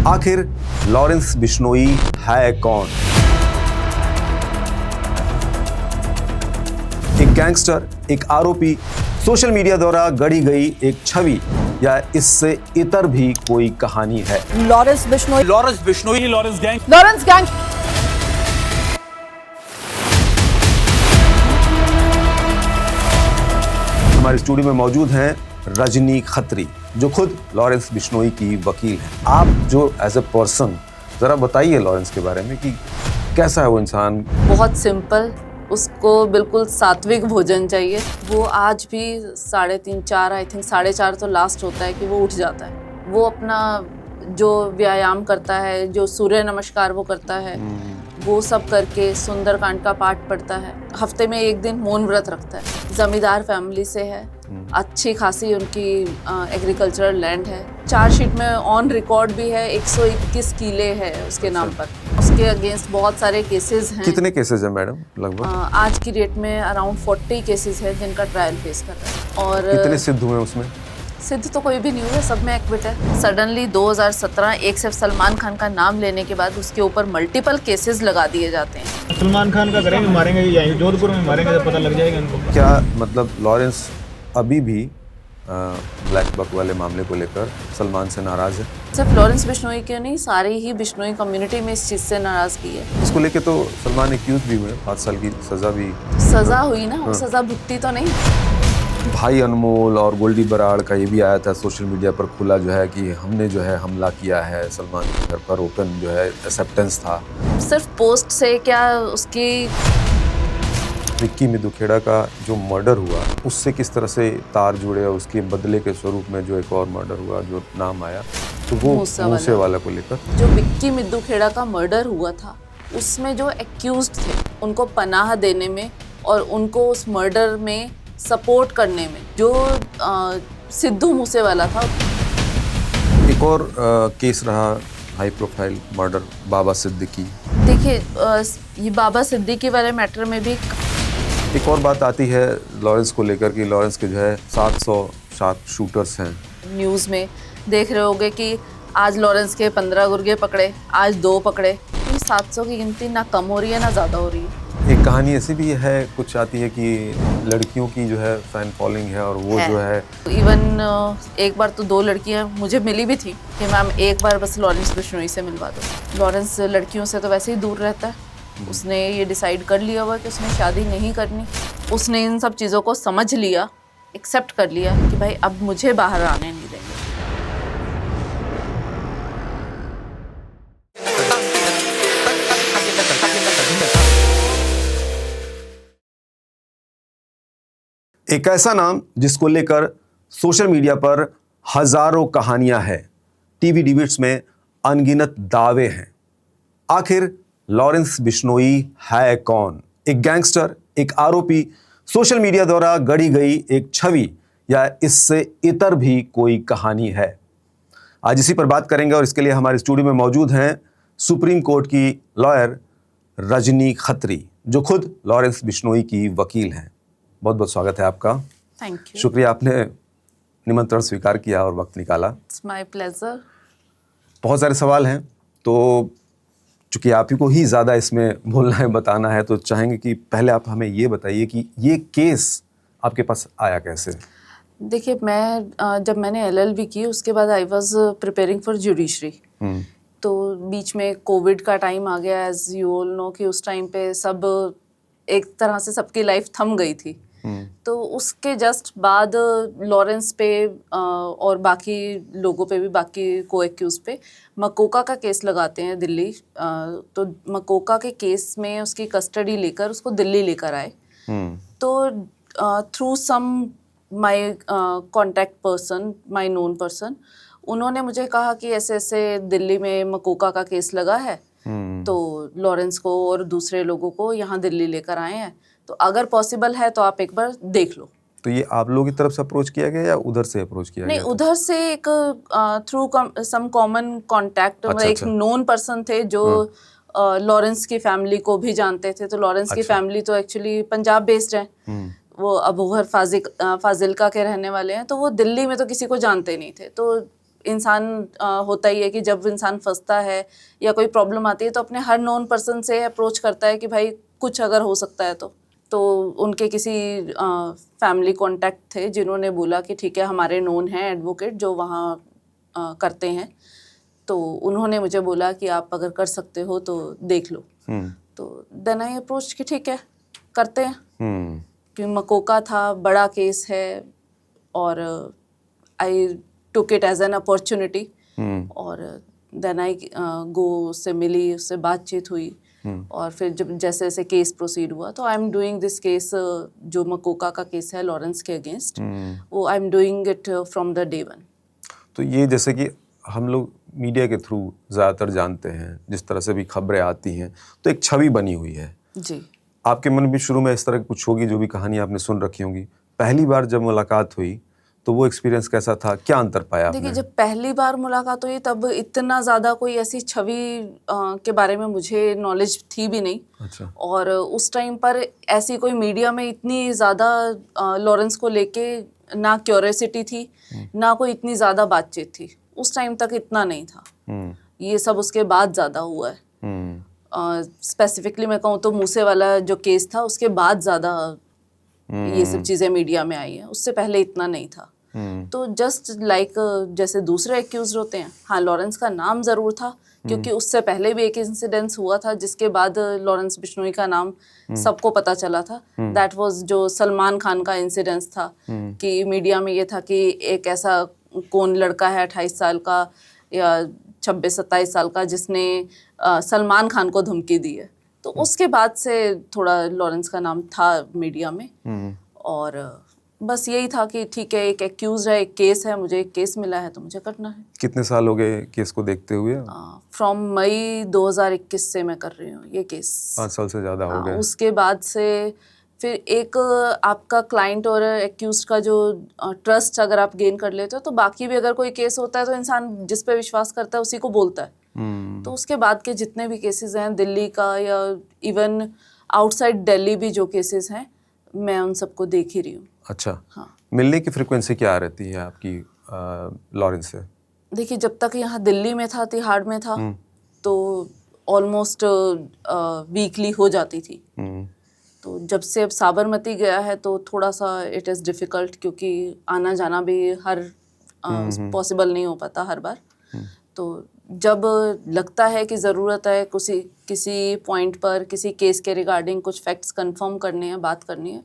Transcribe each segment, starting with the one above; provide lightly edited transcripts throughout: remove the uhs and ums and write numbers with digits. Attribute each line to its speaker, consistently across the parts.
Speaker 1: आखिर लॉरेंस बिश्नोई है कौन? एक गैंगस्टर, एक आरोपी, सोशल मीडिया द्वारा गढ़ी गई एक छवि, या इससे इतर भी कोई कहानी है?
Speaker 2: लॉरेंस बिश्नोई
Speaker 3: लॉरेंस
Speaker 2: गैंग
Speaker 1: हमारे स्टूडियो में मौजूद हैं रजनी खत्री, जो खुद लॉरेंस बिश्नोई की वकील हैं। आप जो एज ए पर्सन जरा बताइए लॉरेंस के बारे में कि कैसा है वो इंसान?
Speaker 2: बहुत सिंपल, उसको बिल्कुल सात्विक भोजन चाहिए। वो आज भी 3:30 4 आई थिंक 4:30 तो लास्ट होता है कि वो उठ जाता है। वो अपना जो व्यायाम करता है, जो सूर्य नमस्कार वो करता है, वो सब करके सुंदरकांड का पाठ पढ़ता है। हफ्ते में एक दिन मौन व्रत रखता है। जमींदार फैमिली से है, अच्छी खासी उनकी एग्रीकल्चरल लैंड है। चार्जशीट में ऑन रिकॉर्ड भी है 121 किले है उसके नाम पर। उसके अगेंस्ट बहुत सारे केसेस हैं।
Speaker 1: कितने केसेस हैं मैडम लगभग?
Speaker 2: आज की डेट में अराउंड 40 केसेस है जिनका ट्रायल फेस कर रहा है। और
Speaker 1: कितने सिद्ध हुए उसमें?
Speaker 2: सिद्ध तो कोई भी नहीं हुआ, सब में एक्विट है। सडनली 2017 एक सिर्फ सलमान खान का नाम लेने के बाद उसके ऊपर मल्टीपल केसेस लगा दिए जाते हैं।
Speaker 3: सलमान खान का करेंगे, मारेंगे या जोधपुर में मारेंगे जब पता लग जाएगा इनको।
Speaker 1: क्या मतलब लॉरेंस अभी भी ब्लैक बक वाले मामले को लेकर सलमान से नाराज है?
Speaker 2: सिर्फ लॉरेंस बिश्नोई के नहीं, सारी ही बिश्नोई कम्युनिटी में इस चीज़ से नाराजगी है।
Speaker 1: इसको लेके तो सलमान एक्यूज भी हुए, 5 साल की सजा भी।
Speaker 2: सजा हुई ना, वो सजा भुगती तो नहीं।
Speaker 1: भाई अनमोल और गोल्डी बराड़ का ये भी आया था सोशल मीडिया पर खुला, जो है कि हमने जो है हमला किया है सलमान के घर पर। ओपन जो है एक्सेप्टेंस था।
Speaker 2: सिर्फ पोस्ट से क्या, उसकी
Speaker 1: विक्की मिदुखेड़ा का जो मर्डर हुआ उससे किस तरह से तार जुड़े, और उसके बदले के स्वरूप में जो एक और मर्डर हुआ जो नाम आया, तो वो मूसे वाला को लेकर।
Speaker 2: जो विक्की मिदुखेड़ा का मर्डर हुआ था उसमें जो एक्यूज्ड थे उनको पनाह देने में और उनको उस मर्डर में सपोर्ट करने में जो सिद्धू मूसेवाला था।
Speaker 1: एक और केस रहा हाई प्रोफाइल मर्डर, बाबा सिद्दीकी।
Speaker 2: देखिए, ये बाबा सिद्दीकी वाले मैटर में भी
Speaker 1: एक और बात आती है लॉरेंस को लेकर कि लॉरेंस के जो है 700 शूटर्स हैं।
Speaker 2: न्यूज़ में देख रहे होंगे कि आज लॉरेंस के 15 गुर्गे पकड़े, आज 2 पकड़े। ये 700 की गिनती ना कम हो रही है ना ज़्यादा हो रही है।
Speaker 1: एक कहानी ऐसी भी है कुछ आती है कि लड़कियों की जो है फैन फॉलोइंग है, और वो जो है
Speaker 2: इवन एक बार तो 2 लड़कियां मुझे मिली भी थी कि मैम एक बार बस लॉरेंस बिश्नोई से मिलवा दो। लॉरेंस लड़कियों से तो वैसे ही दूर रहता है। उसने ये डिसाइड कर लिया हुआ कि उसने शादी नहीं करनी। उसने इन सब चीज़ों को समझ लिया, एक्सेप्ट कर लिया कि भाई अब मुझे बाहर आने नहीं देंगे।
Speaker 1: एक ऐसा नाम जिसको लेकर सोशल मीडिया पर हजारों कहानियां हैं, टीवी डिबेट्स में अनगिनत दावे हैं। आखिर लॉरेंस बिश्नोई है कौन? एक गैंगस्टर, एक आरोपी, सोशल मीडिया द्वारा गढ़ी गई एक छवि, या इससे इतर भी कोई कहानी है? आज इसी पर बात करेंगे, और इसके लिए हमारे स्टूडियो में मौजूद हैं सुप्रीम कोर्ट की लॉयर रजनी खत्री, जो खुद लॉरेंस बिश्नोई की वकील हैं। बहुत बहुत स्वागत है आपका।
Speaker 2: Thank you.
Speaker 1: शुक्रिया, आपने निमंत्रण स्वीकार किया और वक्त निकाला।
Speaker 2: It's my pleasure.
Speaker 1: बहुत सारे सवाल हैं, तो चूंकि आप ही को ही ज़्यादा इसमें बोलना है, बताना है, तो चाहेंगे कि पहले आप हमें ये बताइए कि ये केस आपके पास आया कैसे?
Speaker 2: देखिए, मैं जब मैंने LLB की उसके बाद I was preparing for judiciary. तो बीच में कोविड का टाइम आ गया, एज यू ऑल नो कि उस टाइम पे सब एक तरह से सबकी लाइफ थम गई थी। तो उसके जस्ट बाद लॉरेंस पे और बाकी लोगों पे भी, बाकी को एक्यूज पे मकोका का केस लगाते हैं दिल्ली। तो मकोका के केस में उसकी कस्टडी लेकर उसको दिल्ली लेकर आए। तो through some my contact person, my known person, उन्होंने मुझे कहा कि ऐसे ऐसे दिल्ली में मकोका का केस लगा है, तो लॉरेंस को और दूसरे लोगों को यहाँ दिल्ली लेकर आए हैं, तो अगर पॉसिबल है तो आप एक बार देख लो।
Speaker 1: तो ये आप लोगों की तरफ से अप्रोच किया गया या उधर से अप्रोच किया गया?
Speaker 2: नहीं, उधर से एक थ्रू सम कॉमन कॉन्टैक्ट, एक नोन पर्सन थे जो लॉरेंस की फैमिली को भी जानते थे। तो लॉरेंस की फैमिली तो एक्चुअली पंजाब बेस्ड है, वो अबूहर फाजिलका के रहने वाले हैं, तो वो दिल्ली में तो किसी को जानते नहीं थे। तो इंसान होता ही है कि जब इंसान फंसता है या कोई प्रॉब्लम आती है तो अपने हर नोन पर्सन से अप्रोच करता है कि भाई कुछ अगर हो सकता है तो उनके किसी फैमिली कॉन्टैक्ट थे जिन्होंने बोला कि ठीक है हमारे नोन हैं एडवोकेट जो वहाँ करते हैं, तो उन्होंने मुझे बोला कि आप अगर कर सकते हो तो देख लो। तो देन आई अप्रोच कि ठीक है करते हैं, कि मकोका था, बड़ा केस है और I took it as an opportunity. और देन आई गो, उससे मिली, उससे बातचीत हुई और फिर जब जैसे जैसे केस प्रोसीड हुआ तो I am doing this case, जो मकोका का केस है लॉरेंस के अगेंस्ट, वो I am doing it from the day one.
Speaker 1: तो ये जैसे कि हम लोग मीडिया के थ्रू ज़्यादातर जानते हैं, जिस तरह से भी खबरें आती हैं तो एक छवि बनी हुई है
Speaker 2: जी।
Speaker 1: आपके मन में शुरू में इस तरह की कुछ होगी, जो भी कहानी आपने सुन रखी होंगी। पहली बार जब मुलाकात हुई तो वो एक्सपीरियंस कैसा था, क्या अंतर पाया आपने?
Speaker 2: देखिए, जब पहली बार मुलाकात हुई तब इतना ज़्यादा कोई ऐसी छवि के बारे में मुझे नॉलेज थी भी नहीं।
Speaker 1: अच्छा।
Speaker 2: और उस टाइम पर ऐसी कोई मीडिया में इतनी ज़्यादा लॉरेंस को लेके ना क्यूरियोसिटी थी, ना कोई इतनी ज़्यादा बातचीत थी। उस टाइम तक इतना नहीं था। ये सब उसके बाद ज़्यादा हुआ है। स्पेसिफिकली मैं कहूँ तो मूसे वाला जो केस था उसके बाद ज़्यादा ये सब चीज़ें मीडिया में आई हैं, उससे पहले इतना नहीं था। तो जस्ट लाइक जैसे दूसरे एक्यूज होते हैं, हाँ लॉरेंस का नाम ज़रूर था क्योंकि उससे पहले भी एक इंसिडेंस हुआ था जिसके बाद लॉरेंस बिश्नोई का नाम सबको पता चला था। दैट वाज जो सलमान खान का इंसिडेंस था, कि मीडिया में ये था कि एक ऐसा कौन लड़का है 28 साल का या 26-27 साल का जिसने सलमान खान को धमकी दी है। तो उसके बाद से थोड़ा लॉरेंस का नाम था मीडिया में। और बस यही था कि ठीक है एक एक्यूज है, एक केस है, मुझे एक केस मिला है तो मुझे करना है।
Speaker 1: कितने साल हो गए केस को देखते हुए?
Speaker 2: फ्रॉम मई 2021 से मैं कर रही हूँ ये केस।
Speaker 1: 5 साल से ज़्यादा हो गए।
Speaker 2: उसके बाद से फिर एक आपका क्लाइंट और एक्यूज का जो ट्रस्ट अगर आप गेन कर लेते हो तो बाकी भी अगर कोई केस होता है तो इंसान जिस पे विश्वास करता है उसी को बोलता है। तो उसके बाद के जितने भी केसेस हैं दिल्ली का या इवन आउटसाइड दिल्ली भी जो केसेस हैं, मैं उन सबको देख ही रही हूँ।
Speaker 1: अच्छा।
Speaker 2: हाँ।
Speaker 1: मिलने की फ्रिक्वेंसी क्या रहती है आपकी लॉरेंस से?
Speaker 2: देखिए, जब तक यहाँ दिल्ली में था, तिहाड़ में था, तो ऑलमोस्ट वीकली हो जाती थी। तो जब से अब साबरमती गया है तो थोड़ा सा इट इज़ डिफ़िकल्ट, क्योंकि आना जाना भी हर पॉसिबल नहीं हो पाता हर बार। तो जब लगता है कि ज़रूरत है किसी पॉइंट पर किसी केस के रिगार्डिंग कुछ फैक्ट्स कंफर्म करने हैं, बात करनी है,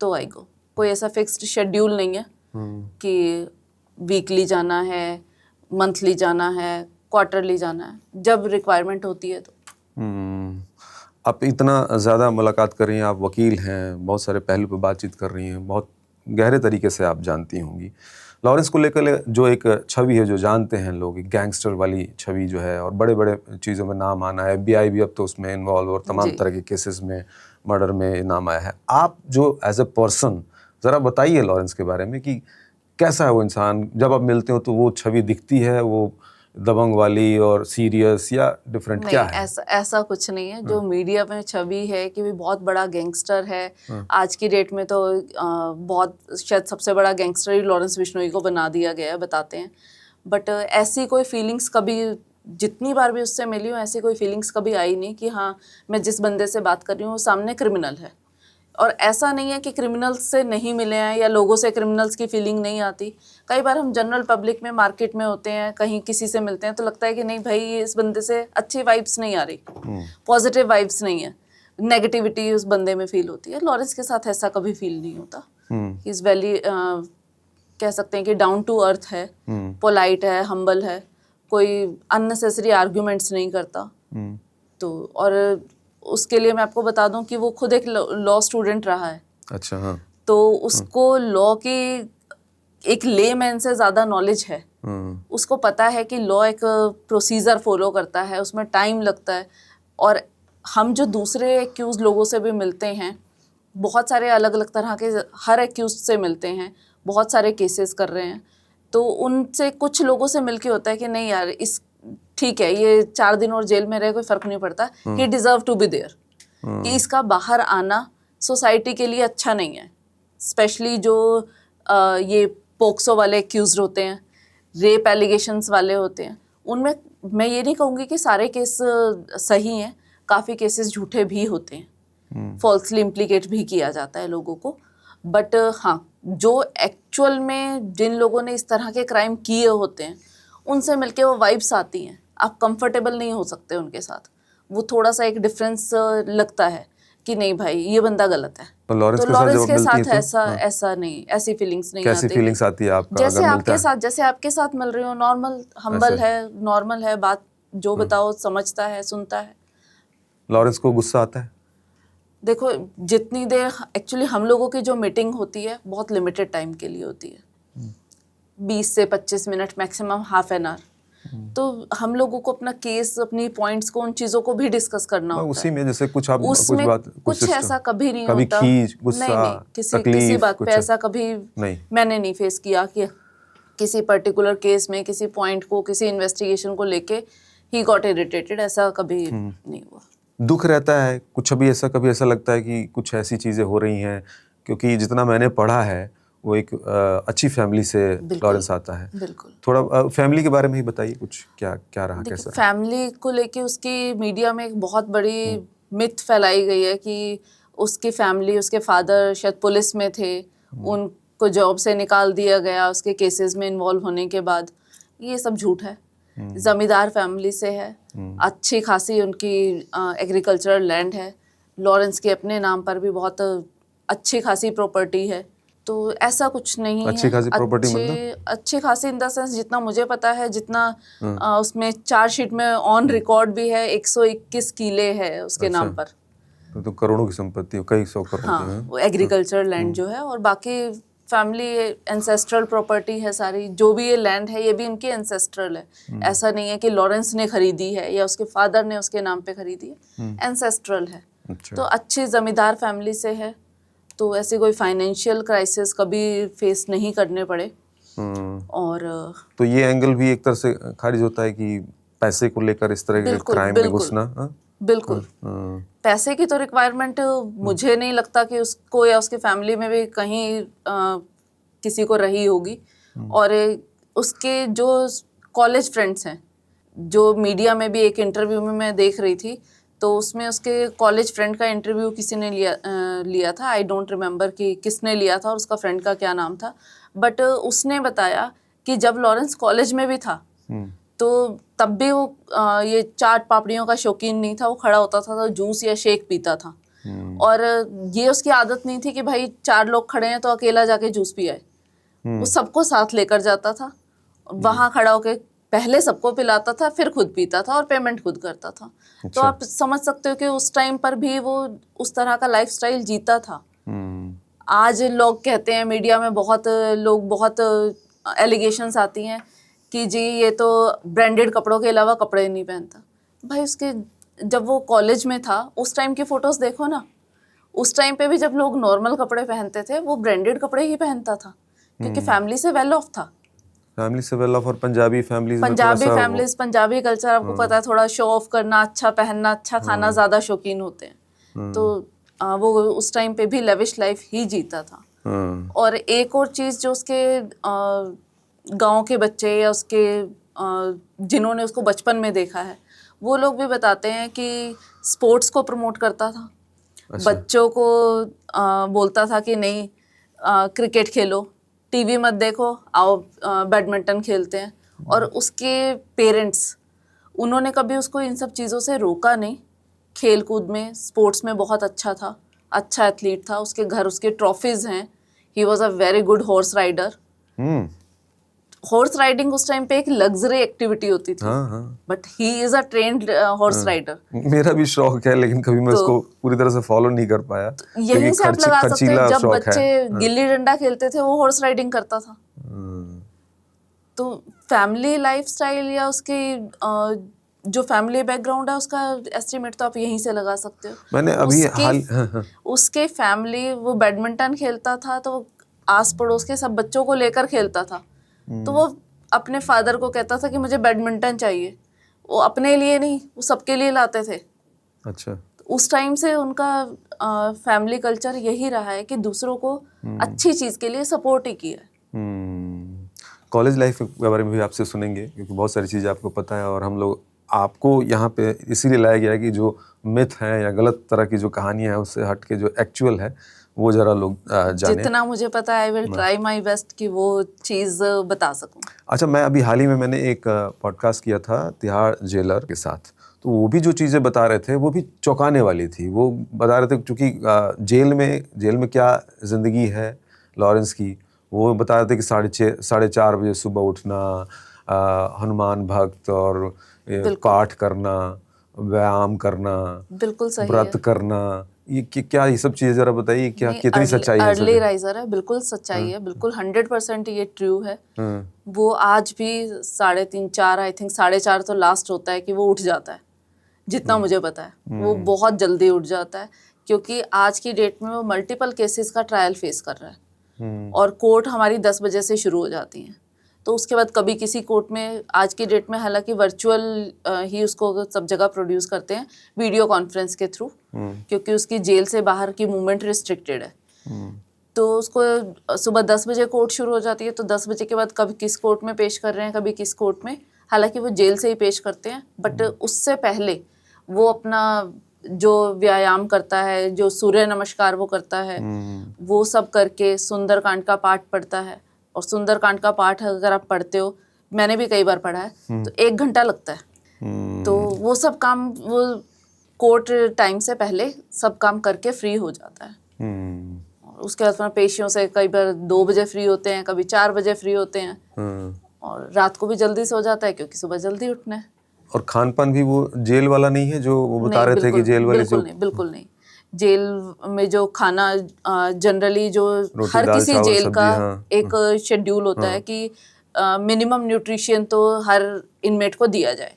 Speaker 2: तो आई गो। कोई ऐसा फिक्स्ड शेड्यूल नहीं है कि वीकली जाना है, मंथली जाना है, क्वार्टरली जाना है, जब रिक्वायरमेंट होती है तो।
Speaker 1: आप इतना ज़्यादा मुलाकात कर रही हैं, आप वकील हैं, बहुत सारे पहलू पर बातचीत कर रही हैं, बहुत गहरे तरीके से आप जानती होंगी। लॉरेंस को लेकर जो एक छवि है जो जानते हैं लोग, एक गैंगस्टर वाली छवि जो है, और बड़े बड़े चीज़ों में नाम आना है, FBI भी अब तो उसमें इन्वॉल्व और तमाम तरह के केसेस में, मर्डर में नाम आया है। आप जो एज ए पर्सन ज़रा बताइए लॉरेंस के बारे में कि कैसा है वो इंसान? जब आप मिलते हो तो वो छवि दिखती है वो दबंग वाली और सीरियस, या डिफरेंट क्या है?
Speaker 2: ऐसा कुछ नहीं है। जो मीडिया में छवि है कि भी बहुत बड़ा गैंगस्टर है, आज की डेट में तो बहुत शायद सबसे बड़ा गैंगस्टर ही लॉरेंस बिश्नोई को बना दिया गया है, बताते हैं। बट ऐसी कोई फीलिंग्स कभी, जितनी बार भी उससे मिली हूँ, ऐसी कोई फीलिंग्स कभी आई नहीं कि हाँ मैं जिस बंदे से बात कर रही हूँ वो सामने क्रिमिनल है। और ऐसा नहीं है कि क्रिमिनल्स से नहीं मिले हैं या लोगों से क्रिमिनल्स की फीलिंग नहीं आती। कई बार हम जनरल पब्लिक में, मार्केट में होते हैं, कहीं किसी से मिलते हैं तो लगता है कि नहीं भाई इस बंदे से अच्छी वाइब्स नहीं आ रही, पॉजिटिव वाइब्स नहीं है, नेगेटिविटी उस बंदे में फील होती है। लॉरेंस के साथ ऐसा कभी फील नहीं होता। ही इज़ वेरी, कह सकते हैं कि डाउन टू अर्थ है, पोलाइट है, हम्बल है, कोई अननेसेसरी आर्ग्यूमेंट्स नहीं करता। तो और उसके लिए मैं आपको बता दूं कि वो खुद एक लॉ स्टूडेंट रहा है।
Speaker 1: अच्छा। हाँ।
Speaker 2: तो उसको लॉ की एक लेमैन से ज़्यादा नॉलेज है। उसको पता है कि लॉ एक प्रोसीजर फॉलो करता है, उसमें टाइम लगता है। और हम जो दूसरे एक्यूज लोगों से भी मिलते हैं, बहुत सारे अलग अलग तरह के हर एक्यूज से मिलते हैं, बहुत सारे केसेस कर रहे हैं, तो उनसे कुछ लोगों से मिलके होता है कि नहीं यार इस ठीक है ये 4 दिन और जेल में रहे कोई फ़र्क नहीं पड़ता, ही डिज़र्व टू बी देयर, कि इसका बाहर आना सोसाइटी के लिए अच्छा नहीं है। स्पेशली जो ये पोक्सो वाले एक्यूज होते हैं रेप एलिगेशंस वाले होते हैं, उनमें मैं ये नहीं कहूँगी कि सारे केस सही हैं, काफ़ी केसेस झूठे भी होते हैं, फॉल्सली इम्प्लीकेट भी किया जाता है लोगों को। बट हाँ, जो एक्चुअल में जिन लोगों ने इस तरह के क्राइम किए होते हैं उनसे मिलके वो वाइब्स आती हैं, आप कंफर्टेबल नहीं हो सकते उनके साथ, वो थोड़ा सा एक डिफरेंस लगता है कि नहीं भाई ये बंदा गलत है।
Speaker 1: तो लॉरेंस
Speaker 2: तो
Speaker 1: के साथ
Speaker 2: लॉरेंस
Speaker 1: जब
Speaker 2: के
Speaker 1: मिलती
Speaker 2: साथ
Speaker 1: है तो
Speaker 2: ऐसा नहीं, ऐसी फीलिंग्स नहीं
Speaker 1: कैसी
Speaker 2: आती।
Speaker 1: फीलिंग्स आती है आपका
Speaker 2: जैसे
Speaker 1: अगर मिलता
Speaker 2: आपके
Speaker 1: है?
Speaker 2: साथ, जैसे आपके साथ मिल रही हो, नॉर्मल हम्बल
Speaker 1: ऐसे?
Speaker 2: है, नॉर्मल है, बात जो बताओ समझता है, सुनता है।
Speaker 1: लॉरेंस को गुस्सा आता है?
Speaker 2: देखो, जितनी देर एक्चुअली हम लोगों की जो मीटिंग होती है बहुत लिमिटेड टाइम के लिए होती है, 20 से 25 minute, maximum half an hour. तो हम लोगों को अपना केस, अपनी पॉइंट्स को, उन चीज़ों को भी डिस्कस करना होता
Speaker 1: उसी
Speaker 2: है।
Speaker 1: में जैसे कुछ आप
Speaker 2: उसमें
Speaker 1: कुछ बात
Speaker 2: कुछ
Speaker 1: system,
Speaker 2: ऐसा कभी नहीं
Speaker 1: कभी
Speaker 2: होता।
Speaker 1: खींच, गुस्सा,
Speaker 2: नहीं, किसी
Speaker 1: तकलीफ,
Speaker 2: बात पे
Speaker 1: कुछ
Speaker 2: ऐसा कभी
Speaker 1: नहीं।
Speaker 2: मैंने नहीं फेस किया कि किसी पर्टिकुलर केस में किसी पॉइंट को, किसी इन्वेस्टिगेशन को लेके ही गॉट इरिटेटेड, ऐसा कभी नहीं हुआ।
Speaker 1: दुख रहता है कुछ, कभी ऐसा लगता है कि कुछ ऐसी चीज़ें हो रही हैं, क्योंकि जितना मैंने पढ़ा है वो एक अच्छी फैमिली से लॉरेंस आता है।
Speaker 2: बिल्कुल।
Speaker 1: थोड़ा फैमिली के बारे में ही बताइए, कुछ क्या क्या रहा, कैसा रहा?
Speaker 2: फैमिली को लेके उसकी मीडिया में एक बहुत बड़ी मिथ फैलाई गई है कि उसकी फैमिली, उसके फादर शायद पुलिस में थे, उनको जॉब से निकाल दिया गया उसके केसेस में इन्वॉल्व होने के बाद। ये सब झूठ है। जमींदार फैमिली से है, अच्छी खासी उनकी एग्रीकल्चरल लैंड है, लॉरेंस के अपने नाम पर भी बहुत अच्छी खासी प्रॉपर्टी है। तो ऐसा कुछ नहीं
Speaker 1: अच्छी खासी प्रॉपर्टी मतलब?
Speaker 2: अच्छी खासी इन द सेंस, जितना मुझे पता है, जितना उसमें चार्जशीट में ऑन रिकॉर्ड भी है, 121 किले है उसके नाम पर।
Speaker 1: तो करोड़ों की संपत्ति, कई सौ करोड़
Speaker 2: हाँ,
Speaker 1: की है।
Speaker 2: वो एग्रीकल्चर लैंड जो है, और बाकी फैमिली एंसेस्ट्रल प्रॉपर्टी है सारी। जो भी ये लैंड है ये भी इनकी एंसेस्ट्रल है, ऐसा नहीं है कि लॉरेंस ने खरीदी है या उसके फादर ने उसके नाम पे खरीदी है, एंसेस्ट्रल है।
Speaker 1: अच्छा।
Speaker 2: तो अच्छी जमींदार फैमिली से है, तो ऐसी कोई फाइनेंशियल क्राइसिस कभी फेस नहीं करने पड़े। और
Speaker 1: तो ये एंगल भी एक तरह से खारिज होता है कि पैसे को लेकर इस तरह के क्राइम में घुसना।
Speaker 2: बिल्कुल, पैसे की तो रिक्वायरमेंट मुझे नहीं लगता कि उसको या उसके फैमिली में भी कहीं किसी को रही होगी। और उसके जो कॉलेज फ्रेंड्स हैं, जो मीडिया में भी एक इंटरव्यू में मैं देख रही थी, तो उसमें उसके कॉलेज फ्रेंड का इंटरव्यू किसी ने लिया था। आई डोंट रिमेम्बर कि किसने लिया था और उसका फ्रेंड का क्या नाम था, बट उसने बताया कि जब लॉरेंस कॉलेज में भी था तो तब भी वो ये चाट पापड़ियों का शौकीन नहीं था। वो खड़ा होता था तो जूस या शेक पीता था, और ये उसकी आदत नहीं थी कि भाई 4 लोग खड़े हैं तो अकेला जाके जूस पी आए। वो सबको साथ लेकर जाता था, वहाँ खड़ा होकर पहले सबको पिलाता था, फिर खुद पीता था और पेमेंट खुद करता था। तो आप समझ सकते हो कि उस टाइम पर भी वो उस तरह का लाइफस्टाइल जीता था। आज लोग कहते हैं, मीडिया में बहुत एलिगेशंस आती हैं कि जी ये तो ब्रांडेड कपड़ों के अलावा कपड़े नहीं पहनता। भाई उसके, जब वो कॉलेज में था उस टाइम की फोटोज देखो ना, उस टाइम पे भी जब लोग नॉर्मल कपड़े पहनते थे वो ब्रांडेड कपड़े ही पहनता था, क्योंकि फैमिली से वेल ऑफ था।
Speaker 1: फैमिली से वेल ऑफ, और पंजाबी फैमिलीज
Speaker 2: पंजाबी कल्चर आपको पता है, थोड़ा शो ऑफ करना, अच्छा पहनना, अच्छा खाना ज़्यादा शौकीन होते हैं। तो वो उस टाइम पे भी लेविश लाइफ ही जीता था। और एक और चीज़ जो उसके गांव के बच्चे या उसके जिन्होंने उसको बचपन में देखा है, वो लोग भी बताते हैं कि स्पोर्ट्स को प्रमोट करता था।
Speaker 1: अच्छा।
Speaker 2: बच्चों को बोलता था कि नहीं क्रिकेट खेलो, टीवी मत देखो, आओ बैडमिंटन खेलते हैं। और उसके पेरेंट्स, उन्होंने कभी उसको इन सब चीज़ों से रोका नहीं। खेल कूद में, स्पोर्ट्स में बहुत अच्छा था, अच्छा एथलीट था। उसके घर उसके ट्रॉफीज हैं। He was a very good horse rider. Horse riding उस टाइम पे एक लग्जरी एक्टिविटी होती थी, but he is a trained horse rider.
Speaker 1: मेरा भी शौक है, लेकिन कभी मैं उसको पूरी तरह से फॉलो नहीं कर पाया।
Speaker 2: यही से आप लगा सकते हो, जब बच्चे गिल्ली डंडा खेलते थे वो हॉर्स राइडिंग करता था। तो फैमिली लाइफस्टाइल या उसकी जो फैमिली बैकग्राउंड है उसका एस्टिमेट तो आप यहीं से लगा सकते हो।
Speaker 1: मैंने अभी
Speaker 2: उसके फैमिली, वो बैडमिंटन खेलता था तो आस पड़ोस के सब बच्चों को लेकर खेलता था। तो वो अपने फादर को कहता था कि मुझे बैडमिंटन चाहिए। वो अपने लिए नहीं, वो सबके लिए लाते थे।
Speaker 1: अच्छा।
Speaker 2: उस टाइम से उनका फैमिली कल्चर यही रहा है कि दूसरों को अच्छी चीज़ के लिए सपोर्ट ही किया है।
Speaker 1: कॉलेज लाइफ के बारे में भी आपसे सुनेंगे, क्योंकि बहुत सारी चीज़ें आपको पता है और हम लोग आपको यहाँ पे इसीलिए लाया गया है कि जो मिथ है या गलत तरह की जो कहानियाँ हैं उससे हट के जो एक्चुअल है वो ज़रा लोग जाने।
Speaker 2: जितना मुझे पता है I will try my best कि वो चीज़ बता सकूं।
Speaker 1: अच्छा, मैं अभी हाल ही में मैंने एक पॉडकास्ट किया था तिहाड़ जेलर के साथ, तो वो भी जो चीज़ें बता रहे थे वो भी चौंकाने वाली थी। वो बता रहे थे क्योंकि जेल में क्या ज़िंदगी है लॉरेंस की, वो बता रहे थे कि 4:30 बजे सुबह उठना, हनुमान भक्त और पाठ करना, व्यायाम करना,
Speaker 2: बिल्कुल सही
Speaker 1: व्रत
Speaker 2: है।
Speaker 1: करना, क्या ये सब चीज़ें ज़रा बताइए, क्या कितनी सच्चाई है
Speaker 2: अर्ली
Speaker 1: इसमें?
Speaker 2: राइजर है, बिल्कुल सच्चाई है, बिल्कुल 100% ये ट्रू है। वो आज भी 3:30 4 आई थिंक 4:30 तो लास्ट होता है कि वो उठ जाता है, जितना मुझे पता है वो बहुत जल्दी उठ जाता है, क्योंकि आज की डेट में वो मल्टीपल केसेस का ट्रायल फेस कर रहा है और कोर्ट हमारी 10 बजे से शुरू हो जाती है। तो उसके बाद कभी किसी कोर्ट में, आज की डेट में हालांकि वर्चुअल ही उसको सब जगह प्रोड्यूस करते हैं वीडियो कॉन्फ्रेंस के थ्रू, क्योंकि उसकी जेल से बाहर की मूवमेंट रिस्ट्रिक्टेड है। तो उसको सुबह 10 बजे कोर्ट शुरू हो जाती है, तो 10 बजे के बाद कभी किस कोर्ट में पेश कर रहे हैं, कभी किस कोर्ट में, हालांकि वो जेल से ही पेश करते हैं, बट उससे पहले वो अपना जो व्यायाम करता है, जो सूर्य नमस्कार वो करता है, वो सब करके सुंदरकांड का पाठ पढ़ता है। और सुंदरकांड का पाठ अगर आप पढ़ते हो, मैंने भी कई बार पढ़ा है, तो 1 घंटा लगता है। तो वो सब काम वो कोर्ट टाइम से पहले सब काम करके फ्री हो जाता है। और उसके बाद अपना पेशियों से कई बार 2 बजे फ्री होते हैं, कभी 4 बजे फ्री होते हैं, और रात को भी जल्दी सो जाता है क्योंकि सुबह जल्दी उठना है।
Speaker 1: और खान पान भी वो जेल वाला नहीं है जो वो बता रहे थे कि जेल वाले जो
Speaker 2: बिल्कुल नहीं। जेल में जो खाना जनरली जो हर किसी जेल का एक शेड्यूल होता है कि मिनिमम न्यूट्रिशन तो हर इनमेट को दिया जाए।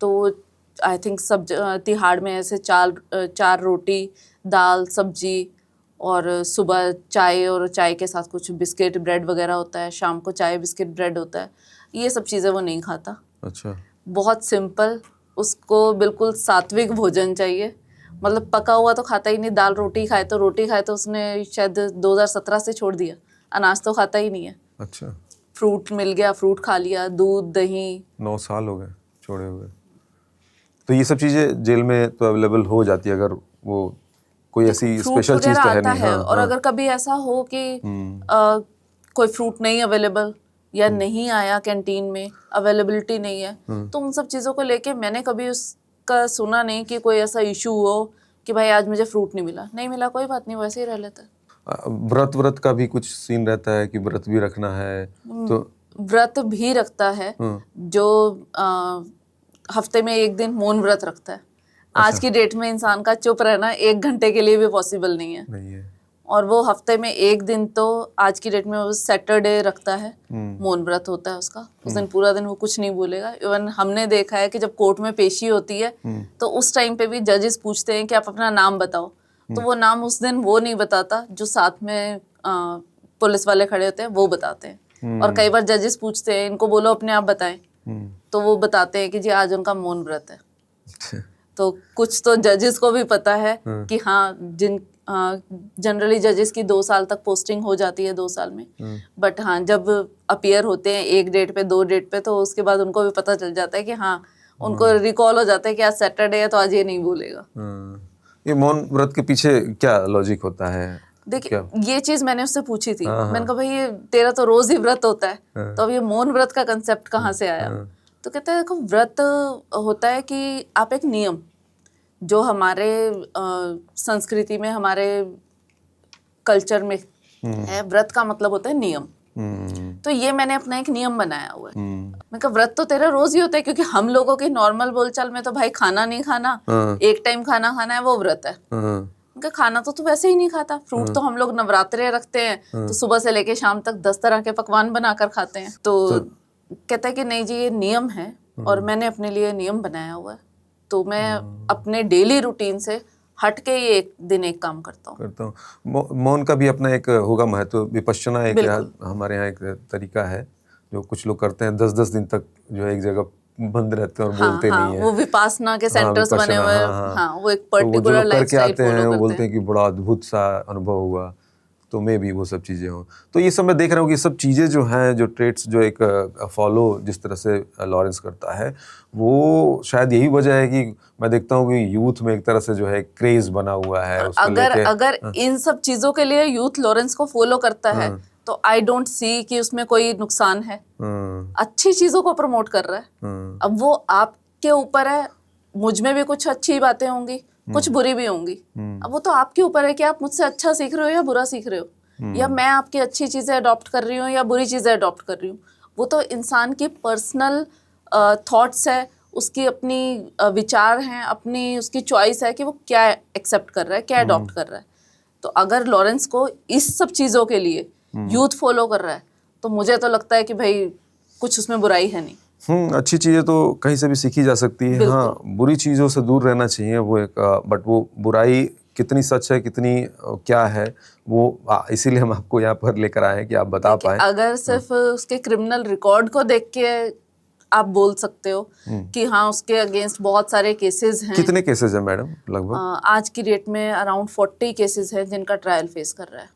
Speaker 2: तो आई थिंक सब तिहाड़ में ऐसे 4 रोटी, दाल, सब्जी और सुबह चाय, और चाय के साथ कुछ बिस्किट ब्रेड वगैरह होता है, शाम को चाय बिस्किट ब्रेड होता है। ये सब चीज़ें वो नहीं खाता।
Speaker 1: अच्छा,
Speaker 2: बहुत सिंपल, उसको बिल्कुल सात्विक भोजन चाहिए। मतलब पका हुआ तो खाता ही नहीं, दाल रोटी खाए तो उसने शायद 2017 से छोड़ दिया, अनाज तो खाता ही नहीं है।
Speaker 1: अच्छा,
Speaker 2: फ्रूट मिल गया, फ्रूट खा लिया, दूध दही।
Speaker 1: 9 साल हो गए छोड़े हुए। तो ये सब चीज़ें जेल में तो अवेलेबल हो जाती है, अगर वो कोई ऐसी स्पेशल चीज़ तो है नहीं।
Speaker 2: और अगर कभी ऐसा हो कि कोई फ्रूट नहीं अवेलेबल या नहीं आया, कैंटीन में अवेलेबिलिटी नहीं है, तो उन सब चीज़ों को लेके मैंने कभी उसका सुना नहीं कि कोई ऐसा इशू हो कि भाई आज मुझे फ्रूट नहीं मिला, कोई बात नहीं, वैसे ही रह लेता है।
Speaker 1: व्रत का भी कुछ सीन रहता है कि व्रत भी रखना है? तो
Speaker 2: व्रत भी रखता है, जो हफ्ते में 1 दिन मौन व्रत रखता है। आज की डेट में इंसान का चुप रहना 1 घंटे के लिए भी पॉसिबल नहीं है। और वो हफ्ते में 1 दिन तो आज की डेट में वो सैटरडे रखता है, मौन व्रत होता है उसका। उस दिन पूरा दिन वो कुछ नहीं बोलेगा। इवन हमने देखा है कि जब कोर्ट में पेशी होती है तो उस टाइम पे भी जजेस पूछते हैं कि आप अपना नाम बताओ, तो वो नाम उस दिन वो नहीं बताता, जो साथ में पुलिस वाले खड़े होते हैं वो बताते हैं। और कई बार जजेस पूछते हैं इनको बोलो अपने आप बताएं, तो वो बताते हैं कि जी आज उनका मौन व्रत है। तो कुछ तो जजेस को भी पता है कि हाँ, जनरली जजेस की 2 साल तक पोस्टिंग हो जाती है 2 साल में, बट हाँ जब अपीयर होते हैं 1 डेट पे 2 डेट पे, तो उसके बाद उनको भी पता चल जाता है कि हाँ, उनको रिकॉल हो जाता है कि आज सैटरडे है तो आज ये नहीं बोलेगा।
Speaker 1: ये मौन व्रत के पीछे क्या लॉजिक होता है?
Speaker 2: देखिए, ये चीज मैंने उससे पूछी थी। मैंने कहा भाई तेरा तो रोज ही व्रत होता है, तो अब ये मौन व्रत का कंसेप्ट कहाँ से आया? तो कहते हैं देखो, व्रत होता है कि आप एक नियम, जो हमारे संस्कृति में, हमारे कल्चर में है, व्रत का मतलब होता है नियम। तो ये मैंने अपना एक नियम बनाया हुआ है। मैं कहा व्रत तो तेरा रोज ही होता है, क्योंकि हम लोगों की नॉर्मल बोलचाल में तो भाई खाना नहीं खाना, 1 टाइम खाना खाना है, वो व्रत है। उनका खाना तो तू वैसे ही नहीं खाता। फ्रूट तो हम लोग नवरात्रे रखते हैं, तो सुबह से लेके शाम तक 10 तरह के पकवान बनाकर खाते हैं। तो कहता है कि नहीं जी, ये नियम है और मैंने अपने लिए नियम बनाया हुआ है, तो मैं अपने डेली रूटीन से हट के ये 1 दिन एक काम करता हूँ।
Speaker 1: मौन का भी अपना एक होगा महत्व। विपश्यना एक हमारे यहाँ एक तरीका है जो कुछ लोग करते हैं, 10-10 दिन तक जो है एक जगह बंद रहते हैं और बोलते नहीं है।
Speaker 2: वो विपासना के सेंटर्स बने हुए हैं। वो एक पर्टिकुलर लाइफस्टाइल
Speaker 1: करके आते हैं, वो बोलते हैं कि बड़ा अद्भुत सा अनुभव हुआ। तो मे भी वो सब चीज़ें हों। तो ये सब मैं देख रहा हूँ कि सब चीज़ें जो हैं, जो ट्रेट्स जो एक फॉलो जिस तरह से लॉरेंस करता है, वो शायद यही वजह है कि मैं देखता हूँ कि यूथ में एक तरह से जो है क्रेज बना हुआ है उसको
Speaker 2: अगर
Speaker 1: लेके।
Speaker 2: अगर इन सब चीजों के लिए यूथ लॉरेंस को फॉलो करता है तो आई डोंट सी कि उसमें कोई नुकसान है। अच्छी चीजों को प्रमोट कर रहा है। अब वो आपके ऊपर है, मुझ में भी कुछ अच्छी बातें होंगी, कुछ बुरी भी होंगी। अब वो तो आपके ऊपर है कि आप मुझसे अच्छा सीख रहे हो या बुरा सीख रहे हो, या मैं आपकी अच्छी चीजें अडॉप्ट कर रही हूँ या बुरी चीजें अडॉप्ट कर रही हूँ। वो तो इंसान की पर्सनल थॉट्स है, उसकी अपनी विचार हैं, अपनी उसकी चॉइस है कि वो क्या एक्सेप्ट कर रहा है, क्या अडॉप्ट कर रहा है। तो अगर लॉरेंस को इस सब चीज़ों के लिए यूथ फॉलो कर रहा है तो मुझे तो लगता है कि भाई कुछ उसमें बुराई है नहीं।
Speaker 1: अच्छी चीज़ें तो कहीं से भी सीखी जा सकती है। हाँ, बुरी चीज़ों से दूर रहना चाहिए, वो एक बट वो बुराई कितनी सच है, कितनी क्या है, वो इसीलिए हम आपको यहाँ पर लेकर आए हैं कि आप बता पाएं।
Speaker 2: अगर सिर्फ उसके क्रिमिनल रिकॉर्ड को देख के आप बोल सकते हो कि हाँ उसके अगेंस्ट बहुत सारे केसेस हैं।
Speaker 1: कितने केसेस हैं मैडम लगभग?
Speaker 2: आज की डेट में अराउंड 40 केसेस हैं जिनका ट्रायल फेस कर रहा है।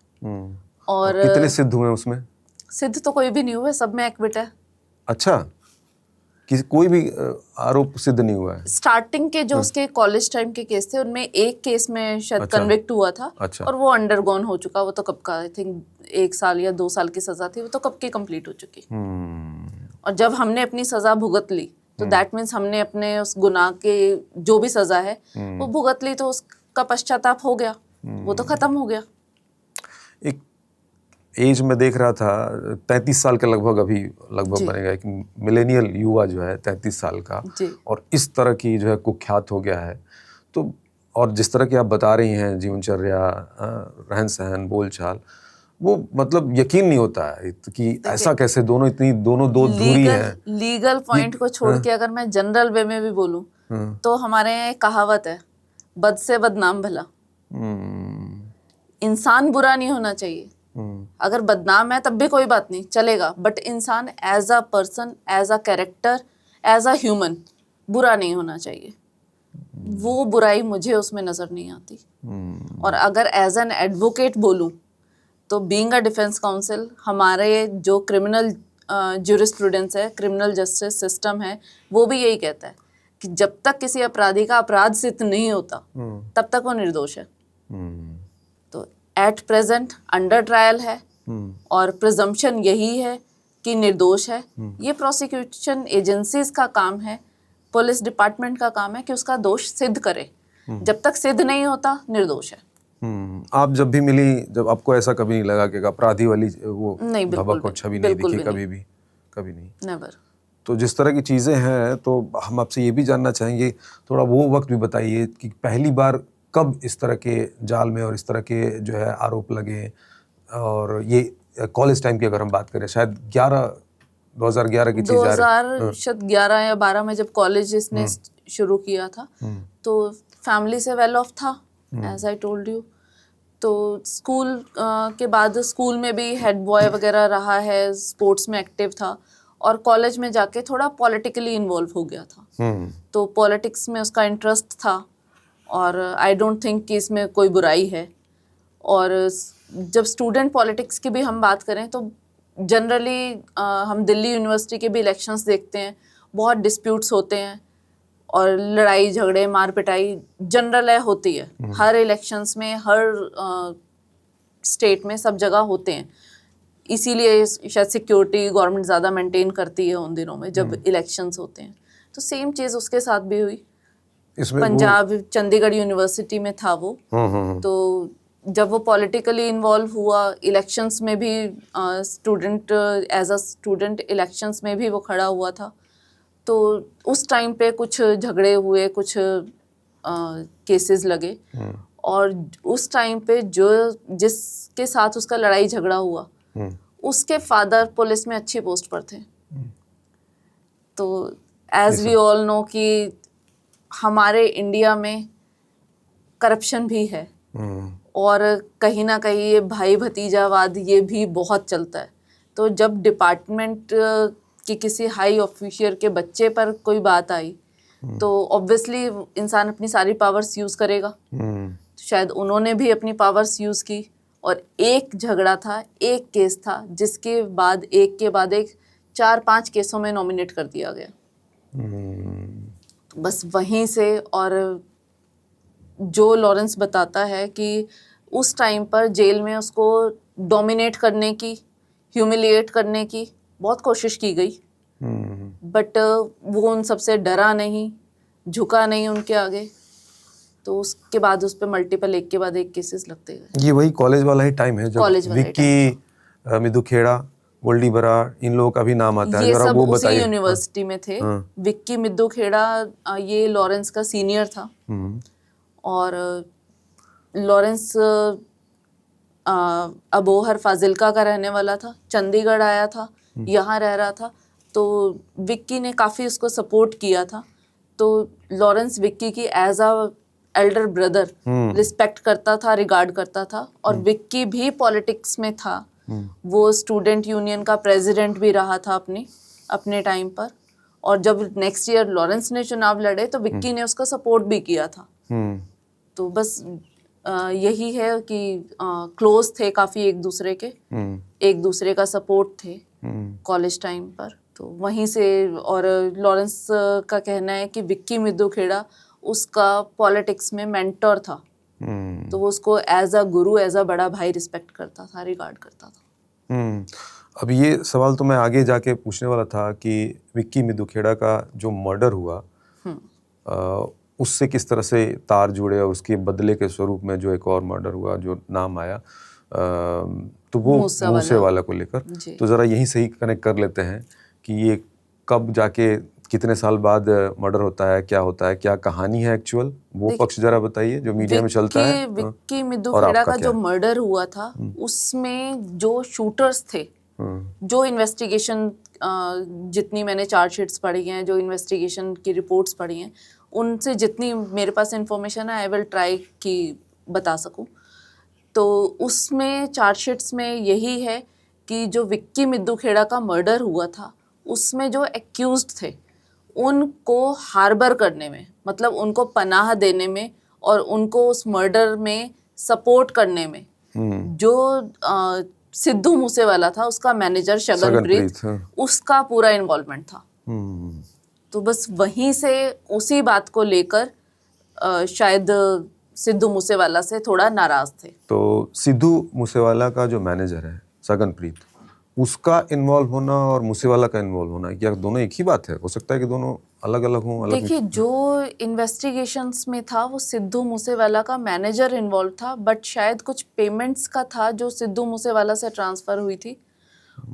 Speaker 2: और
Speaker 1: कितने सिद्ध हुए उसमें?
Speaker 2: सिद्ध तो कोई भी नहीं हुए, सब में एक्विट है।
Speaker 1: अच्छा, कोई भी आरोप सिद्ध नहीं हुआ है?
Speaker 2: स्टार्टिंग के जो उसके कॉलेज टाइम के केस थे उनमें एक केस में शायद कन्विक्ट हुआ था।
Speaker 1: अच्छा।
Speaker 2: और वो अंडरगोन हो चुका, वो तो कब का, आई थिंक 1 साल या 2 साल की सजा थी, वो तो कब की कंप्लीट हो चुकी। और जब हमने अपनी सजा भुगत ली तो दैट मीन्स हमने अपने उस गुनाह के जो भी सजा है वो भुगत ली, तो उसका पश्चाताप हो गया, वो तो खत्म हो गया।
Speaker 1: एक एज में देख रहा था 33 साल के लगभग अभी लगभग बनेगा, एक मिलेनियल युवा जो है 33 साल का, और इस तरह की जो है कुख्यात हो गया है। तो और जिस तरह की आप बता रही हैं जीवनचर्या, रहन सहन, बोलचाल, वो मतलब यकीन नहीं होता है कि ऐसा कैसे दोनों दो दूरी है।
Speaker 2: लीगल पॉइंट को छोड़ के अगर मैं जनरल वे में भी बोलूं तो हमारे यहाँ एक कहावत है, बद से बदनाम भला। इंसान बुरा नहीं होना चाहिए, अगर बदनाम है तब भी कोई बात नहीं, चलेगा, बट इंसान as a person, as a character, as a human बुरा नहीं होना चाहिए। वो बुराई मुझे उसमें नजर नहीं आती। और अगर एज एन एडवोकेट बोलूं तो बीइंग अ डिफेंस काउंसिल, हमारे जो क्रिमिनल ज्यूरिस्प्रूडेंस है, क्रिमिनल जस्टिस सिस्टम है, वो भी यही कहता है कि जब तक किसी अपराधी का अपराध सिद्ध नहीं होता तब तक वो निर्दोष है। तो एट प्रेजेंट अंडर ट्रायल है और प्रिजम्पशन यही है कि निर्दोष है। ये प्रोसिक्यूशन एजेंसीज का काम है, पुलिस डिपार्टमेंट का काम है कि उसका दोष सिद्ध करे। जब तक सिद्ध नहीं होता निर्दोष है।
Speaker 1: आप जब भी मिली, जब आपको ऐसा कभी नहीं लगा कि अपराधी वाली वो
Speaker 2: नहीं, बिल्कुल
Speaker 1: भबक और छवि नहीं दिखी कभी भी? कभी नहीं,
Speaker 2: नेवर।
Speaker 1: तो जिस तरह की चीज़ें हैं, तो हम आपसे ये भी जानना चाहेंगे, थोड़ा वो वक्त भी बताइए कि पहली बार कब इस तरह के जाल में और इस तरह के जो है आरोप लगे। और ये कॉलेज टाइम की अगर हम बात करें, शायद 2011 की चीज़,
Speaker 2: 2011 या 12 में जब कॉलेज इसने शुरू किया था तो फैमिली से वेल ऑफ था, एज आई टोल्ड यू। तो स्कूल के बाद स्कूल में भी हेड बॉय वगैरह रहा है, स्पोर्ट्स में एक्टिव था, और कॉलेज में जाके थोड़ा पॉलिटिकली इन्वॉल्व हो गया था। तो पॉलिटिक्स में उसका इंटरेस्ट था और आई डोंट थिंक कि इसमें कोई बुराई है। और जब स्टूडेंट पॉलिटिक्स की भी हम बात करें तो जनरली हम दिल्ली यूनिवर्सिटी के भी इलेक्शंस देखते हैं, बहुत डिस्प्यूट्स होते हैं और लड़ाई झगड़े मार पिटाई जनरल है, होती है हर इलेक्शंस में, हर स्टेट में, सब जगह होते हैं। इसीलिए शायद सिक्योरिटी गवर्नमेंट ज़्यादा मेंटेन करती है उन दिनों में जब इलेक्शंस होते हैं। तो सेम चीज़ उसके साथ भी हुई। पंजाब चंडीगढ़ यूनिवर्सिटी में था वो। तो जब वो पॉलिटिकली इन्वॉल्व हुआ, इलेक्शंस में भी student, as a student elections में भी वो खड़ा हुआ था। तो उस टाइम पे कुछ झगड़े हुए, कुछ केसेस लगे, और उस टाइम पे जिसके साथ उसका लड़ाई झगड़ा हुआ उसके फादर पुलिस में अच्छी पोस्ट पर थे। तो एज वी ऑल नो कि हमारे इंडिया में करप्शन भी है और कहीं ना कहीं ये भाई भतीजावाद ये भी बहुत चलता है। तो जब डिपार्टमेंट कि किसी हाई ऑफिशियल के बच्चे पर कोई बात आई तो ऑब्वियसली इंसान अपनी सारी पावर्स यूज़ करेगा। तो शायद उन्होंने भी अपनी पावर्स यूज़ की और एक झगड़ा था, एक केस था, जिसके बाद एक 4-5 केसों में नॉमिनेट कर दिया गया। तो बस वहीं से, और जो लॉरेंस बताता है कि उस टाइम पर जेल में उसको डोमिनेट करने की, ह्यूमिलिएट करने की बहुत कोशिश की गई, बट वो उन सबसे डरा नहीं, झुका नहीं उनके आगे। तो उसके बाद उस पर मल्टीपल एक के बाद एक केसेस लगते गए।
Speaker 1: ये वही कॉलेज वाला ही टाइम है जब
Speaker 2: कॉलेज वाला ही
Speaker 1: विक्की, मिदु खेड़ा, गोल्डी बराड़, इन लोगों का भी नाम आता है।
Speaker 2: ये
Speaker 1: जरा
Speaker 2: सब
Speaker 1: वो
Speaker 2: उसी
Speaker 1: बताइए।
Speaker 2: यूनिवर्सिटी में थे। विक्की मिद्दू खेड़ा ये लॉरेंस का सीनियर था, और लॉरेंस अबोहर फाजिल्का का रहने वाला था, चंडीगढ़ आया था, यहाँ रह रहा था। तो विक्की ने काफ़ी उसको सपोर्ट किया था। तो लॉरेंस विक्की की as a elder brother respect करता था, रिगार्ड करता था। और विक्की भी पॉलिटिक्स में था, वो स्टूडेंट यूनियन का प्रेसिडेंट भी रहा था अपने टाइम पर। और जब नेक्स्ट ईयर लॉरेंस ने चुनाव लड़े तो विक्की ने उसको सपोर्ट भी किया था। तो बस यही है कि क्लोज थे काफ़ी एक दूसरे के, एक दूसरे का सपोर्ट थे कॉलेज टाइम पर। तो वहीं से, और लॉरेंस का कहना है कि विक्की मिद्दू खेड़ा उसका पॉलिटिक्स में मेंटर था। तो वो उसको as a Guru, as a बड़ा भाई रिस्पेक्ट करता था, रिगार्ड करता था।
Speaker 1: अब ये सवाल तो मैं आगे जाके पूछने वाला था कि विक्की मिद्दू खेड़ा का जो मर्डर हुआ, उससे किस तरह से तार जुड़े, और उसके बदले के स्वरूप में जो एक और मर्डर हुआ जो नाम आया, तो वो मूसेवाला को लेकर। तो ज़रा यहीं से ही कनेक्ट कर लेते हैं कि ये कब जाके, कितने साल बाद मर्डर होता है, क्या होता है, क्या कहानी है एक्चुअल, वो पक्ष जरा बताइए जो मीडिया में चलता है।
Speaker 2: विक्की मिद्दू खेड़ा का जो मर्डर हुआ था, उसमें जो शूटर्स थे, जो इन्वेस्टिगेशन, जितनी मैंने चार्जशीट्स पढ़ी हैं, जो इन्वेस्टिगेशन की रिपोर्ट्स पढ़ी हैं, उनसे जितनी मेरे पास इंफॉर्मेशन है, आई विल ट्राई कि बता सकूं। तो उसमें चार्जशीट्स में यही है कि जो विक्की मिद्दू खेड़ा का मर्डर हुआ था, उसमें जो एक्यूज्ड थे उनको हार्बर करने में, मतलब उनको पनाह देने में और उनको उस मर्डर में सपोर्ट करने में, जो सिद्धू मूसेवाला था, उसका मैनेजर शगनप्रीत, उसका पूरा इन्वॉल्वमेंट था। तो बस वहीं से, उसी बात को लेकर शायद सिद्धू मूसेवाला से थोड़ा नाराज थे।
Speaker 1: तो सिद्धू मूसेवाला का जो मैनेजर है शगनप्रीत, उसका इन्वॉल्व होना और मूसेवाला का इन्वॉल्व होना, क्या दोनों एक ही बात है? हो सकता है कि दोनों अलग अलग हों।
Speaker 2: देखिए, जो इन्वेस्टिगेशंस में था वो सिद्धू मूसेवाला का मैनेजर इन्वॉल्व था, बट शायद कुछ पेमेंट्स का था जो सिद्धू मूसेवाला से ट्रांसफ़र हुई थी,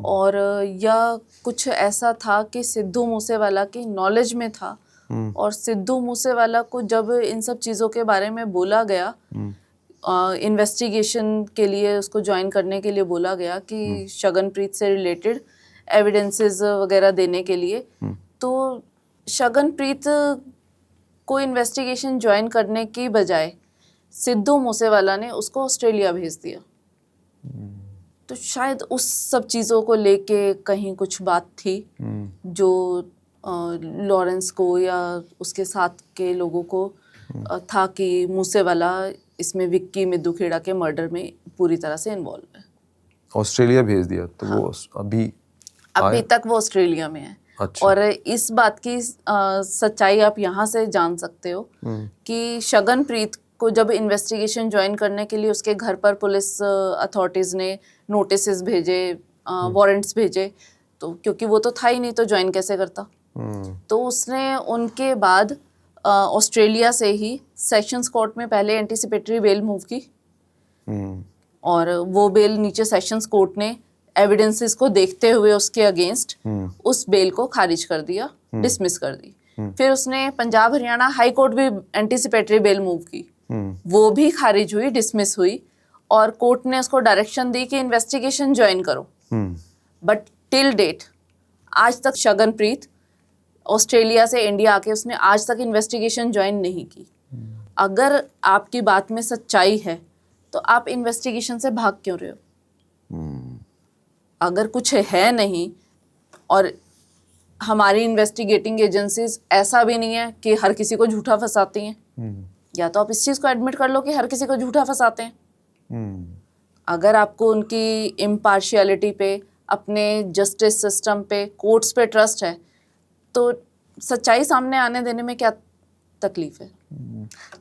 Speaker 2: और या कुछ ऐसा था कि सिद्धू मूसेवाला की नॉलेज में था। और सिद्धू मूसेवाला को जब इन सब चीज़ों के बारे में बोला गया, इन्वेस्टिगेशन के लिए उसको ज्वाइन करने के लिए बोला गया कि शगनप्रीत से रिलेटेड एविडेंसेस वगैरह देने के लिए, तो शगनप्रीत को इन्वेस्टिगेशन ज्वाइन करने की बजाय सिद्धू मूसेवाला ने उसको ऑस्ट्रेलिया भेज दिया। तो शायद उस सब चीज़ों को लेके कहीं कुछ बात थी जो लॉरेंस को या उसके साथ के लोगों को था कि मूसेवाला इसमें विक्की मिद्दू खेड़ा के मर्डर में पूरी तरह से इन्वॉल्व है।
Speaker 1: ऑस्ट्रेलिया भेज दिया, तो हाँ। वो अभी
Speaker 2: तक वो ऑस्ट्रेलिया में है।
Speaker 1: अच्छा।
Speaker 2: और इस बात की सच्चाई आप यहाँ से जान सकते हो कि शगनप्रीत को जब इन्वेस्टिगेशन ज्वाइन करने के लिए उसके घर पर पुलिस अथॉरिटीज़ ने नोटिसेस भेजे, वारंट्स भेजे, तो क्योंकि वो तो था ही नहीं, तो ज्वाइन कैसे करता। तो उसने उनके बाद ऑस्ट्रेलिया से ही सेशंस कोर्ट में पहले एंटीसिपेटरी बेल मूव की, और वो बेल नीचे सेशंस कोर्ट ने एविडेंसेस को देखते हुए उसके अगेंस्ट उस बेल को खारिज कर दिया, डिसमिस कर दी। फिर उसने पंजाब हरियाणा हाई कोर्ट भी एंटीसिपेटरी बेल मूव की, वो भी खारिज हुई, डिसमिस हुई, और कोर्ट ने उसको डायरेक्शन दी कि इन्वेस्टिगेशन ज्वाइन करो। बट टिल डेट आज तक शगनप्रीत ऑस्ट्रेलिया से इंडिया आके उसने आज तक इन्वेस्टिगेशन ज्वाइन नहीं की। अगर आपकी बात में सच्चाई है तो आप इन्वेस्टिगेशन से भाग क्यों रहे हो? अगर कुछ है नहीं, और हमारी इन्वेस्टिगेटिंग एजेंसीज ऐसा भी नहीं है कि हर किसी को झूठा फंसाती हैं, या तो आप इस चीज़ को एडमिट कर लो कि हर किसी को झूठा फंसाते हैं। अगर आपको उनकी इम्पार्शियलिटी पे, अपने जस्टिस सिस्टम पे, कोर्ट्स पे ट्रस्ट है, तो सच्चाई सामने आने देने में क्या तकलीफ है?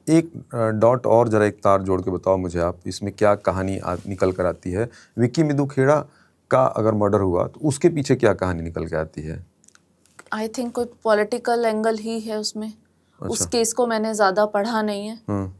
Speaker 1: एक डॉट और जरा एक तार जोड़ के बताओ मुझे आप, इसमें क्या कहानी निकल कर आती है? विक्की मिद्धू खेड़ा का अगर मर्डर हुआ तो उसके पीछे क्या कहानी निकल के आती है?
Speaker 2: आई थिंक कोई पॉलिटिकल एंगल ही है उसमें। उस केस को मैंने ज़्यादा पढ़ा नहीं है।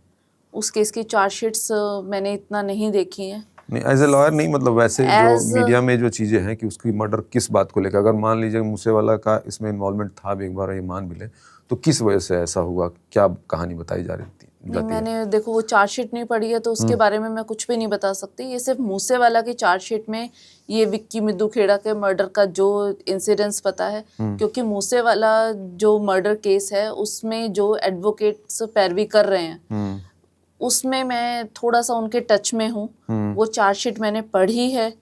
Speaker 2: उस केस की चार्जशीट्स मैंने इतना नहीं देखी हैं।
Speaker 1: नहीं, एज ए लॉयर नहीं, मतलब वैसे जो मीडिया में जो चीज़ें हैं कि उसकी मर्डर किस बात को लेकर, अगर मान लीजिए मूसेवाला का इसमें इन्वॉल्वमेंट था भी, एक बार ये मान भी ले, तो किस वजह से ऐसा हुआ, क्या कहानी बताई जा रही थी?
Speaker 2: नहीं, मैंने देखो वो चार्जशीट नहीं पढ़ी है, तो उसके बारे में मैं कुछ भी नहीं बता सकती। ये सिर्फ मूसेवाला की चार्जशीट में ये विक्की मिद्धू खेड़ा के मर्डर का जो इंसिडेंट्स पता है, क्योंकि मूसेवाला जो मर्डर केस है उसमें जो एडवोकेट्स पैरवी कर रहे हैं, उसमें मैं थोड़ा सा उनके टच में हूँ। वो चार्जशीट मैंने पढ़ी है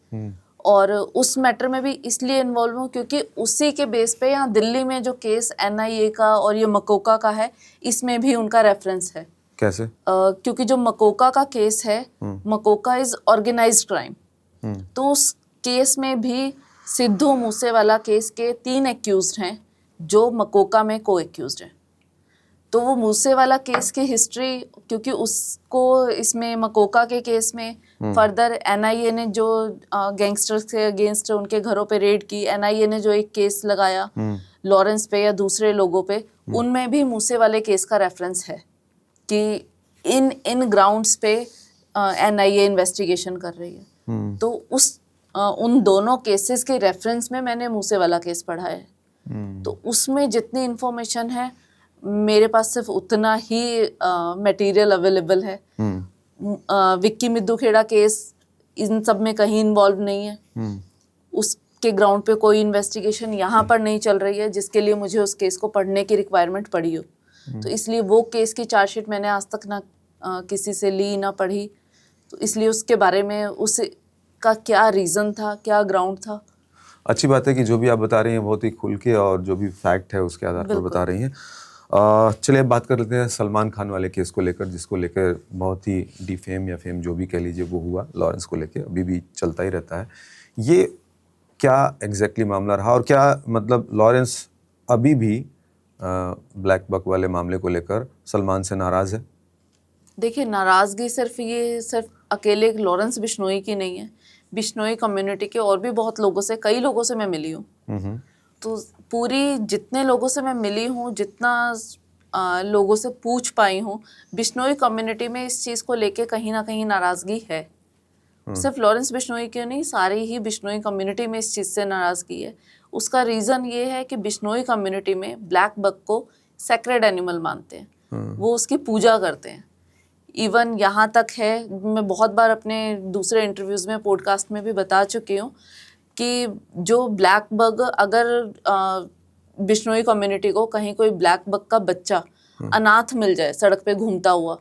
Speaker 2: और उस मैटर में भी इसलिए इन्वॉल्व हूँ क्योंकि उसी के बेस पे यहाँ दिल्ली में जो केस NIA का और ये मकोका का है, इसमें भी उनका रेफरेंस है।
Speaker 1: कैसे?
Speaker 2: क्योंकि जो मकोका का केस है, मकोका इज ऑर्गेनाइज्ड क्राइम, तो उस केस में भी सिद्धू मूसेवाला केस के 3 एक्यूज्ड हैं जो मकोका में को एक्यूज्ड हैं। तो वो मूसेवाला केस की हिस्ट्री, क्योंकि उसको इसमें मकोका के केस में फर्दर NIA ने जो गैंगस्टर्स के अगेंस्ट उनके घरों पे रेड की, NIA ने जो एक केस लगाया लॉरेंस पे या दूसरे लोगों पे, उनमें भी मूसेवाले केस का रेफरेंस है कि इन ग्राउंड्स पे NIA इन्वेस्टिगेशन कर रही है। तो उन दोनों केसेस के रेफरेंस में मैंने मूसेवाला केस पढ़ा है। तो उसमें जितनी इन्फॉर्मेशन है मेरे पास सिर्फ उतना ही मटेरियल अवेलेबल है। विक्की मिद्धू खेड़ा केस इन सब में कहीं इन्वॉल्व नहीं है। उसके ग्राउंड पे कोई इन्वेस्टिगेशन यहाँ पर नहीं चल रही है जिसके लिए मुझे उस केस को पढ़ने की रिक्वायरमेंट पड़ी हो। तो इसलिए वो केस की चार्जशीट मैंने आज तक ना किसी से ली ना पढ़ी, तो इसलिए उसके बारे में उसका क्या रीज़न था, क्या ग्राउंड था।
Speaker 1: अच्छी बात है कि जो भी आप बता रही हैं बहुत ही खुल के और जो भी फैक्ट है उसके आधार पर बता रही हैं। चलिए अब बात कर लेते हैं सलमान खान वाले केस को लेकर, जिसको लेकर बहुत ही डिफेम या फेम जो भी कह लीजिए वो हुआ, लॉरेंस को लेकर अभी भी चलता ही रहता है। ये क्या एग्जैक्टली मामला रहा और क्या मतलब लॉरेंस अभी भी ब्लैक बक वाले मामले को लेकर सलमान से नाराज़ है?
Speaker 2: देखिए, नाराज़गी सिर्फ अकेले लॉरेंस बिश्नोई की नहीं है। बिश्नोई कम्युनिटी के और भी बहुत लोगों से, कई लोगों से मैं मिली हूँ। तो पूरी जितने लोगों से मैं मिली हूँ, जितना लोगों से पूछ पाई हूँ, बिश्नोई कम्युनिटी में इस चीज़ को लेके कहीं ना कहीं नाराज़गी है। सिर्फ लॉरेंस बिश्नोई क्यों नहीं, सारी ही बिश्नोई कम्युनिटी में इस चीज़ से नाराज़गी है। उसका रीज़न ये है कि बिश्नोई कम्युनिटी में ब्लैक बक को सैक्रेड एनिमल मानते हैं, वो उसकी पूजा करते हैं। इवन यहाँ तक है, मैं बहुत बार अपने दूसरे इंटरव्यूज़ में, पॉडकास्ट में भी बता चुकी हूँ कि जो ब्लैक बग, अगर बिश्नोई कम्युनिटी को कहीं कोई ब्लैक बग का बच्चा अनाथ मिल जाए सड़क पे घूमता हुआ,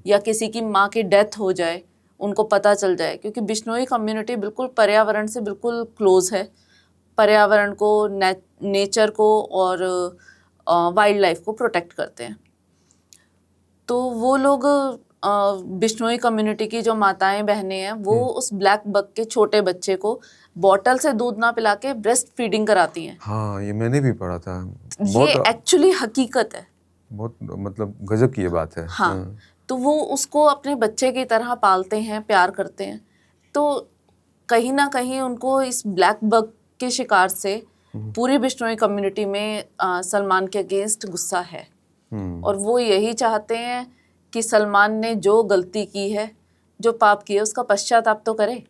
Speaker 2: या किसी की माँ की डेथ हो जाए, उनको पता चल जाए, क्योंकि बिश्नोई कम्युनिटी बिल्कुल पर्यावरण से बिल्कुल क्लोज है, पर्यावरण को, नेचर को और वाइल्ड लाइफ को प्रोटेक्ट करते हैं। तो वो लोग बिश्नोई कम्युनिटी की जो माताएं बहनें हैं, वो उस ब्लैक बक के छोटे बच्चे को बॉटल से दूध ना पिला के ब्रेस्ट फीडिंग कराती हैं।
Speaker 1: हाँ, ये मैंने भी पढ़ा था।
Speaker 2: ये एक्चुअली हकीकत है।
Speaker 1: बहुत मतलब गजब की ये बात है।
Speaker 2: हाँ, तो वो उसको अपने बच्चे की तरह पालते हैं, प्यार करते हैं। तो कहीं ना कहीं उनको इस ब्लैक बग के शिकार से पूरी बिश्नोई कम्युनिटी में सलमान के अगेंस्ट गुस्सा है, और वो यही चाहते हैं कि सलमान ने जो गलती की है, जो पाप किया, उसका पश्चाताप तो करे।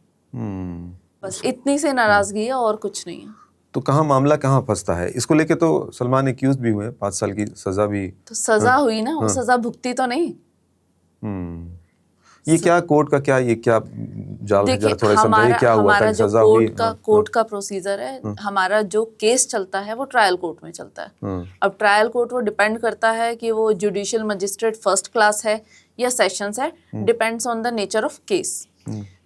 Speaker 2: बस इतनी सी नाराजगी है और कुछ नहीं है।
Speaker 1: तो कहाँ मामला कहाँ फंसता है? इसको लेके तो सलमान एक्यूज भी हुए, 5 साल की सजा भी।
Speaker 2: तो सजा हुई ना, वो सजा भुगती तो नहीं।
Speaker 1: ये क्या कोर्ट का क्या, ये क्या जाल है, जरा थोड़ा समझाइए क्या हुआ था, सजा हुई?
Speaker 2: कोर्ट का प्रोसीजर है, हमारा जो केस चलता है वो ट्रायल कोर्ट में चलता है। अब ट्रायल कोर्ट वो डिपेंड करता है कि वो जुडिशियल मजिस्ट्रेट फर्स्ट क्लास है या सेशंस है, depends on the nature of case.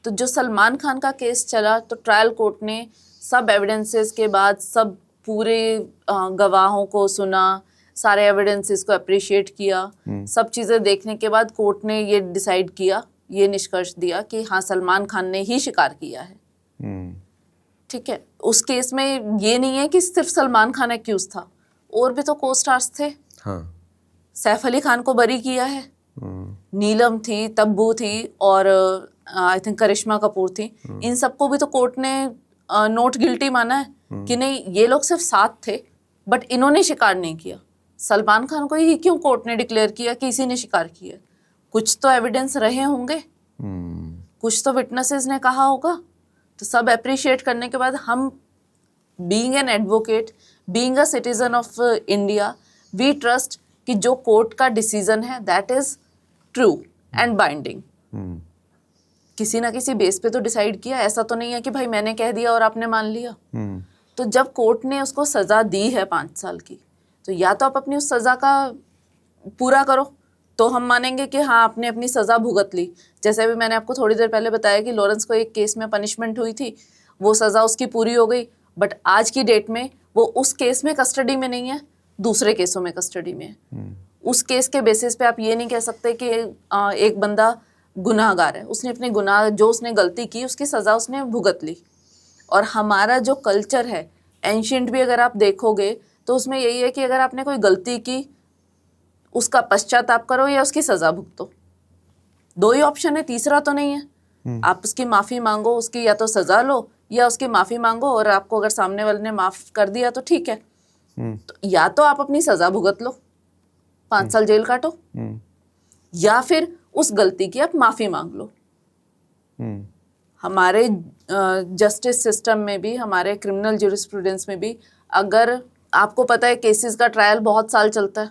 Speaker 2: तो जो सलमान खान का केस चला, तो ट्रायल कोर्ट ने सब एविडेंसेस के बाद, सब पूरे गवाहों को सुना, सारे एविडेंसेस को अप्रिशिएट किया, सब चीज़ें देखने के बाद कोर्ट ने ये डिसाइड किया, ये निष्कर्ष दिया कि हाँ सलमान खान ने ही शिकार किया है। ठीक है, उस केस में ये नहीं है कि सिर्फ सलमान खान एक्यूज था, और भी तो को स्टार्स थे।
Speaker 1: हाँ।
Speaker 2: सैफ अली खान को बरी किया है, नीलम थी, तब्बू थी और आई थिंक करिश्मा कपूर थी। इन सबको भी तो कोर्ट ने नोट गिल्टी माना है कि नहीं ये लोग सिर्फ साथ थे बट इन्होंने शिकार नहीं किया। सलमान खान को ही क्यों कोर्ट ने डिक्लेयर किया कि इसी ने शिकार किया? कुछ तो एविडेंस रहे होंगे, कुछ तो विटनेसेस ने कहा होगा। तो सब अप्रिशिएट करने के बाद हम being an advocate, being a citizen of India, we trust कि जो कोर्ट का डिसीजन है that is true and binding. किसी ना किसी बेस पे तो डिसाइड किया, ऐसा तो नहीं है कि भाई मैंने कह दिया और आपने मान लिया। तो जब कोर्ट ने उसको सजा दी है 5 साल की, तो या तो आप अपनी उस सजा का पूरा करो तो हम मानेंगे कि हाँ आपने अपनी सजा भुगत ली। जैसे भी मैंने आपको थोड़ी देर पहले बताया कि लॉरेंस को एक केस में पनिशमेंट हुई थी, वो सजा उसकी पूरी हो गई, बट आज की डेट में वो उस केस में कस्टडी में नहीं है, दूसरे केसों में कस्टडी में है। उस केस के बेसिस पे आप ये नहीं कह सकते कि एक बंदा गुनाहगार है, उसने अपने गुनाह जो उसने गलती की उसकी सजा उसने भुगत ली। और हमारा जो कल्चर है एंशिएंट भी अगर आप देखोगे तो उसमें यही है कि अगर आपने कोई गलती की उसका पश्चाताप करो या उसकी सजा भुगतो, 2 ही ऑप्शन है, तीसरा तो नहीं है। आप उसकी माफी मांगो, उसकी या तो सजा लो या उसकी माफी मांगो, और आपको अगर सामने वाले ने माफ कर दिया तो ठीक है। तो या तो आप अपनी सजा भुगत लो, 5 साल जेल काटो, या फिर उस गलती की आप माफी मांग लो। हमारे जस्टिस सिस्टम में भी, हमारे क्रिमिनल ज्यूरिस्प्रूडेंस में भी, अगर आपको पता है केसेस का ट्रायल बहुत साल चलता है,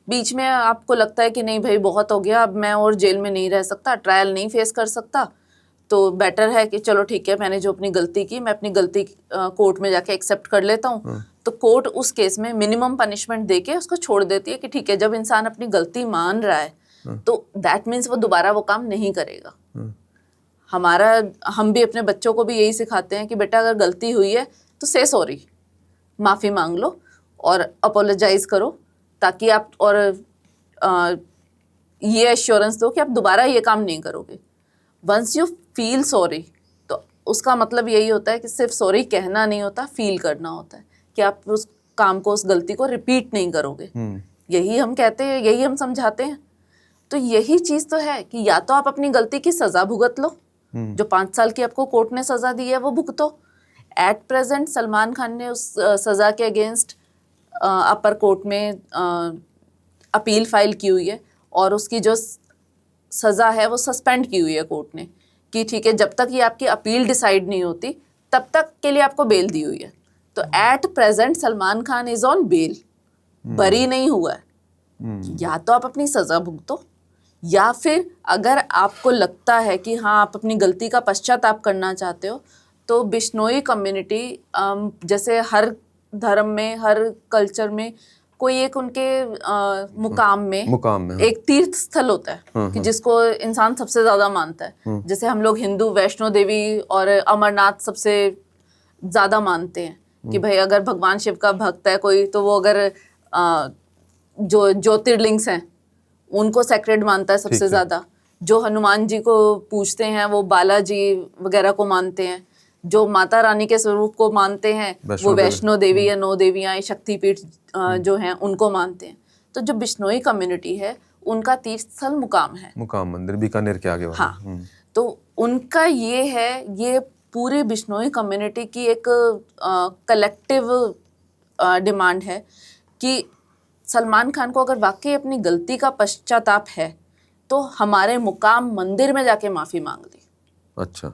Speaker 2: बीच में आपको लगता है कि नहीं भाई बहुत हो गया, अब मैं और जेल में नहीं रह सकता, ट्रायल नहीं फेस कर सकता, तो बेटर है कि चलो ठीक है मैंने जो अपनी गलती की मैं अपनी गलती कोर्ट में जाके एक्सेप्ट कर लेता हूँ। तो कोर्ट उस केस में मिनिमम पनिशमेंट देके उसको छोड़ देती है कि ठीक है जब इंसान अपनी गलती मान रहा है तो दैट मीन्स वो दोबारा वो काम नहीं करेगा। हम भी अपने बच्चों को भी यही सिखाते हैं कि बेटा अगर गलती हुई है तो से सॉरी, माफ़ी मांग लो और अपोलोजाइज करो, ताकि आप और ये एश्योरेंस दो कि आप दोबारा ये काम नहीं करोगे। वंस यू फील सॉरी तो उसका मतलब यही होता है कि सिर्फ सॉरी कहना नहीं होता, फील करना होता है कि आप उस काम को, उस गलती को रिपीट नहीं करोगे। यही हम कहते हैं, यही हम समझाते हैं। तो यही चीज़ तो है कि या तो आप अपनी गलती की सज़ा भुगत लो, जो 5 साल की आपको कोर्ट ने सज़ा दी है वो भुगतो। एट प्रेजेंट सलमान खान ने उस सज़ा के अगेंस्ट अपर कोर्ट में अपील फाइल की हुई है और उसकी जो सज़ा है वो सस्पेंड की हुई है कोर्ट ने कि ठीक है जब तक ये आपकी अपील डिसाइड नहीं होती तब तक के लिए आपको बेल दी हुई है। तो at present Salman Khan is on bail, बरी नहीं हुआ है। या तो आप अपनी सज़ा भुगतो, या फिर अगर आपको लगता है कि हाँ आप अपनी गलती का पश्चाताप करना चाहते हो तो बिश्नोई कम्युनिटी, जैसे हर धर्म में, हर कल्चर में कोई एक उनके मुकाम में एक तीर्थ स्थल होता है कि जिसको इंसान सबसे ज़्यादा मानता है। जैसे हम लोग हिंदू वैष्णो देवी और अमरनाथ सबसे ज़्यादा मानते हैं कि भाई अगर भगवान शिव का भक्त है कोई तो वो अगर जो ज्योतिर्लिंग्स हैं उनको सेक्रेड मानता है सबसे ज़्यादा। जो हनुमान जी को पूजते हैं वो बालाजी वगैरह को मानते हैं। जो माता रानी के स्वरूप को मानते हैं वो वैष्णो देवी या 9 देवियाँ शक्तिपीठ जो हैं उनको मानते हैं। तो जो बिश्नोई कम्युनिटी है उनका तीर्थ स्थल मुकाम है, मुकाम मंदिर बीकानेर के आगे। हाँ, तो उनका ये है, ये पूरी बिश्नोई कम्युनिटी की एक कलेक्टिव डिमांड है कि सलमान खान को अगर वाकई अपनी गलती का पश्चाताप है तो हमारे मुकाम मंदिर में जाके माफ़ी मांग ली।
Speaker 1: अच्छा,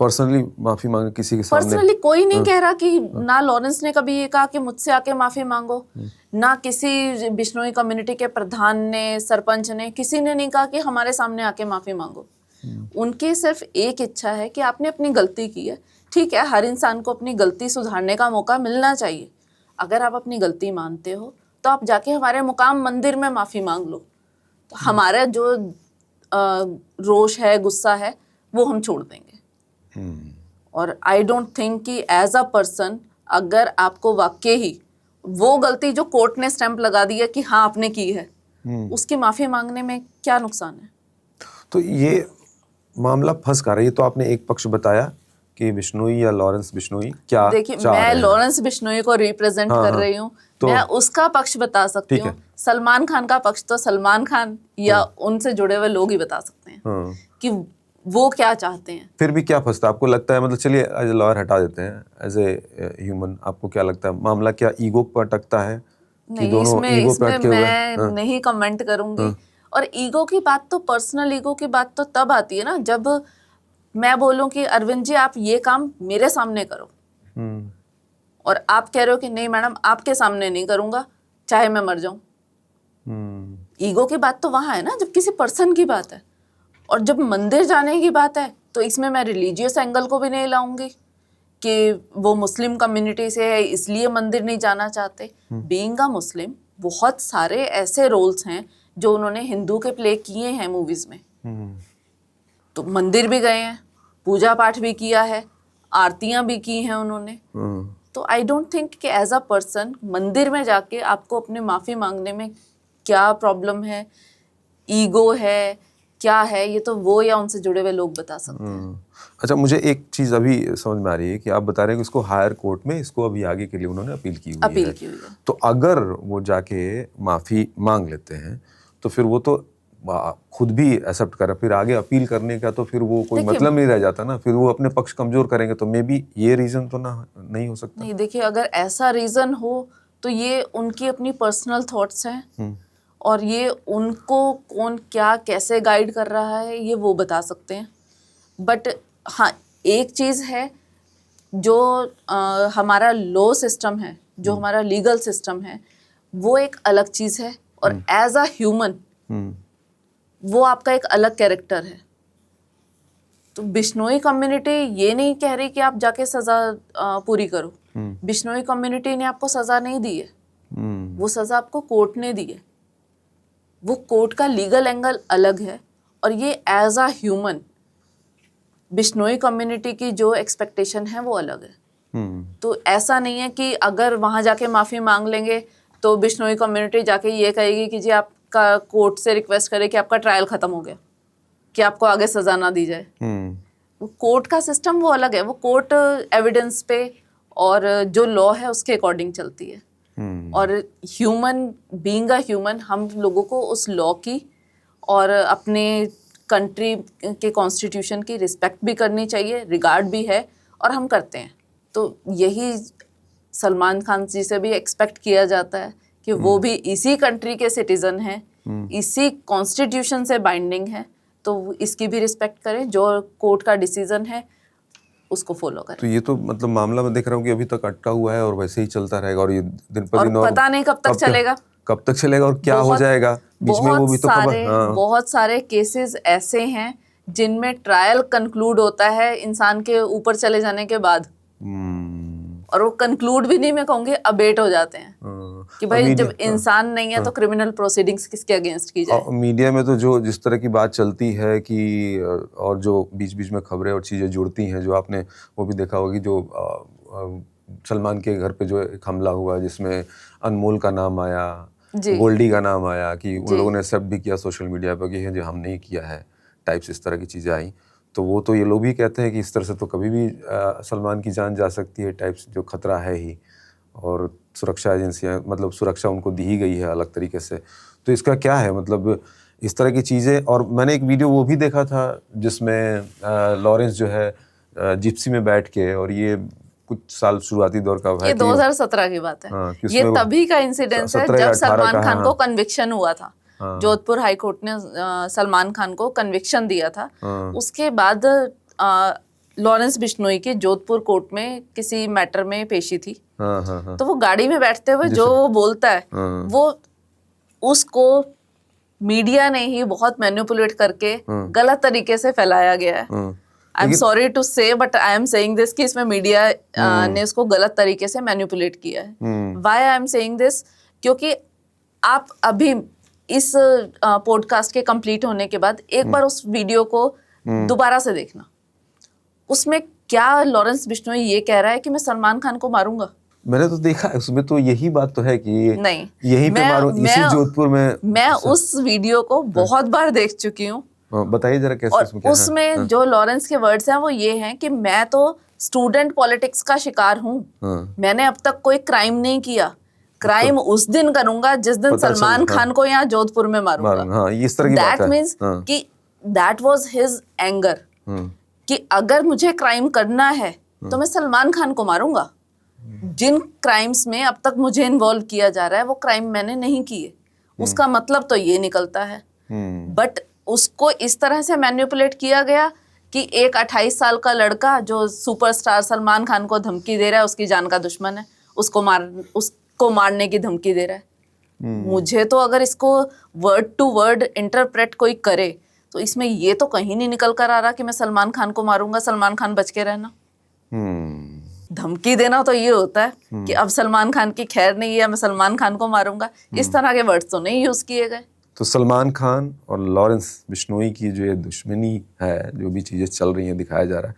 Speaker 1: पर्सनली माफ़ी मांगे किसी के सामने? पर्सनली
Speaker 2: कोई नहीं कह रहा कि ना लॉरेंस ने कभी ये कहा कि मुझसे आके माफ़ी मांगो, ना किसी बिश्नोई कम्युनिटी के प्रधान ने, सरपंच ने, किसी ने नहीं कहा कि हमारे सामने आके माफ़ी मांगो। उनकी सिर्फ एक इच्छा है कि आपने अपनी गलती की है, ठीक है, हर इंसान को अपनी गलती सुधारने का मौका मिलना चाहिए। अगर आप अपनी गलती मानते हो तो आप जाके हमारे मुकाम मंदिर में माफ़ी मांग लो। तो हमारा जो रोष है, गुस्सा है, वो हम छोड़ देंगे। और आई डोंट थिंक कि एज अ पर्सन अगर आपको वाकई ही वो गलती जो कोर्ट ने स्टैंप लगा दी है कि हाँ आपने की है, उसकी माफ़ी मांगने में क्या नुकसान है?
Speaker 1: तो ये मामला फंस कहाँ रहा है? ये तो आपने एक पक्ष बताया कि बिश्नोई या लॉरेंस बिश्नोई क्या
Speaker 2: देखिए,
Speaker 1: चाह
Speaker 2: मैं
Speaker 1: रहे हैं।
Speaker 2: लॉरेंस बिश्नोई को रिप्रेजेंट
Speaker 1: हाँ,
Speaker 2: कर
Speaker 1: हाँ।
Speaker 2: रही हूँ,
Speaker 1: तो
Speaker 2: मैं उसका पक्ष बता सकती
Speaker 1: ठीक
Speaker 2: हूँ।
Speaker 1: है।
Speaker 2: सलमान खान का पक्ष तो सलमान खान या उनसे जुड़े हुए लोग ही बता सकते हैं
Speaker 1: हाँ।
Speaker 2: कि वो क्या चाहते हैं।
Speaker 1: फिर भी क्या फंसता है आपको लगता है? मतलब चलिए एज ए लॉयर हटा देते हैं, एज ए ह्यूमन आपको क्या लगता है मामला क्या ईगो पर अटकता है कि
Speaker 2: नहीं,
Speaker 1: दोनों ईगो पे
Speaker 2: इसमें
Speaker 1: अटके हुए हैं?
Speaker 2: मैं
Speaker 1: हाँ।
Speaker 2: नहीं कमेंट करूंगी। और ईगो की बात तो, पर्सनल ईगो की बात तो तब आती है ना जब मैं बोलूं कि अरविंद जी आप ये काम मेरे सामने करो,
Speaker 1: हम्म,
Speaker 2: और आप कह रहे हो कि नहीं मैडम आपके सामने नहीं करूंगा चाहे मैं मर जाऊं।
Speaker 1: हम्म,
Speaker 2: ईगो की बात तो वहां है ना जब किसी पर्सन की बात है। और जब मंदिर जाने की बात है तो इसमें मैं रिलीजियस एंगल को भी नहीं लाऊंगी कि वो मुस्लिम कम्युनिटी से है इसलिए मंदिर नहीं जाना चाहते। बीइंग अ मुस्लिम बहुत सारे ऐसे रोल्स हैं जो उन्होंने हिंदू के प्ले किए हैं मूवीज में। तो मंदिर भी गए हैं, पूजा पाठ भी किया है, आरतियां भी की हैं उन्होंने। तो आई डोंट थिंक कि एज अ पर्सन मंदिर में जाके आपको अपनी माफ़ी मांगने में क्या प्रॉब्लम है, ईगो है, क्या है, ये तो वो या उनसे जुड़े हुए लोग बता सकते हैं।
Speaker 1: अच्छा, मुझे एक चीज़ अभी समझ में आ रही है कि आप बता रहे हैं कि इसको हायर कोर्ट में इसको अभी आगे के लिए उन्होंने अपील की हुई
Speaker 2: अपील
Speaker 1: है।
Speaker 2: की हुई है।
Speaker 1: तो अगर वो जाके माफ़ी मांग लेते हैं तो फिर वो तो खुद भी एक्सेप्ट कर, फिर आगे अपील करने का तो फिर वो कोई
Speaker 2: देखिए-
Speaker 1: मतलब नहीं रह जाता ना, फिर वो अपने पक्ष कमजोर करेंगे। तो मे बी ये रीज़न तो ना नहीं हो सकता।
Speaker 2: नहीं, देखिए अगर ऐसा रीज़न हो तो ये उनकी अपनी पर्सनल थॉट्स हैं और ये उनको कौन क्या कैसे गाइड कर रहा है ये वो बता सकते हैं। बट हाँ, एक चीज़ है जो हमारा लॉ सिस्टम है, जो हमारा लीगल सिस्टम है, वो एक अलग चीज़ है। और एज अ ह्यूमन वो आपका एक अलग कैरेक्टर है। तो बिश्नोई कम्युनिटी ये नहीं कह रही कि आप जाके सज़ा पूरी करो। बिश्नोई कम्युनिटी ने आपको सज़ा नहीं दी है, वो सज़ा आपको कोर्ट ने दी है। वो कोर्ट का लीगल एंगल अलग है और ये as a human Bishnoi community की जो एक्सपेक्टेशन है वो अलग है। तो ऐसा नहीं है कि अगर वहाँ जाके माफ़ी मांग लेंगे तो बिश्नोई कम्युनिटी जाके ये कहेगी कि जी आपका कोर्ट से रिक्वेस्ट करे कि आपका ट्रायल ख़त्म हो गया, कि आपको आगे सज़ा ना दी जाए। वो कोर्ट का सिस्टम वो अलग है, वो कोर्ट एविडेंस पे और जो लॉ है उसके अकॉर्डिंग चलती है। और ह्यूमन बीइंग अ ह्यूमन हम लोगों को उस लॉ की और अपने कंट्री के कॉन्स्टिट्यूशन की रिस्पेक्ट भी करनी चाहिए, रिगार्ड भी है और हम करते हैं। तो यही सलमान खान जी से भी एक्सपेक्ट किया जाता है कि वो भी इसी कंट्री के सिटीजन हैं, इसी कॉन्स्टिट्यूशन से बाइंडिंग है, तो इसकी भी रिस्पेक्ट करें, जो कोर्ट का डिसीजन है उसको फॉलो करें।
Speaker 1: तो ये तो मतलब मामला मैं देख रहा हूँ कि अभी तक अटका हुआ है और वैसे ही चलता रहेगा और ये दिन पर दिन
Speaker 2: और पता नहीं कब तक चलेगा,
Speaker 1: कब तक चलेगा और क्या हो जाएगा बीच में, वो भी तो खबर। हाँ।
Speaker 2: बहुत सारे केसेस ऐसे हैं जिनमें ट्रायल कंक्लूड होता है इंसान के ऊपर चले जाने के बाद, और वो कंक्लूड भी नहीं, मैं कहूँगी अबेट हो जाते हैं कि भाई जब इंसान नहीं है तो क्रिमिनल प्रोसीडिंग्स किसके अगेंस्ट की जाए।
Speaker 1: मीडिया में तो जो जिस तरह की बात चलती है कि और जो बीच बीच में खबरें और चीज़ें जुड़ती हैं, जो आपने वो भी देखा होगी, जो सलमान के घर पे जो एक हमला हुआ जिसमें अनमोल का नाम आया, गोल्डी का नाम आया, कि उन लोगों ने एक्सेप्ट भी किया सोशल मीडिया पर कि जो हम नहीं किया है, टाइप्स इस तरह की चीज़ें आई। तो वो तो ये लोग भी कहते हैं कि इस तरह से तो कभी भी सलमान की जान जा सकती है, टाइप्स जो खतरा है ही, और सुरक्षा एजेंसियां, मतलब सुरक्षा उनको दी ही गई है अलग तरीके से। तो इसका क्या है मतलब इस तरह की चीज़ें। और मैंने एक वीडियो वो भी देखा था जिसमें लॉरेंस जो है जिप्सी में बैठ के, और ये कुछ साल शुरुआती दौर का है,
Speaker 2: ये 2017 की बात है।
Speaker 1: हाँ,
Speaker 2: ये तभी का इंसिडेंस है जब सलमान खान को कन्विक्शन हुआ था। जोधपुर हाई कोर्ट ने सलमान खान को कन्विक्शन दिया था। उसके बाद लॉरेंस बिश्नोई की जोधपुर कोर्ट में किसी मैटर में पेशी थी। तो वो गाड़ी में बैठते हुए जो वो बोलता है, वो उसको मीडिया ने ही बहुत मैनिपुलेट करके गलत तरीके से फैलाया गया है। आई एम सॉरी टू से but I am saying this कि इसमें मीडिया ने उसको गलत तरीके से मैनिपुलेट किया है। Why I am saying this, क्योंकि आप अभी इस पॉडकास्ट के कंप्लीट होने के बाद एक बार उस वीडियो को दोबारा से देखना। उसमें क्या लॉरेंस बिश्नोई ये कह रहा है कि मैं सलमान खान को मारूंगा?
Speaker 1: मैंने तो देखा है, उसमें तो यही बात तो है कि
Speaker 2: नहीं,
Speaker 1: यहीं पे मारूं, इसी जोधपुर में।
Speaker 2: मैं उस वीडियो को बहुत बार देख चुकी हूँ
Speaker 1: बताइए जरा कैसे
Speaker 2: और
Speaker 1: उसमें क्या है?
Speaker 2: उसमें जो लॉरेंस के वर्ड्स हैं वो ये हैं कि मैं तो स्टूडेंट पॉलिटिक्स का शिकार हूँ,
Speaker 1: हाँ,
Speaker 2: मैंने अब तक कोई क्राइम नहीं किया, क्राइम उस दिन करूंगा जिस दिन
Speaker 1: पता चल-
Speaker 2: सलमान
Speaker 1: हाँ।
Speaker 2: खान को यहाँ जोधपुर में मारूंगा।
Speaker 1: मारूंगा, हाँ, ये इस तरह की बात
Speaker 2: दैट
Speaker 1: है।
Speaker 2: मीन्स
Speaker 1: हाँ।
Speaker 2: कि दैट वाज हिज एंगर, कि अगर मुझे क्राइम करना है तो मैं सलमान खान को मारूंगा। जिन क्राइम्स में अब तक मुझे इन्वॉल्व किया जा रहा है वो क्राइम मैंने नहीं किए, उसका मतलब तो ये निकलता है। बट उसको इस तरह से मैनिपुलेट किया गया कि एक 28 साल का लड़का जो सुपरस्टार सलमान खान को धमकी दे रहा है, उसकी जान का दुश्मन है, उसको मारने की धमकी दे रहा है। मुझे तो अगर इसको वर्ड टू वर्ड इंटरप्रेट कोई करे तो इसमें ये तो कहीं नहीं निकल कर आ रहा कि मैं सलमान खान को मारूंगा, सलमान खान बच के रहना। धमकी देना तो ये होता है कि अब सलमान खान की खैर नहीं है, मैं सलमान खान को मारूंगा। इस तरह के वर्ड्स तो नहीं यूज किए गए।
Speaker 1: तो सलमान खान और लॉरेंस बिश्नोई की जो ये दुश्मनी है, जो भी चीजें चल रही हैं, दिखाया जा रहा है,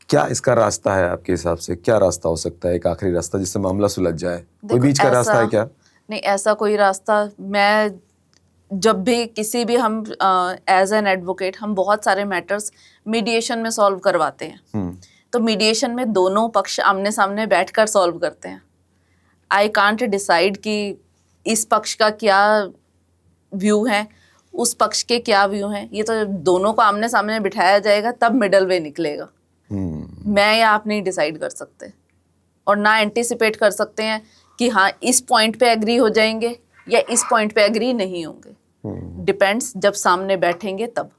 Speaker 1: क्या इसका रास्ता है आपके हिसाब से? क्या रास्ता हो सकता है, एक आखिरी रास्ता जिससे मामला सुलझ जाए? कोई बीच का रास्ता है क्या?
Speaker 2: नहीं, ऐसा कोई रास्ता, मैं जब भी किसी भी हम एज एन एडवोकेट हम बहुत सारे मैटर्स मीडिएशन में सॉल्व करवाते हैं। तो मीडिएशन में दोनों पक्ष आमने सामने बैठकर सॉल्व करते हैं। आई कांट डिसाइड कि इस पक्ष का क्या व्यू है, उस पक्ष के क्या व्यू हैं, ये तो दोनों को आमने सामने बिठाया जाएगा तब मिडल वे निकलेगा। मैं या आप नहीं डिसाइड कर सकते और ना एंटिसिपेट कर सकते हैं कि हाँ इस पॉइंट पे एग्री हो जाएंगे या इस पॉइंट पे एग्री नहीं होंगे। डिपेंड्स, जब सामने बैठेंगे तब।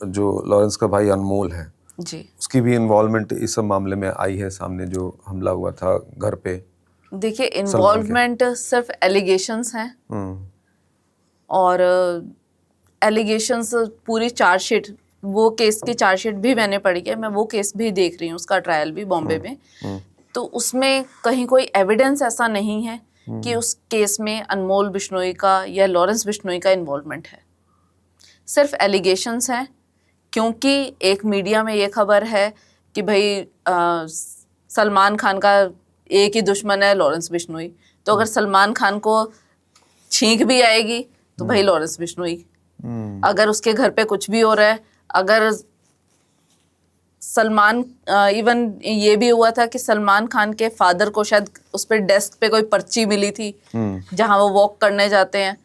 Speaker 1: जो लॉरेंस का भाई अनमोल है
Speaker 2: जी,
Speaker 1: उसकी भी इन्वॉल्वमेंट इस सब मामले में आई है सामने, जो हमला हुआ था घर पे?
Speaker 2: देखिए इन्वॉल्वमेंट सिर्फ एलिगेशंस हैं और एलिगेशंस पूरी चार्जशीट, वो केस की चार्जशीट भी मैंने पढ़ी है, मैं वो केस भी देख रही हूँ, उसका ट्रायल भी बॉम्बे में। तो उसमें कहीं कोई एविडेंस ऐसा नहीं है कि उस केस में अनमोल बिश्नोई का या लॉरेंस बिश्नोई का इन्वॉल्वमेंट है। सिर्फ एलिगेशंस हैं, क्योंकि एक मीडिया में ये खबर है कि भाई सलमान खान का एक ही दुश्मन है लॉरेंस बिश्नोई, तो अगर सलमान खान को छींक भी आएगी तो भाई लॉरेंस बिश्नोई। अगर उसके घर पे कुछ भी हो रहा है, अगर सलमान, इवन ये भी हुआ था कि सलमान खान के फादर को शायद उस पे डेस्क पे कोई पर्ची मिली थी जहां वो वॉक करने जाते हैं,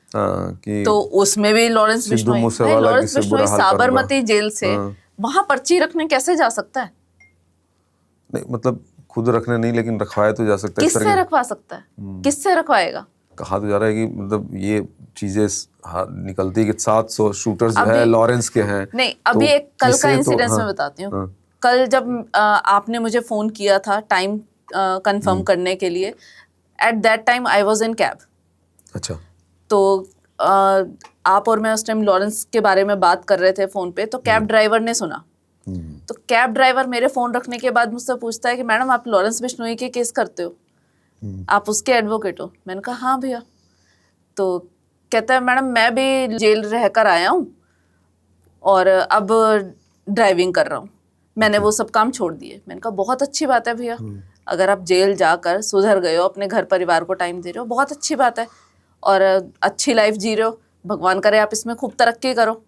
Speaker 2: तो उसमें भी Lawrence Bishnoi. Lawrence Bishnoi Sabarmati jail से वहां पर्ची रखने कैसे जा सकता है?
Speaker 1: नहीं, मतलब खुद रखने नहीं, लेकिन रखवाया तो जा सकता है।
Speaker 2: किससे रखवा सकता है? किससे रखवाएगा?
Speaker 1: कहा तो जा रहा है कि मतलब ये चीजें निकलती कि 700 शूटर्स जो है लॉरेंस के हैं।
Speaker 2: नहीं, अभी एक कल का इंसिडेंस मैं बताती हूँ। कल जब आपने मुझे फोन किया था टाइम कंफर्म करने के लिए, at that time I was in cab.
Speaker 1: अच्छा।
Speaker 2: तो आप और मैं उस टाइम लॉरेंस के बारे में बात कर रहे थे फोन पे, तो कैब ड्राइवर ने सुना। तो कैब ड्राइवर मेरे फोन रखने के बाद मुझसे पूछता है कि मैडम आप लॉरेंस बिश्नोई के केस करते हो, आप उसके एडवोकेट हो? मैंने कहा हाँ भैया। तो कहता है मैडम मैं भी जेल रहकर आया हूँ और अब ड्राइविंग कर रहा हूँ, मैंने वो सब काम छोड़ दिए। मैंने कहा बहुत अच्छी बात है भैया, अगर आप जेल जाकर सुधर गए हो, अपने घर परिवार को टाइम दे रहे हो, बहुत अच्छी बात है और अच्छी लाइफ जी रहे हो, भगवान करे आप इसमें खूब तरक्की करो।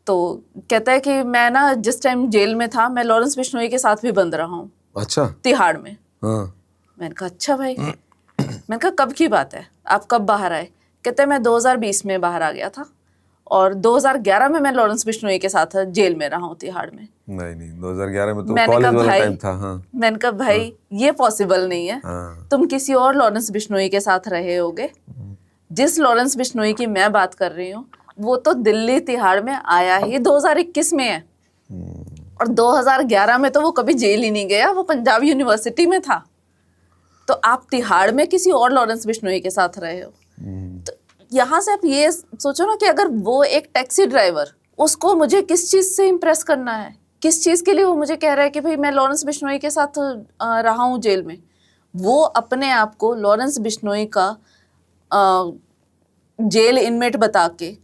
Speaker 2: तो कहता है कि मैं ना जिस टाइम जेल में था मैं लॉरेंस बिश्नोई के साथ भी बंद रहा हूँ। अच्छा। तिहाड़ में। मैंने कहा अच्छा भाई। मैंने कहा कब की बात है, आप कब बाहर आए? कहते हैं मैं 2020 में बाहर आ गया था और 2011 में मैं लॉरेंस बिश्नोई के साथ जेल में रहा हूँ तिहाड़ में।
Speaker 1: नहीं 2011 में तो कॉलेज वाला टाइम था।
Speaker 2: मैंने कहा भाई ये पॉसिबल नहीं है, तुम किसी और लॉरेंस बिश्नोई के साथ रहे होगे। जिस लॉरेंस बिश्नोई की मैं बात कर रही हूँ वो तो दिल्ली तिहाड़ में आया ही 2021 में है और 2011 में तो वो कभी जेल ही नहीं गया, वो पंजाब यूनिवर्सिटी में था। तो आप तिहाड़ में किसी और लॉरेंस बिश्नोई के साथ रहे हो। तो यहाँ से आप ये सोचो ना कि अगर वो एक टैक्सी ड्राइवर, उसको मुझे किस चीज़ से इम्प्रेस करना है, किस चीज़ के लिए वो मुझे कह रहा है कि भाई मैं लॉरेंस बिश्नोई के साथ रहा हूँ जेल में। वो अपने आप को लॉरेंस बिश्नोई का जेल इनमेट बता के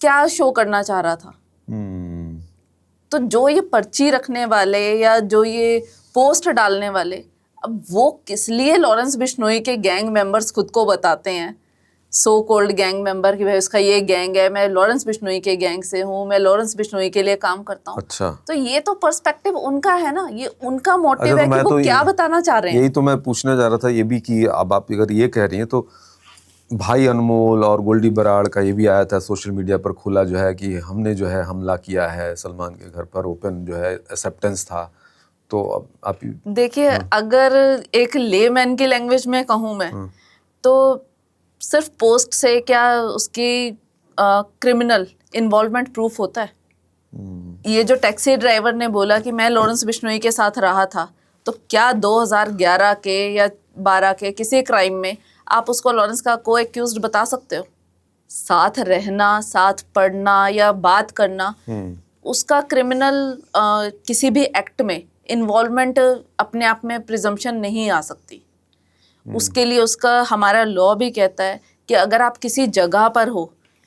Speaker 2: क्या शो करना चाह रहा था। तो जो ये पर्ची रखने वाले या जो ये पोस्ट डालने वाले, अब वो किस लिए लॉरेंस बिश्नोई के गैंग मेंबर्स खुद को बताते हैं, सो कॉल्ड गैंग मेंबर कि भाई उसका ये गैंग है, मैं लॉरेंस बिश्नोई के गैंग से हूँ, मैं लॉरेंस बिश्नोई के लिए काम करता हूँ।
Speaker 1: अच्छा,
Speaker 2: तो ये तो पर्सपेक्टिव उनका है ना, ये उनका मोटिव
Speaker 1: अच्छा,
Speaker 2: है
Speaker 1: तो
Speaker 2: कि
Speaker 1: मैं
Speaker 2: वो
Speaker 1: तो
Speaker 2: क्या बताना चाह रहे हैं।
Speaker 1: यही तो मैं पूछने जा रहा था ये भी कि अब आप अगर ये कह रही हैं तो भाई अनमोल और गोल्डी बराड़ का ये भी आया था सोशल मीडिया पर खुला जो है कि हमने जो है हमला किया है सलमान के घर पर, ओपन जो है एक्सेप्टेंस था। तो अब आप
Speaker 2: देखिए, अगर एक लेमैन की लैंग्वेज में कहूँ मैं, तो सिर्फ पोस्ट से क्या उसकी क्रिमिनल इन्वॉल्वमेंट प्रूफ होता है? ये जो टैक्सी ड्राइवर ने बोला कि मैं लॉरेंस बिश्नोई के साथ रहा था, तो क्या 2011 के या 12 के किसी क्राइम में आप उसको लॉरेंस का को एक्यूज्ड बता सकते हो? साथ रहना, साथ पढ़ना या बात करना, उसका क्रिमिनल किसी भी एक्ट में इन्वॉल्वमेंट अपने आप में प्रिजम्पशन नहीं आ सकती। उसके लिए उसका हमारा लॉ भी कहता है कि अगर आप किसी जगह पर हो,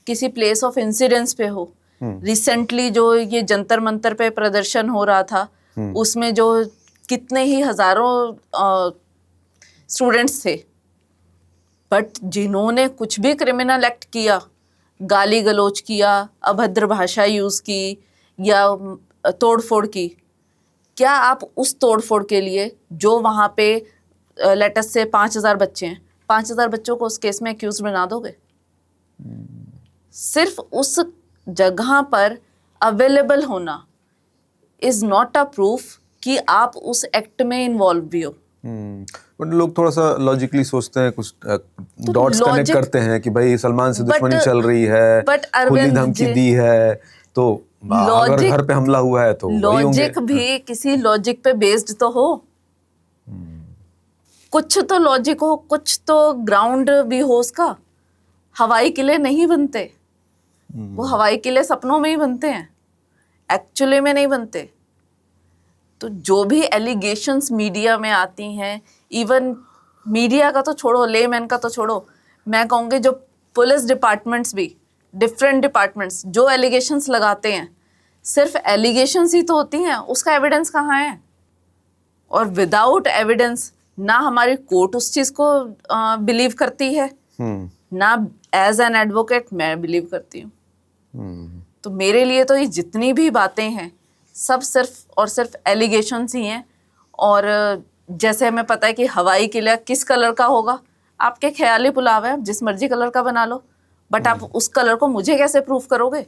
Speaker 2: किसी प्लेस ऑफ इंसिडेंस पे हो, रिसेंटली जो ये जंतर मंतर पे प्रदर्शन हो रहा था, उसमें जो कितने ही हजारों स्टूडेंट्स थे, बट जिन्होंने कुछ भी क्रिमिनल एक्ट किया, गाली गलौज किया, अभद्र भाषा यूज की या तोड़फोड़ की, क्या आप उस तोड़फोड़ के लिए जो वहाँ पे लेटेस्ट से 5,000 बच्चे हैं, 5,000 बच्चों को उस केस में एक्यूज बना दोगे? सिर्फ उस जगह पर अवेलेबल होना इज नॉट अ प्रूफ कि आप उस एक्ट में इन्वॉल्व भी हो।
Speaker 1: बट लोग थोड़ा सा लॉजिकली सोचते हैं, कुछ डॉट्स कनेक्ट करते हैं कि भाई सलमान से दुश्मनी चल रही है, खुली धमकी दी है, तो अगर घर पे हमला हुआ है तो
Speaker 2: लॉजिक भी किसी लॉजिक पे बेस्ड तो हो, कुछ तो लॉजिक हो, कुछ तो ग्राउंड भी हो उसका। हवाई किले नहीं बनते, वो हवाई किले सपनों में ही बनते हैं, एक्चुअली में नहीं बनते। तो जो भी एलिगेशंस मीडिया में आती हैं, इवन मीडिया का तो छोड़ो, लेमैन का तो छोड़ो, मैं कहूँगी जो पुलिस डिपार्टमेंट्स भी, डिफरेंट डिपार्टमेंट्स जो एलिगेशंस लगाते हैं, सिर्फ एलिगेशंस ही तो होती हैं, उसका एविडेंस कहाँ है? और विदाउट एविडेंस ना हमारी कोर्ट उस चीज़ को बिलीव करती है, ना एज एन एडवोकेट मैं बिलीव करती हूँ। तो मेरे लिए तो ये जितनी भी बातें हैं सब सिर्फ और सिर्फ एलिगेशंस ही हैं। और जैसे हमें पता है कि हवाई किला किस कलर का होगा, आपके ख्याली पुलाव है, आप जिस मर्जी कलर का बना लो, बट आप उस कलर को मुझे कैसे प्रूफ करोगे?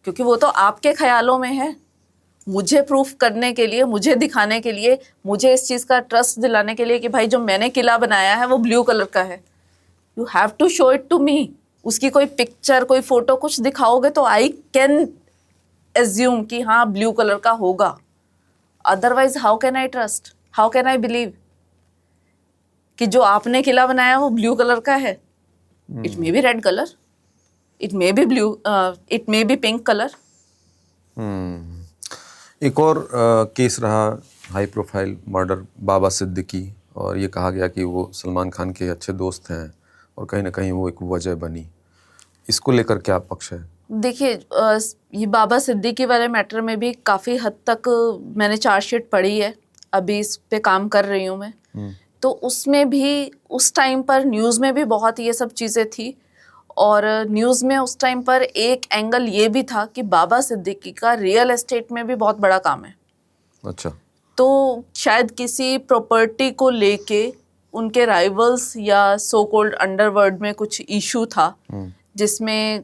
Speaker 2: क्योंकि वो तो आपके ख्यालों में है। मुझे प्रूफ करने के लिए, मुझे दिखाने के लिए, मुझे इस चीज़ का ट्रस्ट दिलाने के लिए कि भाई जो मैंने किला बनाया है वो ब्लू कलर का है, you have to show it to me. उसकी कोई पिक्चर, कोई फोटो कुछ दिखाओगे तो आई कैन एज्यूम कि हाँ ब्लू कलर का होगा। Otherwise how can I trust, how can I believe कि जो आपने किला बनाया वो ब्लू कलर का है? It may be red colour, it may be blue, it may be pink colour.
Speaker 1: एक और केस रहा हाई प्रोफाइल मर्डर, बाबा सिद्दीकी, और ये कहा गया कि वो सलमान खान के अच्छे दोस्त हैं और कहीं ना कहीं वो एक वजह बनी। इसको लेकर क्या पक्ष है?
Speaker 2: देखिए, ये बाबा सिद्दीकी वाले मैटर में भी काफ़ी हद तक मैंने चार्जशीट पढ़ी है, अभी इस पे काम कर रही हूँ मैं। तो उसमें भी उस टाइम पर न्यूज़ में भी बहुत ये सब चीज़ें थी, और न्यूज़ में उस टाइम पर एक एंगल ये भी था कि बाबा सिद्दीकी का रियल एस्टेट में भी बहुत बड़ा काम है।
Speaker 1: अच्छा।
Speaker 2: तो शायद किसी प्रॉपर्टी को लेके उनके राइवल्स या सो कॉल्ड अंडरवर्ल्ड में कुछ इशू था, जिसमें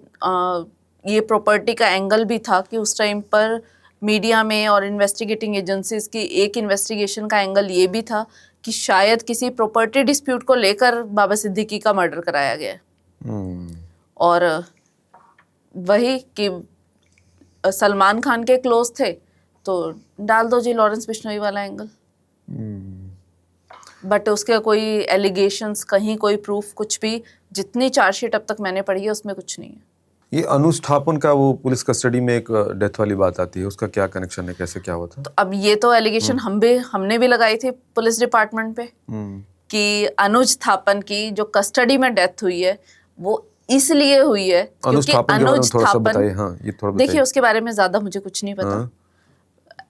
Speaker 2: ये प्रॉपर्टी का एंगल भी था कि उस टाइम पर मीडिया में और इन्वेस्टिगेटिंग एजेंसीज की एक इन्वेस्टिगेशन का एंगल ये भी था कि शायद किसी प्रॉपर्टी डिस्प्यूट को लेकर बाबा सिद्दीकी का मर्डर कराया गया। और वही कि सलमान खान के क्लोज थे तो डाल दो जी लॉरेंस बिश्नोई वाला एंगल, बट उसके कोई एलिगेशंस, कहीं कोई प्रूफ, कुछ भी, जितनी चार्जशीट अब तक मैंने पढ़ी है उसमें कुछ नहीं है।
Speaker 1: ये अनुष्ठापन का वो पुलिस कस्टडी में एक डेथ वाली बात आती है, उसका क्या कनेक्शन है, कैसे क्या हुआ था?
Speaker 2: तो अब ये तो एलिगेशन हमने भी लगाई थी पुलिस डिपार्टमेंट पे कि अनुज थापन की जो कस्टडी में डेथ हुई है वो इसलिए हुई है क्योंकि अनुज थापन,
Speaker 1: हाँ, ये थोड़ा
Speaker 2: देखिए उसके बारे में ज्यादा मुझे कुछ नहीं पता।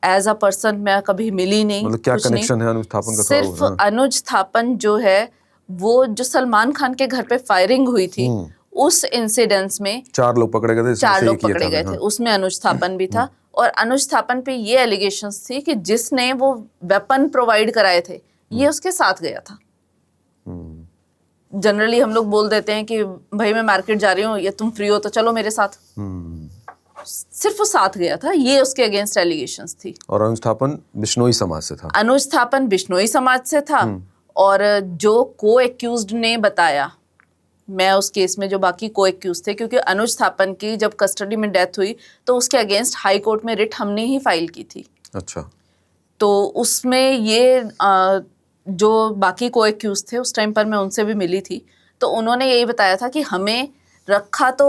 Speaker 2: एज अ पर्सन मैं कभी मिली नहीं,
Speaker 1: मतलब क्या कनेक्शन है अनुज थापन का?
Speaker 2: सिर्फ अनुज थापन जो है वो जो सलमान खान के घर पे फायरिंग हुई थी, उस इंसिडेंट्स में
Speaker 1: 4 लोग पकड़े गए थे,
Speaker 2: 4
Speaker 1: जिसमें से
Speaker 2: लोग
Speaker 1: एक ये
Speaker 2: पकड़े
Speaker 1: था,
Speaker 2: गए थे।
Speaker 1: हाँ।
Speaker 2: उसमें अनुज थापन भी था, और अनुज थापन पे ये एलिगेशंस थी कि जिसने वो वेपन प्रोवाइड कराए थे, ये उसके साथ गया था। जनरली हम लोग बोल देते हैं कि भाई मैं मार्केट जा रही हूँ, ये तुम फ्री हो तो चलो मेरे साथ। सिर्फ वो साथ गया था, ये उसके अगेंस्ट एलिगेशंस थी।
Speaker 1: और अनुज थापन बिश्नोई समाज से था।
Speaker 2: अनुज थापन बिश्नोई समाज से था, और जो को एक्यूज्ड ने बताया, मैं उस केस में जो बाकी को एक्यूज थे, क्योंकि अनुज थापन की जब कस्टडी में डेथ हुई तो उसके अगेंस्ट हाई कोर्ट में रिट हमने ही फाइल की थी।
Speaker 1: अच्छा।
Speaker 2: तो उसमें ये जो बाकी को एक्यूज थे, उस टाइम पर मैं उनसे भी मिली थी, तो उन्होंने यही बताया था कि हमें रखा तो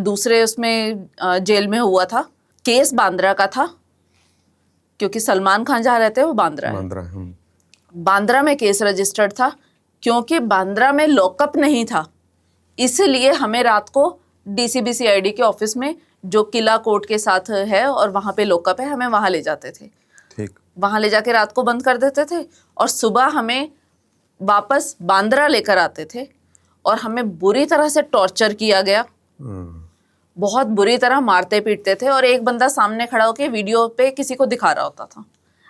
Speaker 2: दूसरे उसमें जेल में हुआ था, केस बांद्रा का था, क्योंकि सलमान खान जहाँ रहते हैं वो बांद्रा है।
Speaker 1: बांद्रा,
Speaker 2: बांद्रा में केस रजिस्टर्ड था, क्योंकि बांद्रा में लॉकअप नहीं था, इसलिए हमें रात को DCBCID के ऑफिस में, जो किला कोर्ट के साथ है और वहाँ पे लॉकअप है, हमें वहाँ ले जाते थे।
Speaker 1: ठीक।
Speaker 2: वहाँ ले जाके रात को बंद कर देते थे, और सुबह हमें वापस बांद्रा लेकर आते थे, और हमें बुरी तरह से टॉर्चर किया गया, बहुत बुरी तरह मारते पीटते थे। और एक बंदा सामने खड़ा होकर वीडियो पे किसी को दिखा रहा होता था।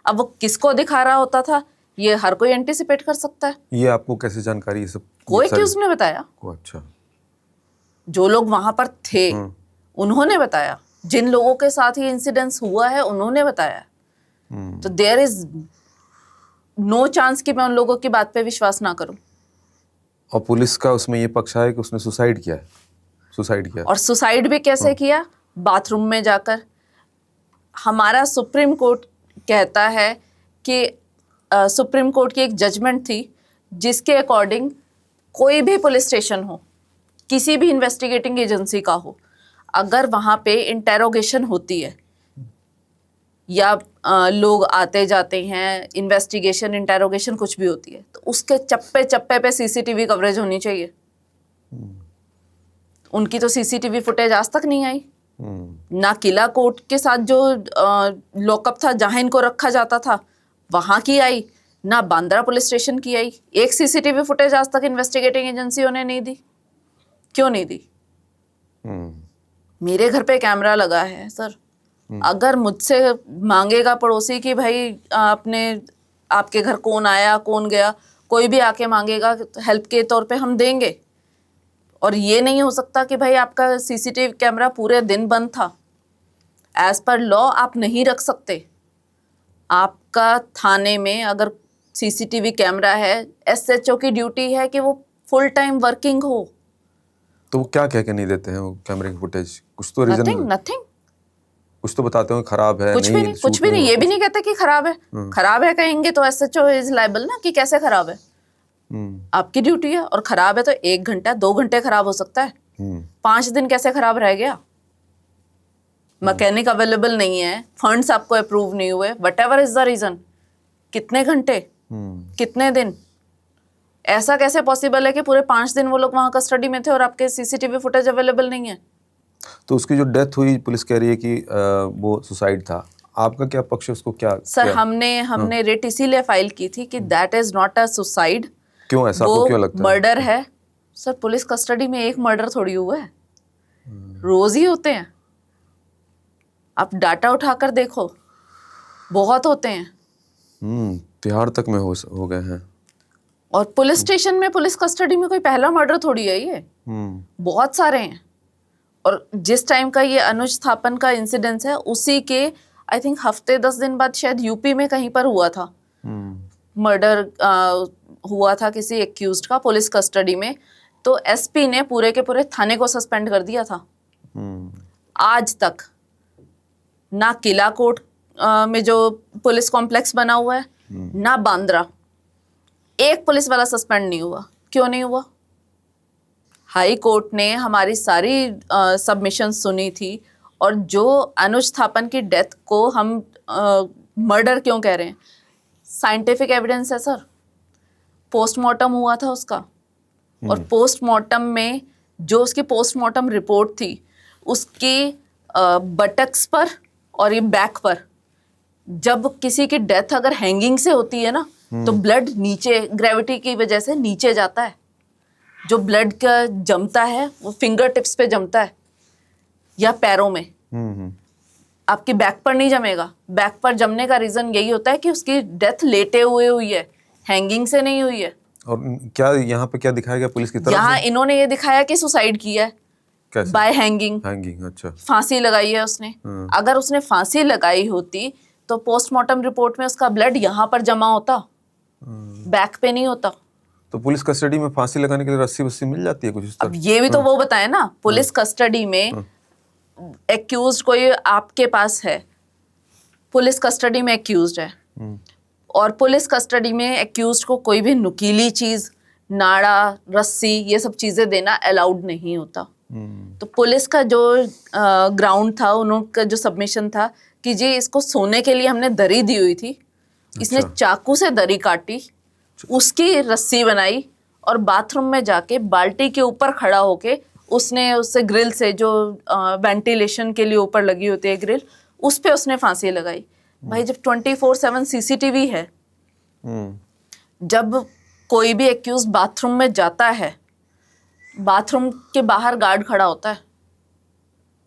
Speaker 2: अब वो किसको दिखा रहा होता था ये हर कोई एंटिसिपेट कर सकता है।
Speaker 1: ये आपको कैसे जानकारी, ये सब
Speaker 2: कोई एक्यूज ने बताया,
Speaker 1: अच्छा,
Speaker 2: जो लोग वहां पर थे उन्होंने बताया, जिन लोगों के साथ ये इंसिडेंस हुआ है उन्होंने बताया। तो देयर इज नो चांस कि मैं उन लोगों की बात पे विश्वास ना करूं।
Speaker 1: और पुलिस का उसमें ये पक्ष है कि उसने सुसाइड किया है, सुसाइड किया।
Speaker 2: और सुसाइड भी कैसे किया? बाथरूम में जाकर। हमारा सुप्रीम कोर्ट कहता है कि सुप्रीम कोर्ट की एक जजमेंट थी जिसके अकॉर्डिंग कोई भी पुलिस स्टेशन हो, किसी भी इन्वेस्टिगेटिंग एजेंसी का हो, अगर वहाँ पे इंटेरोगेशन होती है या लोग आते जाते हैं, इन्वेस्टिगेशन, इंटेरोगेशन कुछ भी होती है, तो उसके चप्पे चप्पे पे CCTV कवरेज होनी चाहिए। उनकी तो CCTV फुटेज आज तक नहीं आई। ना किला कोर्ट के साथ जो लॉकअप था जहां इनको रखा जाता था वहां की आई, ना बांद्रा पुलिस स्टेशन की आई। एक CCTV फुटेज आज तक इन्वेस्टिगेटिंग एजेंसियों ने नहीं दी। क्यों नहीं दी? मेरे घर पे कैमरा लगा है सर। अगर मुझसे मांगेगा पड़ोसी कि भाई आपके घर कौन आया कौन गया, कोई भी आके मांगेगा हेल्प के तौर पे, हम देंगे। और ये नहीं हो सकता कि भाई आपका CCTV कैमरा पूरे दिन बंद था। एज पर लॉ आप नहीं रख सकते। आपका थाने में अगर CCTV कैमरा है, SHO की ड्यूटी है कि वो फुल टाइम वर्किंग हो।
Speaker 1: तो वो क्या कह के नहीं देते हैं वो कैमरे की फुटेज? कुछ तो रीजन,
Speaker 2: नथिंग,
Speaker 1: कुछ तो बताते हो खराब है,
Speaker 2: कुछ भी नहीं, कुछ भी नहीं। ये भी नहीं कहते कि खराब है। खराब है कहेंगे तो SHO इज लायबल ना, कि कैसे खराब है। आपकी ड्यूटी है, और खराब है तो 1 घंटा 2 घंटे खराब हो सकता है। 5 दिन कैसे खराब रह गया? मैकेनिक अवेलेबल नहीं है, फंड्स आपको अप्रूव नहीं हुए, व्हाटएवर इज द रीजन। कितने घंटे, कितने दिन? ऐसा कैसे पॉसिबल है कि पूरे 5 दिन वो लोग वहां कस्टडी में थे और आपके CCTV फुटेज अवेलेबल नहीं है?
Speaker 1: तो उसकी जो डेथ हुई, पुलिस कह रही है कि वो सुसाइड था। आपका क्या पक्ष है, उसको क्या?
Speaker 2: सर हमने रिट इसीलिए फाइल की थी कि that is not a suicide.
Speaker 1: क्यों, ऐसा आपको क्यों लगता है?
Speaker 2: मर्डर है सर। पुलिस कस्टडी में एक मर्डर थोड़ी हुआ है, रोज ही होते हैं। आप डाटा उठाकर देखो, बहुत होते हैं।
Speaker 1: तिहाड़ तक में हो गए हैं।
Speaker 2: और पुलिस स्टेशन में, पुलिस कस्टडी में कोई पहला मर्डर थोड़ी है ये, बहुत सारे हैं। और जिस टाइम का ये अनुज थापन का इंसिडेंस है, उसी के आई थिंक हफ्ते 10 दिन बाद शायद यूपी में कहीं पर हुआ था मर्डर, हुआ था किसी एक्यूज्ड का पुलिस कस्टडी में। तो SP ने पूरे के पूरे थाने को सस्पेंड कर दिया था। आज तक ना किला कोर्ट में जो पुलिस कॉम्प्लेक्स बना हुआ है, ना बांद्रा, एक पुलिस वाला सस्पेंड नहीं हुआ। क्यों नहीं हुआ? हाई कोर्ट ने हमारी सारी सबमिशन सुनी थी, और जो अनुज थापन की डेथ को हम मर्डर क्यों कह रहे हैं, साइंटिफिक एविडेंस है सर। पोस्टमार्टम हुआ था उसका, और पोस्टमार्टम में जो उसकी पोस्टमार्टम रिपोर्ट थी, उसकी बटक्स पर और ये बैक पर, जब किसी की डेथ अगर हैंगिंग से होती है ना, तो ब्लड नीचे ग्रेविटी की वजह से नीचे जाता है। जो ब्लड का जमता है वो फिंगर टिप्स पे जमता है या पैरों में, आपकी बैक पर नहीं जमेगा। बैक पर जमने का रीजन यही होता है कि उसकी डेथ लेटे हुए हुई है, हैंगिंग से नहीं हुई है।
Speaker 1: और क्या यहाँ पे क्या दिखाया गया पुलिस की तरफ
Speaker 2: यहाँ
Speaker 1: से?
Speaker 2: इन्होंने ये दिखाया कि सुसाइड किया है
Speaker 1: कैसे?
Speaker 2: Bye hanging.
Speaker 1: हैंगिंग, अच्छा।
Speaker 2: फांसी लगाई है उसने। अगर उसने फांसी लगाई होती तो पोस्टमार्टम रिपोर्ट में उसका ब्लड यहाँ पर जमा होता, बैक पे नहीं होता।
Speaker 1: तो पुलिस कस्टडी में फांसी लगाने के लिए रस्सी वस्सी मिल जाती है कुछ इस
Speaker 2: अब
Speaker 1: तरह?
Speaker 2: ये भी तो वो बताए ना, पुलिस कस्टडी में एक्यूज्ड कोई आपके पास है, पुलिस कस्टडी में एक्यूज्ड है, और पुलिस कस्टडी में एक्यूज्ड को कोई भी नुकीली चीज, नाड़ा, रस्सी, ये सब चीजें देना अलाउड नहीं होता। तो पुलिस का जो ग्राउंड था, उनका जो सबमिशन था कि जी इसको सोने के लिए हमने दरी दी हुई थी, इसने चाकू से दरी काटी, उसकी रस्सी बनाई और बाथरूम में जाके बाल्टी के ऊपर खड़ा होके उसने उससे ग्रिल से, जो वेंटिलेशन के लिए ऊपर लगी होती है ग्रिल, उस पे उसने फांसी लगाई। भाई जब 24/7 सीसीटीवी है, जब कोई भी एक्यूज बाथरूम में जाता है, बाथरूम के बाहर गार्ड खड़ा होता है।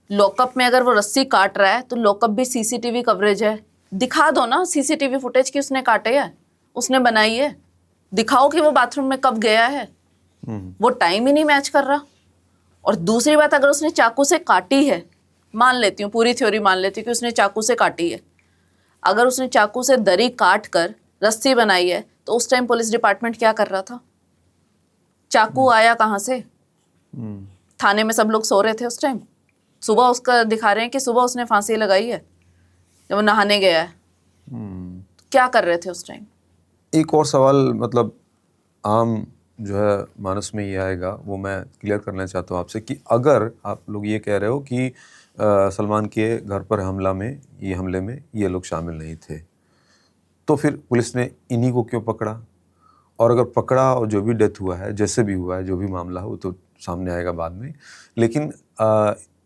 Speaker 2: लॉकअप में अगर वो रस्सी काट रहा है तो लॉकअप भी सीसीटीवी कवरेज है, दिखा दो ना सीसीटीवी फुटेज कि उसने काटे है, उसने बनाई है, दिखाओ कि वो बाथरूम में कब गया है। वो टाइम ही नहीं मैच कर रहा। और दूसरी बात, अगर उसने चाकू से काटी है, मान लेती हूँ, पूरी थ्योरी मान लेती हूँ कि उसने चाकू से काटी है, अगर उसने चाकू से दरी काट कर रस्सी बनाई है तो उस टाइम पुलिस डिपार्टमेंट क्या कर रहा था? चाकू आया कहाँ से? थाने में सब लोग सो रहे थे उस टाइम। सुबह उसका दिखा रहे हैं कि सुबह उसने फांसी लगाई है जब वो नहाने गया है। क्या कर रहे थे उस टाइम?
Speaker 1: एक और सवाल, मतलब आम जो है मानस में ये आएगा, वो मैं क्लियर करना चाहता हूँ आपसे कि अगर आप लोग ये कह रहे हो कि सलमान के घर पर हमले में ये लोग शामिल नहीं थे, तो फिर पुलिस ने इन्हीं को क्यों पकड़ा? और अगर पकड़ा और जो भी डेथ हुआ है, जैसे भी हुआ है, जो भी मामला है, वो तो सामने आएगा बाद में, लेकिन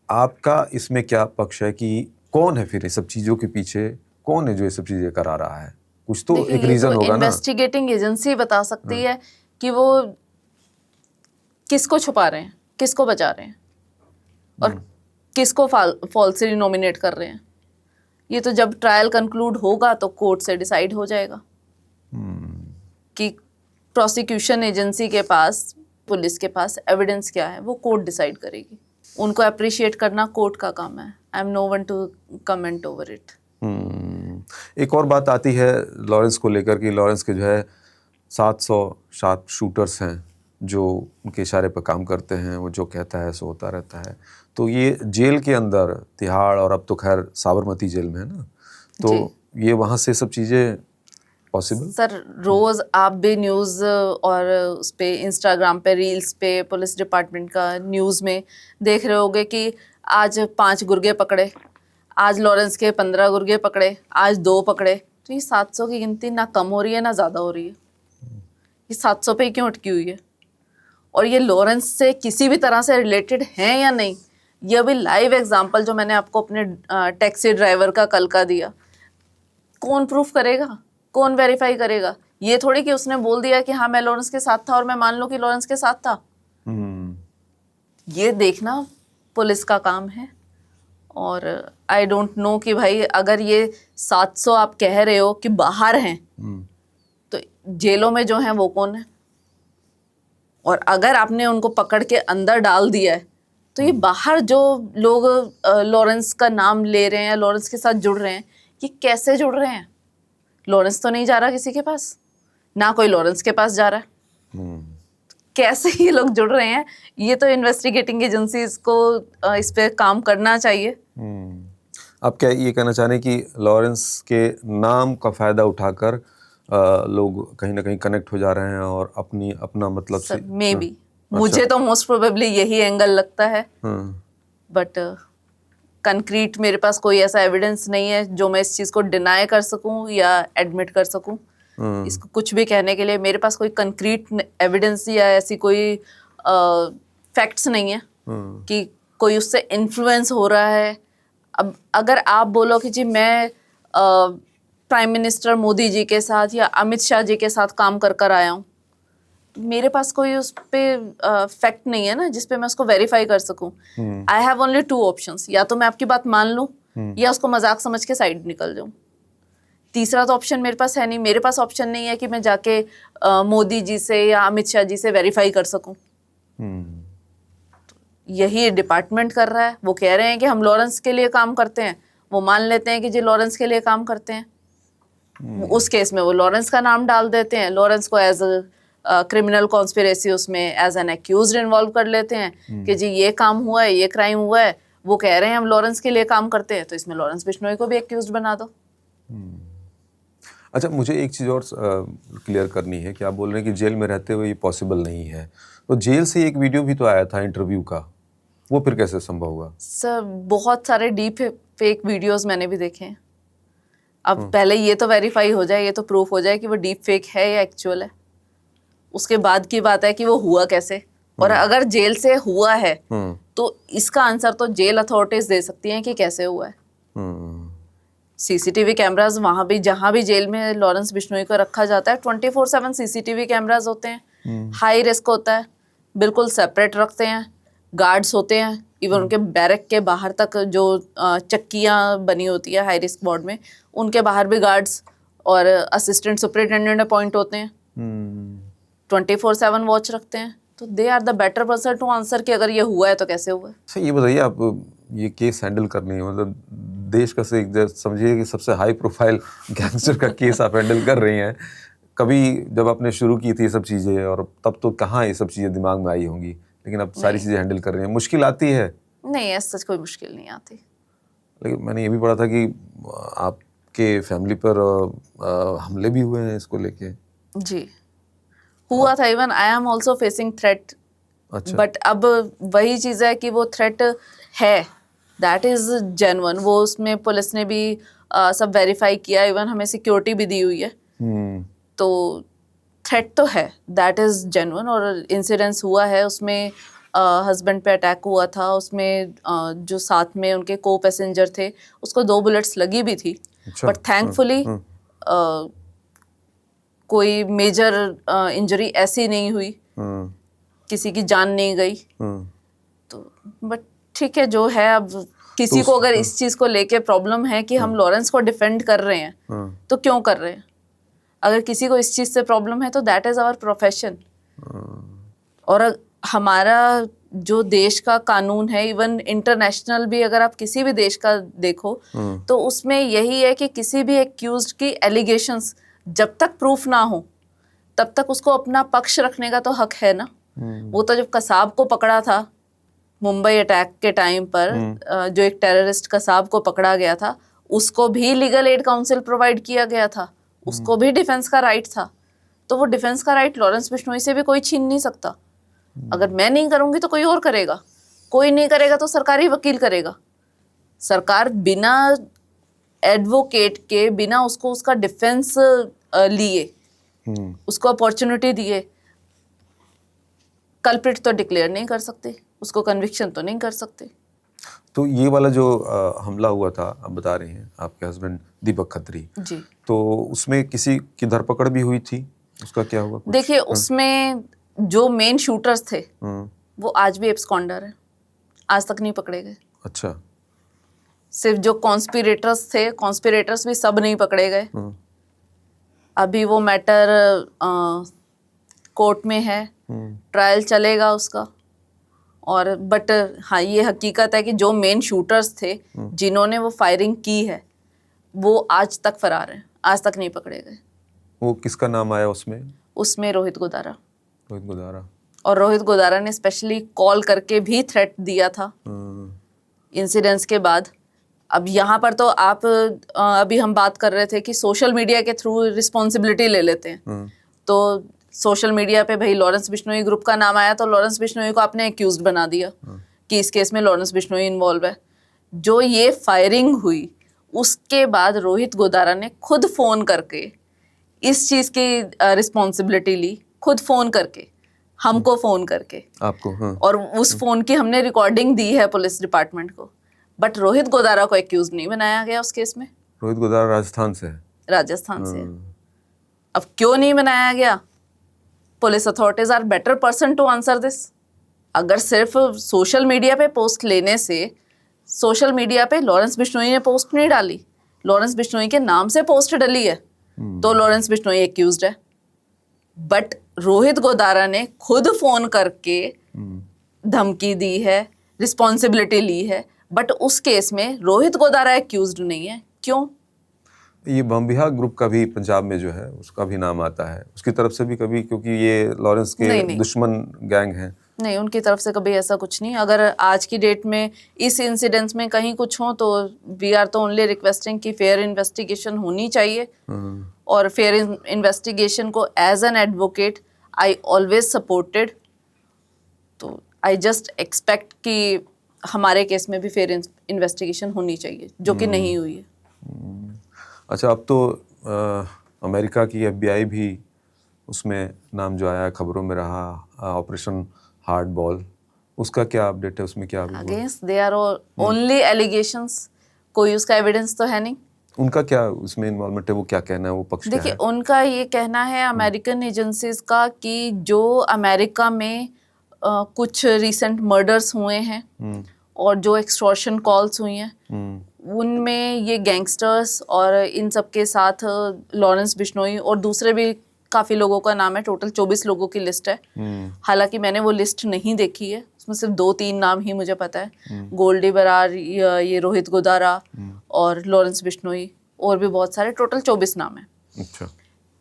Speaker 1: आपका इसमें क्या पक्ष है कि कौन है फिर ये सब चीज़ों के पीछे? कौन है जो ये सब चीज़ें करा रहा है? कुछ तो एक रीज़न होगा ना।
Speaker 2: इन्वेस्टिगेटिंग एजेंसी बता सकती है कि वो किसको छुपा रहे हैं, किसको बचा रहे हैं और किसको फॉल्सली नॉमिनेट कर रहे हैं। ये तो जब ट्रायल कंक्लूड होगा तो कोर्ट से डिसाइड हो जाएगा कि प्रोसिक्यूशन एजेंसी के पास, पुलिस के पास एविडेंस क्या है, वो कोर्ट डिसाइड करेगी। उनको अप्रिशिएट करना कोर्ट का काम है। I am no one to comment over it.
Speaker 1: एक और बात आती है लॉरेंस को लेकर कि लॉरेंस के जो है 700 शार्प शूटर्स हैं जो उनके इशारे पर काम करते हैं, वो जो कहता है सो होता रहता है। तो ये जेल के अंदर, तिहाड़ और अब तो खैर साबरमती जेल में है ना, तो ये वहाँ से सब चीज़ें पॉसिबल?
Speaker 2: सर रोज़ आप भी न्यूज़ और उस पे इंस्टाग्राम पे, रील्स पे, पुलिस डिपार्टमेंट का न्यूज़ में देख रहे होगे कि आज 5 गुर्गे पकड़े, आज लॉरेंस के 15 गुर्गे पकड़े, आज 2 पकड़े। तो ये 700 की गिनती ना कम हो रही है ना ज़्यादा हो रही है। ये 700 पे ही क्यों अटकी हुई है? और ये लॉरेंस से किसी भी तरह से रिलेटेड हैं या नहीं, ये अभी लाइव एग्जांपल जो मैंने आपको अपने टैक्सी ड्राइवर का कल का दिया, कौन प्रूफ करेगा, कौन वेरीफाई करेगा? ये थोड़ी कि उसने बोल दिया कि हाँ मैं लॉरेंस के साथ था और मैं मान लूं कि लॉरेंस के साथ था। ये देखना पुलिस का काम है। और आई डोंट नो कि भाई अगर ये 700 आप कह रहे हो कि बाहर हैं, तो जेलों में जो हैं वो कौन है? और अगर आपने उनको पकड़ के अंदर डाल दिया है तो ये बाहर जो लोग लॉरेंस का नाम ले रहे हैं या लॉरेंस के साथ जुड़ रहे हैं, ये कैसे जुड़ रहे हैं? लॉरेंस तो नहीं जा रहा किसी के पास, ना कोई लॉरेंस के पास जा रहा है। कैसे ये लोग जुड़ रहे हैं? ये तो इन्वेस्टिगेटिंग एजेंसीज को इस पे काम करना चाहिए।
Speaker 1: आप क्या ये कहना चाह रहे हैं कि लॉरेंस के नाम का फ़ायदा उठाकर लोग कहीं ना कहीं कनेक्ट हो जा रहे हैं और अपना मतलब से?
Speaker 2: मे बी, मुझे तो मोस्ट प्रोबेबली यही एंगल लगता है। बट कंक्रीट मेरे पास कोई ऐसा एविडेंस नहीं है जो मैं इस चीज़ को डिनाई कर सकूं या एडमिट कर सकूं। इसको कुछ भी कहने के लिए मेरे पास कोई कंक्रीट एविडेंस या ऐसी कोई फैक्ट्स नहीं है कि कोई उससे इन्फ्लुएंस हो रहा है। अब अगर आप बोलो कि जी मैं प्राइम मिनिस्टर मोदी जी के साथ या अमित शाह जी के साथ काम कर कर आया हूँ, मेरे पास कोई उस पे फैक्ट नहीं है ना जिस पे मैं उसको वेरीफाई कर सकूं. आई हैव ओनली 2 ऑप्शंस, या तो मैं आपकी बात मान लूं या उसको मजाक समझ के साइड निकल जाऊं. तीसरा तो ऑप्शन मेरे पास है नहीं. मेरे पास ऑप्शन नहीं है कि मैं जाके मोदी जी से या अमित शाह जी से वेरीफाई कर सकूं. यही डिपार्टमेंट कर रहा है. वो कह रहे हैं कि हम लॉरेंस के लिए काम करते हैं, वो मान लेते हैं कि जी लॉरेंस के लिए काम करते हैं. उस केस में वो लॉरेंस का नाम डाल देते हैं, लॉरेंस को एज क्रिमिनल कॉन्स्पिरेसी उसमें एज एन एक्यूज्ड इन्वॉल्व कर लेते हैं कि जी ये काम हुआ है, ये क्राइम हुआ है. वो कह रहे हैं हम लॉरेंस के लिए काम करते हैं, तो इसमें लॉरेंस बिश्नोई को भी एक्यूज्ड बना दो.
Speaker 1: अच्छा, मुझे एक चीज़ और क्लियर करनी है कि आप बोल रहे हैं कि जेल में रहते हुए ये पॉसिबल नहीं है, तो जेल से एक वीडियो भी तो आया था इंटरव्यू का, वो फिर कैसे संभव हुआ?
Speaker 2: सर बहुत सारे डीप फेक वीडियोस मैंने भी देखे हैं. अब पहले ये तो वेरीफाई हो जाए, ये तो प्रूफ हो जाए कि वो डीप फेक है या एक्चुअल है. उसके बाद की बात है कि वो हुआ कैसे. और अगर जेल से हुआ है तो इसका आंसर तो जेल अथॉरिटीज दे सकती हैं कि कैसे हुआ है. सीसीटीवी कैमरास वहां भी, जहां भी जेल में लॉरेंस बिश्नोई को रखा जाता है, 24/7 सीसीटीवी कैमरास होते हैं. हाई रिस्क होता है, बिल्कुल सेपरेट रखते हैं, गार्ड्स होते हैं. इवन उनके बैरक के बाहर तक जो चक्कियां बनी होती है हाई रिस्क वार्ड में, उनके बाहर भी गार्ड्स और असिस्टेंट सुपरिटेंडेंट अपॉइंट होते हैं. 24/7 वॉच रखते हैं. तो they are the better person to answer कि अगर ये हुआ है तो कैसे हुआ है.
Speaker 1: अच्छा, ये बताइए, आप ये केस हैंडल करनी है, मतलब देश का से समझिए कि सबसे हाई प्रोफाइल गैंगस्टर का केस आप हैंडल कर रही हैं. कभी जब आपने शुरू की थी ये सब चीज़ें, और तब तो कहाँ ये सब चीज़ें दिमाग में आई होंगी, लेकिन अब सारी चीज़ें हैंडल कर रही हैं, मुश्किल आती है?
Speaker 2: नहीं, ऐसा कोई मुश्किल नहीं आती.
Speaker 1: लेकिन मैंने ये भी पढ़ा था कि आपके फैमिली पर हमले भी हुए हैं इसको लेके.
Speaker 2: जी हुआ था. Even I am also facing threat.
Speaker 1: अच्छा.
Speaker 2: बट अब वही चीज़ है कि वो थ्रेट है, दैट इज जेन्युइन. वो उसमें पुलिस ने भी सब वेरीफाई किया, इवन हमें सिक्योरिटी भी दी हुई है. तो थ्रेट तो है, दैट इज जेन्युइन. और इंसिडेंस हुआ है, उसमें हस्बैंड पे अटैक हुआ था. उसमें जो साथ में उनके को पैसेंजर थे उसको 2 बुलेट्स लगी भी थी. बट थैंकफुली कोई मेजर इंजरी ऐसी नहीं हुई, किसी की जान नहीं गई. तो बट ठीक है जो है. अब किसी को अगर इस चीज को लेके प्रॉब्लम है कि हम लॉरेंस को डिफेंड कर रहे हैं, तो क्यों कर रहे हैं? अगर किसी को इस चीज से प्रॉब्लम है तो दैट इज आवर प्रोफेशन. और हमारा जो देश का कानून है, इवन इंटरनेशनल भी, अगर आप किसी भी देश का देखो तो उसमें यही है कि किसी भी एक्यूज्ड की एलिगेशंस जब तक प्रूफ ना हो तब तक उसको अपना पक्ष रखने का तो हक है ना. वो तो जब कसाब को पकड़ा था मुंबई अटैक के टाइम पर, जो एक टेररिस्ट कसाब को पकड़ा गया था, उसको भी लीगल एड काउंसिल प्रोवाइड किया गया था, उसको भी डिफेंस का राइट था. तो वो डिफेंस का राइट लॉरेंस बिश्नोई से भी कोई छीन नहीं सकता. अगर मैं नहीं करूंगी तो कोई और करेगा, कोई नहीं करेगा तो सरकारी वकील करेगा. सरकार बिना एडवोकेट के, बिना उसको उसका डिफेंस लिए, उसको अपॉर्चुनिटी दिए, कल्प्रिट तो डिक्लेयर नहीं कर सकते, उसको कन्विक्शन तो नहीं कर सकते.
Speaker 1: तो ये वाला जो हमला हुआ था, आप बता रहे हैं आपके हस्बैंड दीपक खत्री
Speaker 2: जी,
Speaker 1: तो उसमें किसी की धरपकड़ भी हुई थी, उसका क्या हुआ?
Speaker 2: देखिए उसमें जो मेन शूटर्स थे वो आज भी एब्सकॉन्डर है, आज तक नहीं पकड़े गए.
Speaker 1: अच्छा.
Speaker 2: सिर्फ जो कॉन्स्पिरेटर्स थे, कॉन्स्पिरेटर्स भी सब नहीं पकड़े गए. अभी वो मैटर कोर्ट में है, ट्रायल चलेगा उसका. और बट हाँ ये हकीकत है कि जो मेन शूटर्स थे जिन्होंने वो फायरिंग की है वो आज तक फरार हैं, आज तक नहीं पकड़े गए.
Speaker 1: वो किसका नाम आया उसमें?
Speaker 2: उसमें रोहित गोदारा.
Speaker 1: रोहित गोदारा.
Speaker 2: और रोहित गोदारा ने स्पेशली कॉल करके भी थ्रेट दिया था इंसिडेंट्स के बाद. अब यहाँ पर तो आप अभी हम बात कर रहे थे कि सोशल मीडिया के थ्रू रिस्पॉन्सिबिलिटी ले लेते हैं. तो सोशल मीडिया पे भाई लॉरेंस बिश्नोई ग्रुप का नाम आया तो लॉरेंस बिश्नोई को आपने एक्यूज्ड बना दिया कि इस केस में लॉरेंस बिश्नोई इन्वॉल्व है. जो ये फायरिंग हुई उसके बाद रोहित गोदारा ने खुद फ़ोन करके इस चीज़ की रिस्पॉन्सिबिलिटी ली, खुद फ़ोन करके, हमको फ़ोन करके,
Speaker 1: आपको.
Speaker 2: और उस फ़ोन की हमने रिकॉर्डिंग दी है पुलिस डिपार्टमेंट को. बट रोहित गोदारा को एक्यूज नहीं बनाया गया उस केस में.
Speaker 1: रोहित गोदारा राजस्थान से है.
Speaker 2: राजस्थान से। अब क्यों नहीं बनाया गया? Police authorities are better person to answer this. अगर सिर्फ सोशल मीडिया पे पोस्ट लेने से, सोशल मीडिया पे लॉरेंस बिश्नोई ने पोस्ट नहीं डाली, लॉरेंस बिश्नोई के नाम से पोस्ट डली है, तो लॉरेंस बिश्नोई एक्यूज्ड है। बट रोहित गोदारा ने खुद फोन करके धमकी दी है, रिस्पॉन्सिबिलिटी ली है, बट उस केस में रोहित गोदारा एक्यूज्ड नहीं है। क्यों?
Speaker 1: ये बमबिहा ग्रुप का भी पंजाब में जो है उसका भी नाम आता है, उसकी तरफ से भी कभी, क्योंकि ये लॉरेंस के
Speaker 2: नहीं।
Speaker 1: दुश्मन गैंग हैं।
Speaker 2: नहीं, उनकी तरफ से कभी ऐसा कुछ नहीं। अगर आज की डेट में इस इंसिडेंट्स में कहीं कुछ हो तो वी आर तो ओनली रिक्वेस्टिंग कि फेयर इन्वेस्टिगेशन होनी चाहिए। और फेयर इन्वेस्टिगेशन को as an advocate I always supported. तो आई जस्ट एक्सपेक्ट कि हमारे केस में भी फेयर इन्वेस्टिगेशन होनी चाहिए, जो कि नहीं हुई है।
Speaker 1: अच्छा, अब तो अमेरिका की FBI भी उसमें नाम जो आया खबरों में रहा, ऑपरेशन हार्ड बॉल, उसका क्या अपडेट है? उसमें क्या अभी हुआ?
Speaker 2: Against they are only allegations, कोई उसका एविडेंस तो है नहीं।
Speaker 1: उनका क्या उसमें इन्वॉल्वमेंट है? वो क्या कहना है? वो पक्ष क्या
Speaker 2: देखिए,
Speaker 1: है?
Speaker 2: उनका ये कहना है अमेरिकन एजेंसीज का कि जो अमेरिका में कुछ रिसेंट मर्डर्स हुए हैं और जो एक्सटॉर्शन कॉल्स हुई हैं, उनमें ये गैंगस्टर्स और इन सब के साथ लॉरेंस बिश्नोई और दूसरे भी काफ़ी लोगों का नाम है। टोटल 24 लोगों की लिस्ट है। हालांकि मैंने वो लिस्ट नहीं देखी है, उसमें सिर्फ 2-3 नाम ही मुझे पता है। गोल्डी बरार, ये रोहित गोदारा और लॉरेंस बिश्नोई, और भी बहुत सारे, टोटल 24 नाम है।
Speaker 1: अच्छा।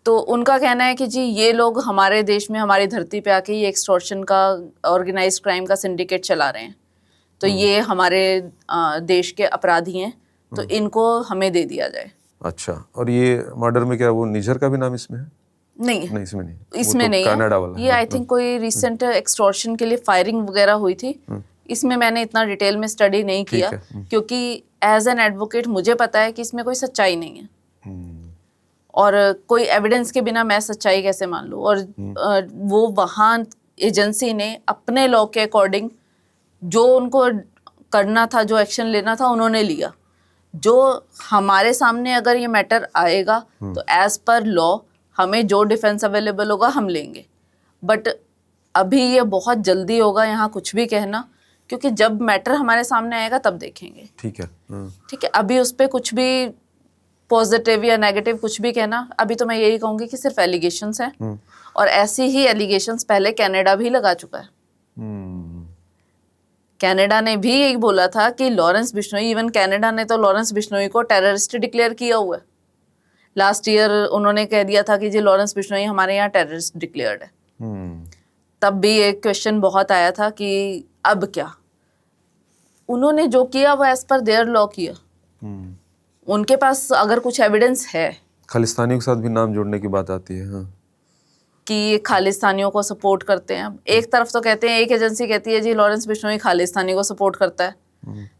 Speaker 2: तो उनका कहना है कि जी ये लोग हमारे देश में, हमारी धरती पे आके ये एक्सटॉर्शन का, ऑर्गेनाइज्ड क्राइम का सिंडिकेट चला रहे हैं, तो ये हमारे देश के अपराधी हैं, तो इनको हमें दे दिया जाए।
Speaker 1: अच्छा, और ये मर्डर में क्या वो निजर का भी नाम इसमें है?
Speaker 2: नहीं,
Speaker 1: नहीं, इसमें नहीं।
Speaker 2: इसमें
Speaker 1: वो तो
Speaker 2: नहीं
Speaker 1: कनाडा
Speaker 2: है।
Speaker 1: वाला
Speaker 2: ये आई थिंक कोई रिसेंट एक्सटॉर्शन के लिए फायरिंग वगैरह हुई थी। इसमें मैंने इतना डिटेल में स्टडी नहीं किया, क्योंकि एज एन एडवोकेट मुझे पता है कि इसमें कोई सच्चाई नहीं है, और कोई एविडेंस के बिना मैं सच्चाई कैसे मान लूँ? और वो वहाँ एजेंसी ने अपने लॉ के अकॉर्डिंग जो उनको करना था, जो एक्शन लेना था, उन्होंने लिया। जो हमारे सामने अगर ये मैटर आएगा तो एज पर लॉ हमें जो डिफेंस अवेलेबल होगा हम लेंगे। बट अभी ये बहुत जल्दी होगा यहाँ कुछ भी कहना, क्योंकि जब मैटर हमारे सामने आएगा तब देखेंगे।
Speaker 1: ठीक है।
Speaker 2: ठीक है, अभी उस पर कुछ भी पॉजिटिव या नेगेटिव कुछ भी कहना, अभी तो मैं यही कहूँगी कि सिर्फ एलिगेशंस हैं, और ऐसी ही एलिगेशंस पहले कनाडा भी लगा चुका है। कनाडा ने भी यही बोला था कि लॉरेंस बिश्नोई, इवन कनाडा ने तो लॉरेंस बिश्नोई को टेररिस्ट डिक्लेयर किया हुआ है। लास्ट ईयर उन्होंने कह दिया था कि जी लॉरेंस बिश्नोई हमारे यहाँ टेररिस्ट डिक्लेयर्ड है। तब भी एक क्वेश्चन बहुत आया था कि अब क्या? उन्होंने जो किया वो एज पर देयर लॉ किया। उनके पास अगर कुछ एविडेंस है,
Speaker 1: खालिस्तानियों के साथ भी नाम जोड़ने की बात आती है। हाँ।
Speaker 2: कि ये खालिस्तानियों को सपोर्ट करते हैं। एक तरफ तो कहते हैं, एक एजेंसी कहती है जी लॉरेंस बिश्नोई खालिस्तानी को सपोर्ट करता है,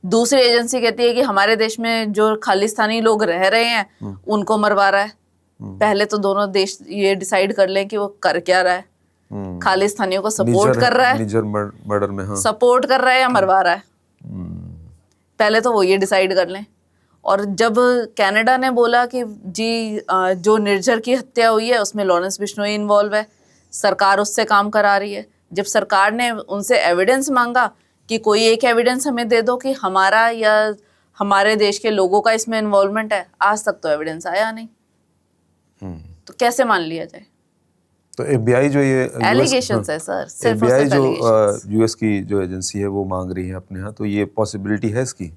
Speaker 2: दूसरी एजेंसी कहती है कि हमारे देश में जो खालिस्तानी लोग रह रहे हैं उनको मरवा रहा है। पहले तो दोनों देश ये डिसाइड कर लें कि वो कर क्या रहा है। खालिस्तानियों को सपोर्ट कर रहा है,
Speaker 1: निजर मर्डर में, हाँ,
Speaker 2: सपोर्ट कर रहा है या मरवा रहा है, पहले तो वो ये डिसाइड कर लें। और जब कनाडा ने बोला कि जी जो निर्जर की हत्या हुई है उसमें लॉरेंस बिश्नोई इन्वॉल्व है, सरकार उससे काम करा रही है, जब सरकार ने उनसे एविडेंस मांगा कि कोई एक एविडेंस हमें दे दो कि हमारा या हमारे देश के लोगों का इसमें इन्वॉल्वमेंट है, आज तक तो एविडेंस आया नहीं। तो कैसे मान लिया जाए?
Speaker 1: तो FBI जो ये
Speaker 2: एलिगेशंस है सर, सिर्फ और
Speaker 1: FBI
Speaker 2: सिर्फ
Speaker 1: जो
Speaker 2: allegations।
Speaker 1: US की जो एजेंसी है वो मांग रही है अपने यहाँ, तो ये पॉसिबिलिटी है इसकी?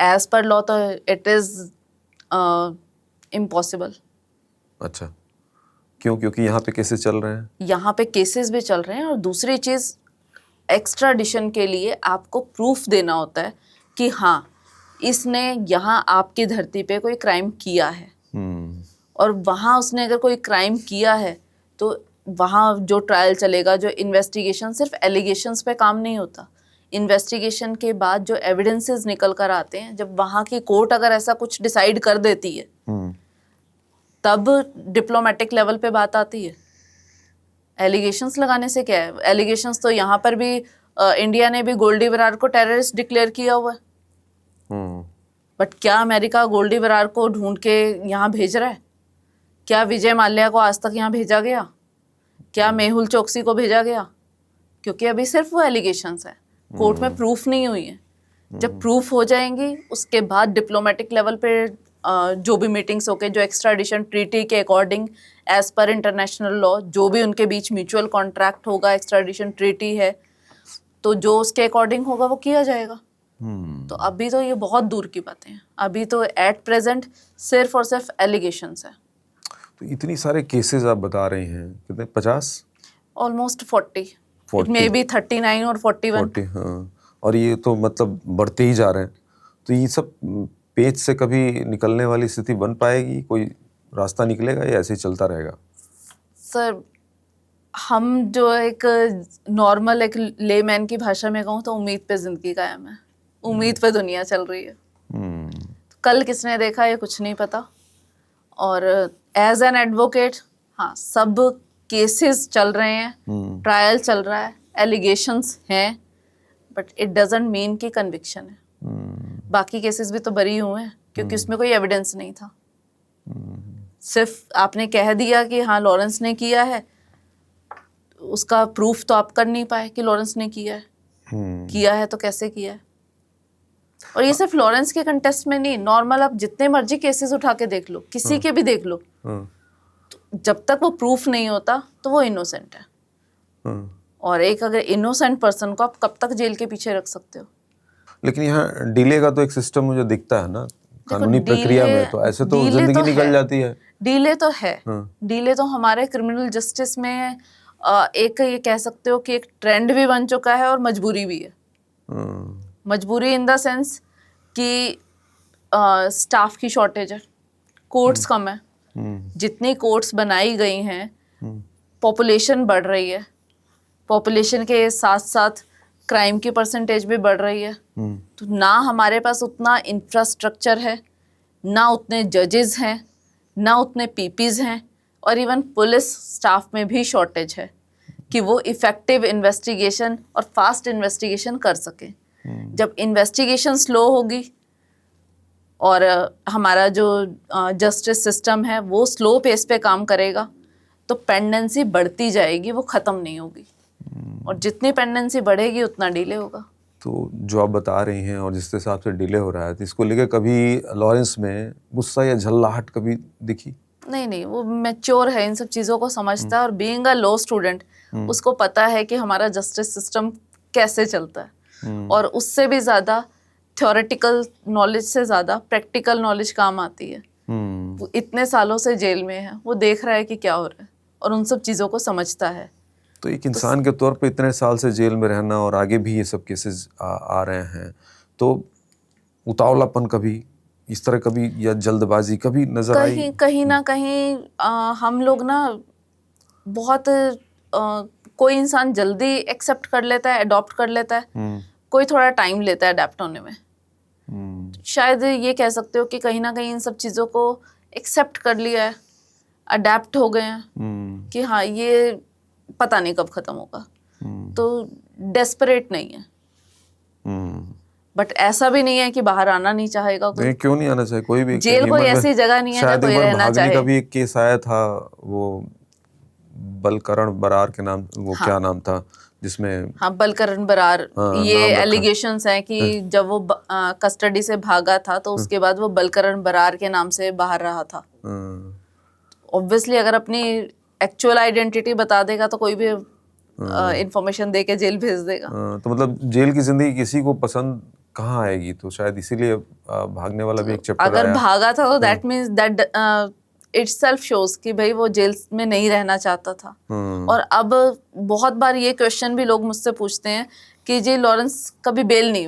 Speaker 2: एज पर लॉ तो इट इज इम्पॉसिबल।
Speaker 1: अच्छा, क्यों? क्योंकि यहाँ पे केसेस चल रहे हैं।
Speaker 2: यहाँ पे केसेस भी चल रहे हैं, और दूसरी चीज एक्स्ट्राडिशन के लिए आपको प्रूफ देना होता है कि हाँ इसने यहाँ आपकी धरती पे कोई क्राइम किया है, और वहाँ उसने अगर कोई क्राइम किया है तो वहाँ जो ट्रायल चलेगा, जो इन्वेस्टिगेशन, सिर्फ एलिगेशंस पे काम नहीं होता। इन्वेस्टिगेशन के बाद जो एविडेंसेस निकल कर आते हैं, जब वहाँ की कोर्ट अगर ऐसा कुछ डिसाइड कर देती है तब डिप्लोमेटिक लेवल पे बात आती है। एलिगेशंस लगाने से क्या है? एलिगेशंस तो यहाँ पर भी इंडिया ने भी गोल्डी बरार को टेररिस्ट डिक्लेयर किया हुआ है, बट क्या अमेरिका गोल्डी बरार को ढूंढ के यहाँ भेज रहा है? क्या विजय माल्या को आज तक यहाँ भेजा गया? क्या मेहुल चोकसी को भेजा गया? क्योंकि अभी सिर्फ वो एलिगेशंस है, कोर्ट में प्रूफ नहीं हुई है। जब प्रूफ हो जाएंगी उसके बाद डिप्लोमेटिक लेवल पे जो भी मीटिंग्स होके, जो एक्स्ट्राडिशन ट्रीटी के according as per international law जो भी उनके बीच म्यूचुअल कॉन्ट्रैक्ट होगा, एक्स्ट्राडिशन ट्रीटी है, तो जो उसके अकॉर्डिंग होगा वो किया जाएगा। तो अभी तो ये बहुत दूर की बातें हैं। अभी तो एट प्रेजेंट सिर्फ और सिर्फ एलिगेशंस है।
Speaker 1: तो इतनी सारे केसेस आप बता रहे हैं, कितने, 50?
Speaker 2: ऑलमोस्ट 40, इट मे बी 39 और 41।
Speaker 1: 40, हाँ। और ये तो मतलब बढ़ते ही जा रहे हैं। तो ये सब पेच से कभी निकलने वाली स्थिति बन पाएगी? कोई रास्ता निकलेगा या ऐसे ही चलता रहेगा?
Speaker 2: सर, हम जो एक नॉर्मल एक लेमैन की भाषा में कहूँ तो उम्मीद पे जिंदगी कायम है, उम्मीद पे दुनिया चल रही है। कल किसने देखा ये कुछ नहीं पता। और एज एन एडवोकेट, हाँ, सब केसेस चल रहे हैं, ट्रायल चल रहा है, एलिगेशंस हैं, बट इट डजंट मीन कि कन्विक्शन है। बाकी केसेस भी तो बरी हुए हैं क्योंकि उसमें कोई एविडेंस नहीं था। सिर्फ आपने कह दिया कि हाँ लॉरेंस ने किया है, उसका प्रूफ तो आप कर नहीं पाए कि लॉरेंस ने किया है। किया है तो कैसे किया है? और ये सिर्फ लॉरेंस के कंटेस्ट में नहीं, नॉर्मल आप जितने मर्जी केसेस उठा के देख लो, किसी के भी देख लो, तो जब तक वो प्रूफ नहीं होता तो वो इनोसेंट है। और एक अगर इनोसेंट पर्सन को आप कब तक जेल के पीछे रख सकते हो?
Speaker 1: लेकिन यहाँ डिले का तो एक सिस्टम मुझे दिखता है ना कानूनी प्रक्रिया में, तो ऐसे तो जिंदगी
Speaker 2: तो
Speaker 1: निकल जाती है।
Speaker 2: डीले तो है। डीले तो हमारे क्रिमिनल जस्टिस में एक ये कह सकते हो कि एक ट्रेंड भी बन चुका है और मजबूरी भी है। मजबूरी इन द सेंस कि स्टाफ की शॉर्टेज है, कोर्ट्स कम है। जितनी कोर्ट्स बनाई गई हैं, पॉपुलेशन बढ़ रही है, पॉपुलेशन के साथ साथ क्राइम की परसेंटेज भी बढ़ रही है। तो ना हमारे पास उतना इंफ्रास्ट्रक्चर है, ना उतने जजेस हैं, ना उतने पीपीज हैं, और इवन पुलिस स्टाफ में भी शॉर्टेज है कि वो इफेक्टिव इन्वेस्टिगेशन और फास्ट इन्वेस्टिगेशन कर सके। जब इन्वेस्टिगेशन स्लो होगी और हमारा जो जस्टिस सिस्टम है वो स्लो पेस पे काम करेगा, तो पेंडेंसी बढ़ती जाएगी, वो ख़त्म नहीं होगी। और जितनी पेंडेंसी बढ़ेगी उतना डिले होगा।
Speaker 1: तो जो आप बता रही हैं और जिस हिसाब से डिले हो रहा है, तो इसको लेकर कभी लॉरेंस में गुस्सा या झल्लाहट कभी दिखी?
Speaker 2: नहीं, वो मैच्योर है, इन सब चीज़ों को समझता है। और बीइंग अ लॉ स्टूडेंट उसको पता है कि हमारा जस्टिस सिस्टम कैसे चलता है। और उससे भी ज़्यादा थ्योरेटिकल नॉलेज से ज़्यादा प्रैक्टिकल नॉलेज काम आती है। वो इतने सालों से जेल में है, वो देख रहा है कि क्या हो रहा है और उन सब चीज़ों को समझता है।
Speaker 1: तो एक इंसान के तौर पे इतने साल से जेल में रहना और आगे भी ये सब केसेस आ रहे हैं, तो उतावलापन कभी इस तरह कभी या जल्दबाजी कभी नजर आई?
Speaker 2: कहीं ना कहीं हम लोग ना बहुत कोई इंसान जल्दी एक्सेप्ट कर लेता है, अडॉप्ट कर लेता है, कोई थोड़ा टाइम लेता है अडेप्ट होने में। शायद ये कह सकते हो कि कहीं ना कहीं इन सब चीज़ों को एक्सेप्ट कर लिया है, अडेप्ट हो गए हैं कि हाँ ये पता नहीं कब खत्म होगा, तो डेस्परेट नहीं है। बट ऐसा भी नहीं है कि बाहर आना नहीं चाहेगा कोई।
Speaker 1: नहीं, क्यों नहीं आना चाहिए? कोई भी
Speaker 2: जेल कोई ऐसी जगह नहीं है जहाँ कोई रहना चाहे।
Speaker 1: का भी एक केस आया था, वो बलकरण बरार के नाम, वो क्या नाम था जिसमें,
Speaker 2: हाँ बलकरण बरार, ये एलिगेशंस हैं कि जब वो कस्टडी से भागा था तो उसके बाद वो बलकरण बरार के नाम से बाहर रहा था। ऑब्वियसली अगर अपनी एक्चुअल आइडेंटिटी बता देगा तो कोई भी इंफॉर्मेशन दे के जेल भेज देगा।
Speaker 1: तो मतलब जेल की जिंदगी किसी को पसंद कहाँ आएगी, तो शायद इसीलिए भागने वाला भी एक चैप्टर
Speaker 2: अगर भागा था तो that means that itself shows कि भाई वो जेल में नहीं रहना चाहता था। और अब बहुत बार ये क्वेश्चन भी लोग मुझसे पूछते हैं कि जी लॉरेंस कभी बेल नहीं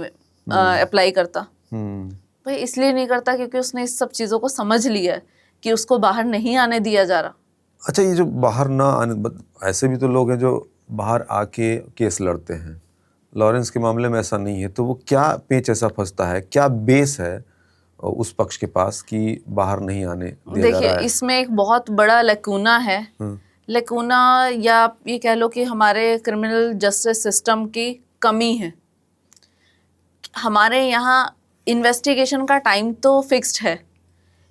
Speaker 2: अप्लाई करता। भाई इसलिए नहीं करता क्योंकि उसने इस सब चीज़ों को समझ लिया है कि उसको बाहर नहीं आने दिया जा रहा।
Speaker 1: अच्छा, ये जो बाहर ना आने, ऐसे भी तो लोग हैं जो बाहर आके केस लड़ते हैं, लॉरेंस के मामले में ऐसा नहीं है, तो वो क्या पेच ऐसा फंसता है, क्या बेस है उस पक्ष के पास कि बाहर नहीं आने दिया जा रहा है?
Speaker 2: देखिए, इसमें एक बहुत बड़ा लैकूना है। लैकूना या ये कह लो कि हमारे क्रिमिनल जस्टिस सिस्टम की कमी है। हमारे यहाँ इन्वेस्टिगेशन का टाइम तो फिक्स्ड है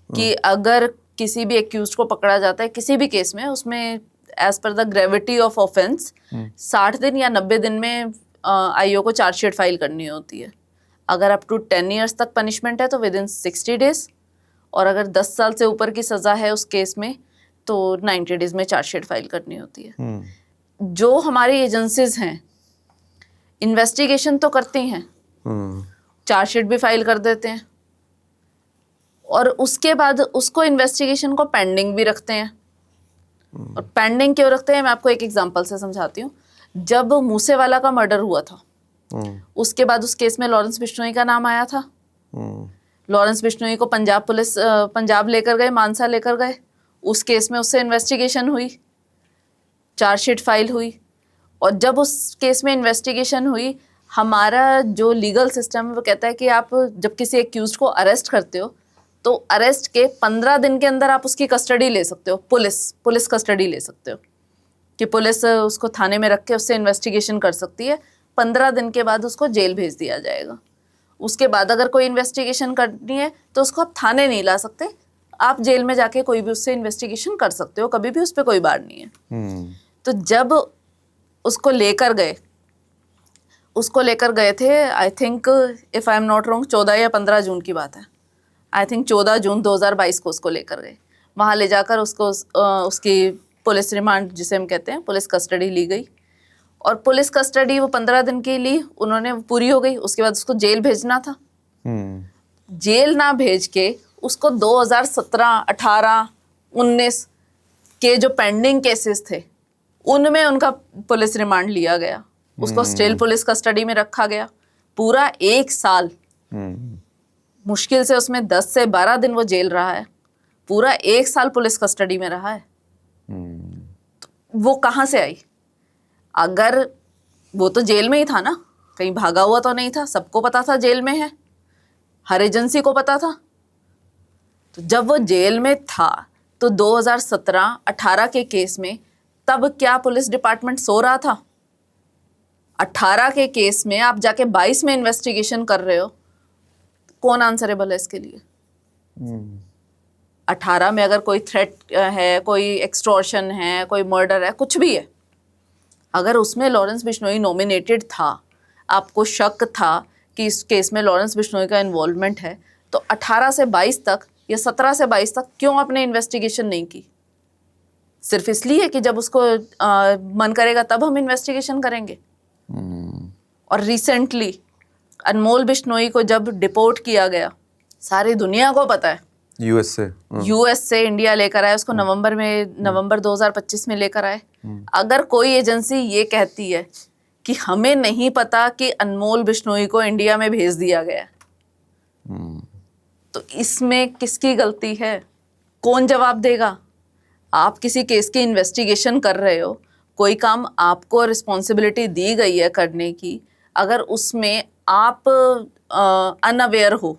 Speaker 2: कि अगर किसी भी एक्यूज को पकड़ा जाता है किसी भी केस में, उसमें as per the gravity of offence 60 दिन या 90 दिन में आईओ को चार्जशीट फाइल करनी होती है। अगर अप टू 10 ईयर्स तक पनिशमेंट है तो विद इन 60 डेज, और अगर 10 साल से ऊपर की सज़ा है उस केस में तो 90 डेज में चार्जशीट फाइल करनी होती है। जो हमारी एजेंसीज हैं इन्वेस्टिगेशन तो करती हैं, चार्जशीट भी फाइल कर देते हैं, और उसके बाद उसको इन्वेस्टिगेशन को पेंडिंग भी रखते हैं। और पेंडिंग क्यों रखते हैं, मैं आपको एक एग्जांपल से समझाती हूँ। जब मूसेवाला का मर्डर हुआ था उसके बाद उस केस में लॉरेंस बिश्नोई का नाम आया था। लॉरेंस बिश्नोई को पंजाब पुलिस पंजाब लेकर गए, मानसा लेकर गए, उस केस में उससे इन्वेस्टिगेशन हुई, चार्जशीट फाइल हुई, और जब उस केस में इन्वेस्टिगेशन हुई, हमारा जो लीगल सिस्टम है वो कहता है कि आप जब किसी एक्यूज को अरेस्ट करते हो तो अरेस्ट के 15 दिन के अंदर आप उसकी कस्टडी ले सकते हो, पुलिस कस्टडी ले सकते हो, कि पुलिस उसको थाने में रख के उससे इन्वेस्टिगेशन कर सकती है। 15 दिन के बाद उसको जेल भेज दिया जाएगा। उसके बाद अगर कोई इन्वेस्टिगेशन करनी है तो उसको आप थाने नहीं ला सकते, आप जेल में जाके कोई भी उससे इन्वेस्टिगेशन कर सकते हो, कभी भी उस पर कोई बार नहीं है। तो जब उसको लेकर गए थे, I think if I am not wrong 14 या 15 जून की बात है, आई थिंक 14 जून 2022 को उसको लेकर गए। वहाँ ले जाकर उसको उसकी पुलिस रिमांड जिसे हम कहते हैं, पुलिस कस्टडी ली गई, और पुलिस कस्टडी वो 15 दिन की ली उन्होंने, पूरी हो गई। उसके बाद उसको जेल भेजना था। जेल ना भेज के उसको 2017, 18, 19 के जो पेंडिंग केसेस थे उनमें उनका पुलिस रिमांड लिया गया, उसको स्टिल पुलिस कस्टडी में रखा गया पूरा 1 साल। मुश्किल से उसमें 10 से 12 दिन वो जेल रहा है, पूरा 1 साल पुलिस कस्टडी में रहा है। तो वो कहाँ से आई? अगर वो तो जेल में ही था ना, कहीं भागा हुआ तो नहीं था, सबको पता था जेल में है, हर एजेंसी को पता था। तो जब वो जेल में था तो 2017-18 के केस में तब क्या पुलिस डिपार्टमेंट सो रहा था? 18 के केस में आप जाके 22 में इन्वेस्टिगेशन कर रहे हो, कौन आंसरेबल है इसके लिए? 18 में अगर कोई थ्रेट है, कोई एक्सटॉर्शन है, कोई मर्डर है, कुछ भी है, अगर उसमें लॉरेंस बिश्नोई नॉमिनेटेड था, आपको शक था कि इस केस में लॉरेंस बिश्नोई का इन्वॉल्वमेंट है, तो 18 से 22 तक या 17 से 22 तक क्यों आपने इन्वेस्टिगेशन नहीं की? सिर्फ इसलिए कि जब उसको मन करेगा तब हम इन्वेस्टिगेशन करेंगे। और रिसेंटली अनमोल बिश्नोई को जब डिपोर्ट किया गया, सारी दुनिया को पता है, यूएस से इंडिया लेकर आए उसको, नवंबर 2025 में लेकर आए। अगर कोई एजेंसी ये कहती है कि हमें नहीं पता कि अनमोल बिश्नोई को इंडिया में भेज दिया गया, तो इसमें किसकी गलती है? कौन जवाब देगा? आप किसी केस की इन्वेस्टिगेशन कर रहे हो, कोई काम आपको रिस्पॉन्सिबिलिटी दी गई है करने की, अगर उसमें आप अनअवेयर हो,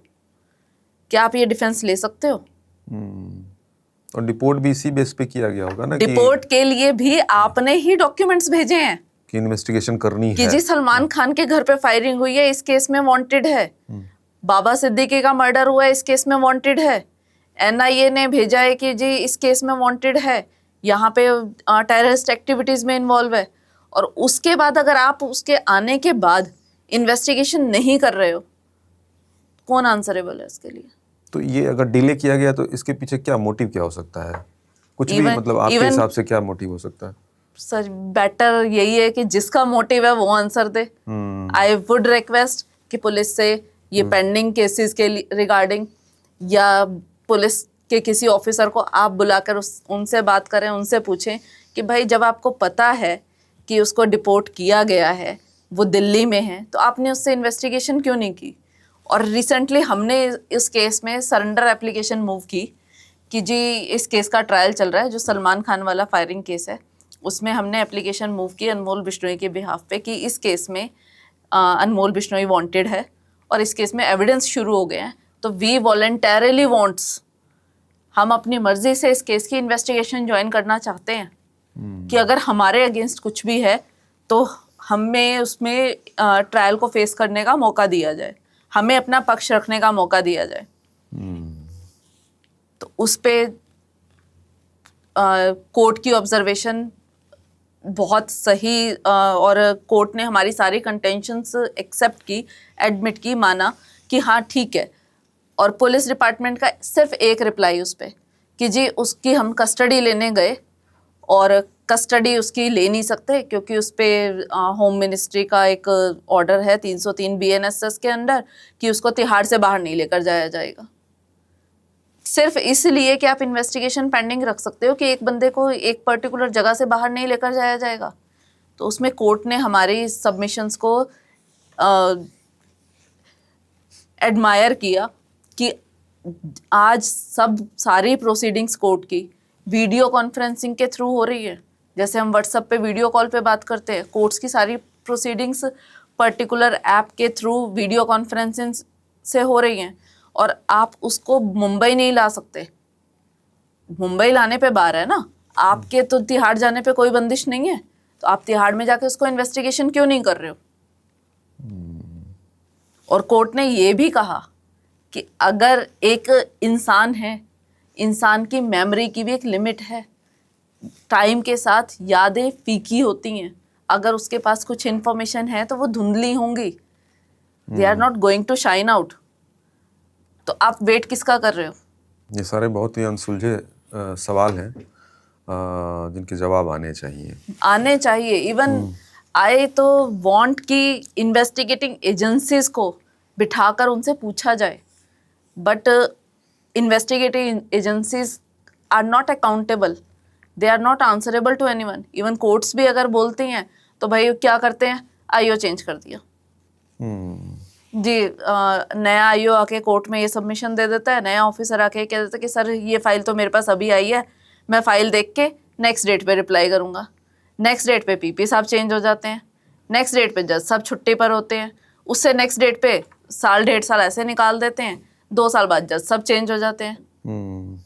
Speaker 2: क्या आप ये डिफेंस ले सकते हो?
Speaker 1: और डिपोर्ट भी इसी बेस पे किया गया होगा ना,
Speaker 2: डिपोर्ट के लिए भी आपने ही डॉक्यूमेंट्स भेजे हैं
Speaker 1: कि इन्वेस्टिगेशन करनी है,
Speaker 2: कि जी सलमान खान के घर पे फायरिंग हुई है, इस केस में वांटेड है, बाबा सिद्दीकी का मर्डर हुआ है, इस केस में वांटेड है, एनआईए ने भेजा है कि जी इस केस में वांटेड है, यहाँ पे टेररिस्ट एक्टिविटीज में इन्वॉल्व है। और उसके बाद अगर आप उसके आने के बाद इन्वेस्टिगेशन नहीं कर रहे हो, कौन आंसरेबल है इसके लिए?
Speaker 1: तो ये अगर डिले किया गया तो इसके पीछे क्या मोटिव क्या हो सकता है? कुछ भी मतलब आपके हिसाब से क्या मोटिव हो सकता है?
Speaker 2: सर बेटर यही है कि जिसका मोटिव है वो answer they. I would request कि पुलिस से ये पेंडिंग केसेस के रिगार्डिंग, या पुलिस के किसी ऑफिसर को आप बुलाकर उनसे बात करें, उनसे पूछें कि भाई जब आपको पता है कि उसको डिपोर्ट किया गया है, वो दिल्ली में है, तो आपने उससे इन्वेस्टिगेशन क्यों नहीं की? और रिसेंटली हमने इस केस में सरेंडर एप्लीकेशन मूव की कि जी इस केस का ट्रायल चल रहा है, जो सलमान खान वाला फायरिंग केस है, उसमें हमने एप्लीकेशन मूव की अनमोल बिश्नोई के बिहाफ पे कि इस केस में अनमोल बिश्नोई वांटेड है और इस केस में एविडेंस शुरू हो गए हैं, तो वी वॉलंटरली वांट्स, हम अपनी मर्जी से इस केस की इन्वेस्टिगेशन ज्वाइन करना चाहते हैं कि अगर हमारे अगेंस्ट कुछ भी है तो हमें उसमें ट्रायल को फेस करने का मौका दिया जाए, हमें अपना पक्ष रखने का मौका दिया जाए। तो उस पे कोर्ट की ऑब्जर्वेशन बहुत सही और कोर्ट ने हमारी सारी कंटेंशंस एक्सेप्ट की, एडमिट की, माना कि हाँ ठीक है। और पुलिस डिपार्टमेंट का सिर्फ एक रिप्लाई उस पर कि जी उसकी हम कस्टडी लेने गए और कस्टडी उसकी ले नहीं सकते क्योंकि उस पर होम मिनिस्ट्री का एक ऑर्डर है 303 BNSS के अंडर कि उसको तिहाड़ से बाहर नहीं लेकर जाया जाएगा। सिर्फ इसलिए कि आप इन्वेस्टिगेशन पेंडिंग रख सकते हो कि एक बंदे को एक पर्टिकुलर जगह से बाहर नहीं लेकर जाया जाएगा। तो उसमें कोर्ट ने हमारी सबमिशंस को एडमायर किया कि आज सारी प्रोसीडिंग्स कोर्ट की वीडियो कॉन्फ्रेंसिंग के थ्रू हो रही है। जैसे हम व्हाट्सएप पे वीडियो कॉल पे बात करते हैं, कोर्ट्स की सारी प्रोसीडिंग्स पर्टिकुलर ऐप के थ्रू वीडियो कॉन्फ्रेंसिंग से हो रही हैं। और आप उसको मुंबई नहीं ला सकते, मुंबई लाने पे बार है ना, आपके तो तिहाड़ जाने पे कोई बंदिश नहीं है, तो आप तिहाड़ में जाके उसको इन्वेस्टिगेशन क्यों नहीं कर रहे हो। और कोर्ट ने ये भी कहा कि अगर एक इंसान है, इंसान की मेमोरी की भी एक लिमिट है, टाइम के साथ यादें फीकी होती हैं, अगर उसके पास कुछ इन्फॉर्मेशन है तो वो धुंधली होंगी, they are not going to shine out. तो आप वेट किसका कर रहे हो।
Speaker 1: ये सारे बहुत ही अनसुलझे सवाल हैं जिनके जवाब आने चाहिए।
Speaker 2: इवन आई तो वांट कि इन्वेस्टिगेटिंग एजेंसीज को बिठाकर उनसे पूछा जाए, but investigating agencies are not accountable, they are not answerable to anyone. Even courts भी अगर बोलती हैं तो भाई क्या करते हैं, आईओ चेंज कर दिया जी, नया आईओ आके कोर्ट में ये सबमिशन दे देता है, नया ऑफिसर आके कह देता है कि सर ये फाइल तो मेरे पास अभी आई है, मैं फाइल देख के नेक्स्ट डेट पे रिप्लाई करूंगा। नेक्स्ट डेट पे पीपी साहब चेंज हो जाते हैं, नेक्स्ट डेट पे जज साहब छुट्टी पर होते हैं, उससे नेक्स्ट डेट पे साल 1.5 साल ऐसे निकाल देते हैं, 2 साल बाद जज साहब चेंज हो जाते हैं।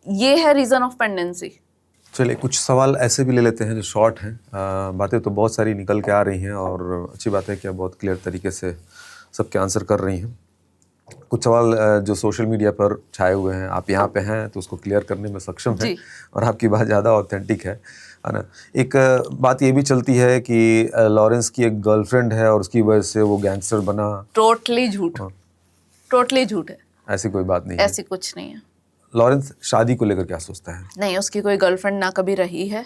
Speaker 2: ये है रीजन ऑफ पेंडेंसी।
Speaker 1: चलिए कुछ सवाल ऐसे भी ले लेते हैं जो शॉर्ट हैं। बातें तो बहुत सारी निकल के आ रही हैं और अच्छी बात है कि आप बहुत क्लियर तरीके से सबके आंसर कर रही हैं। कुछ सवाल जो सोशल मीडिया पर छाए हुए हैं, आप यहाँ पे हैं तो उसको क्लियर करने में सक्षम हैं और आपकी बात ज़्यादा ऑथेंटिक है ना। एक बात ये भी चलती है कि लॉरेंस की एक गर्लफ्रेंड है और उसकी वजह से वो गैंगस्टर बना।
Speaker 2: टोटली झूठ, टोटली झूठ है,
Speaker 1: ऐसी कोई बात नहीं
Speaker 2: ऐसी कुछ नहीं है।
Speaker 1: लॉरेंस शादी को लेकर क्या सोचता है?
Speaker 2: नहीं, उसकी कोई गर्लफ्रेंड ना कभी रही है,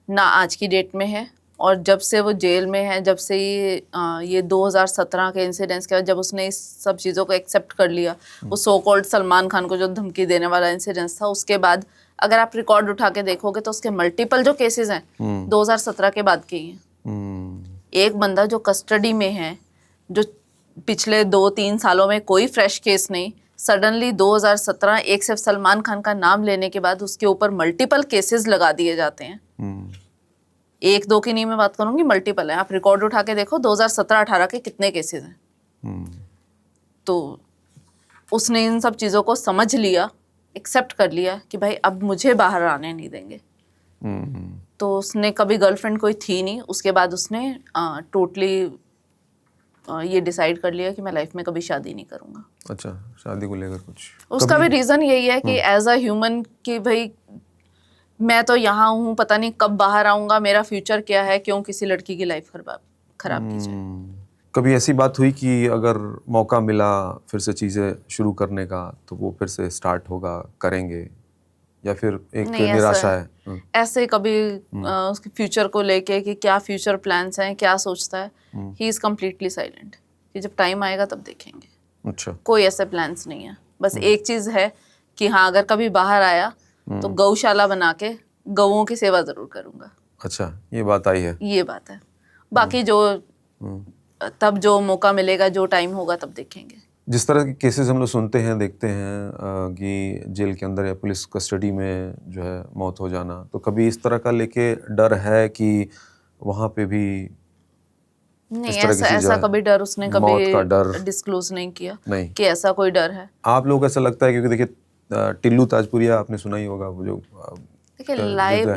Speaker 2: ना आज की डेट में है। और जब से वो जेल में है, जब से ये 2017 के इंसिडेंट्स के बाद जब उसने इस सब चीज़ों को एक्सेप्ट कर लिया, वो सो कॉल्ड सलमान खान को जो धमकी देने वाला इंसिडेंस था, उसके बाद अगर आप रिकॉर्ड उठा के देखोगे तो उसके मल्टीपल जो केसेस हैं 2017 के बाद के ही हैं। एक बंदा जो कस्टडी में है, जो पिछले 2-3 सालों में कोई फ्रेश केस नहीं, सडनली 2017 एक सिर्फ सलमान खान का नाम लेने के बाद उसके ऊपर मल्टीपल केसेस लगा दिए जाते हैं। 1-2 की नहीं मैं बात करूंगी, मल्टीपल है। आप रिकॉर्ड उठा के देखो 2017-18 के कितने केसेस हैं। तो उसने इन सब चीज़ों को समझ लिया, एक्सेप्ट कर लिया कि भाई अब मुझे बाहर आने नहीं देंगे। तो उसने कभी गर्लफ्रेंड कोई थी नहीं। उसके बाद उसने टोटली ये डिसाइड कर लिया कि मैं लाइफ में कभी शादी नहीं करूंगा।
Speaker 1: अच्छा, शादी को लेकर कुछ
Speaker 2: उसका भी रीज़न यही है कि एज अ ह्यूमन कि भाई मैं तो यहाँ हूँ, पता नहीं कब बाहर आऊँगा, मेरा फ्यूचर क्या है, क्यों किसी लड़की की लाइफ खराब की जाए।
Speaker 1: कभी ऐसी बात हुई कि अगर मौका मिला फिर से चीज़ें शुरू करने का तो वो फिर से स्टार्ट होगा, करेंगे, या फिर एक निराशा है?
Speaker 2: ऐसे कभी उसके फ्यूचर को लेके कि क्या फ्यूचर प्लान्स हैं, क्या सोचता है, ही इज़ कम्प्लीटली साइलेंट कि जब टाइम आएगा तब देखेंगे।
Speaker 1: अच्छा,
Speaker 2: कोई ऐसे प्लान्स नहीं है। बस एक चीज़ है कि हाँ, अगर कभी बाहर आया तो गौशाला बना के गौओं की सेवा जरूर करूंगा।
Speaker 1: अच्छा, ये बात आई है।
Speaker 2: ये बात है। बाकी जो तब जो मौका मिलेगा, जो टाइम होगा तब देखेंगे।
Speaker 1: जिस तरह के केसेस हम लोग सुनते हैं, देखते हैं कि जेल के अंदर या पुलिस कस्टडी में जो है मौत हो जाना, तो कभी इस तरह का लेके डर है कि वहाँ पे भी
Speaker 2: नहीं, ऐसा कभी डर उसने कभी डिस्क्लोज नहीं किया कि ऐसा कोई डर है।
Speaker 1: आप लोग ऐसा लगता है, क्योंकि देखिए टिल्लू ताजपुरिया आपने सुना ही होगा, वो जो
Speaker 2: देखिए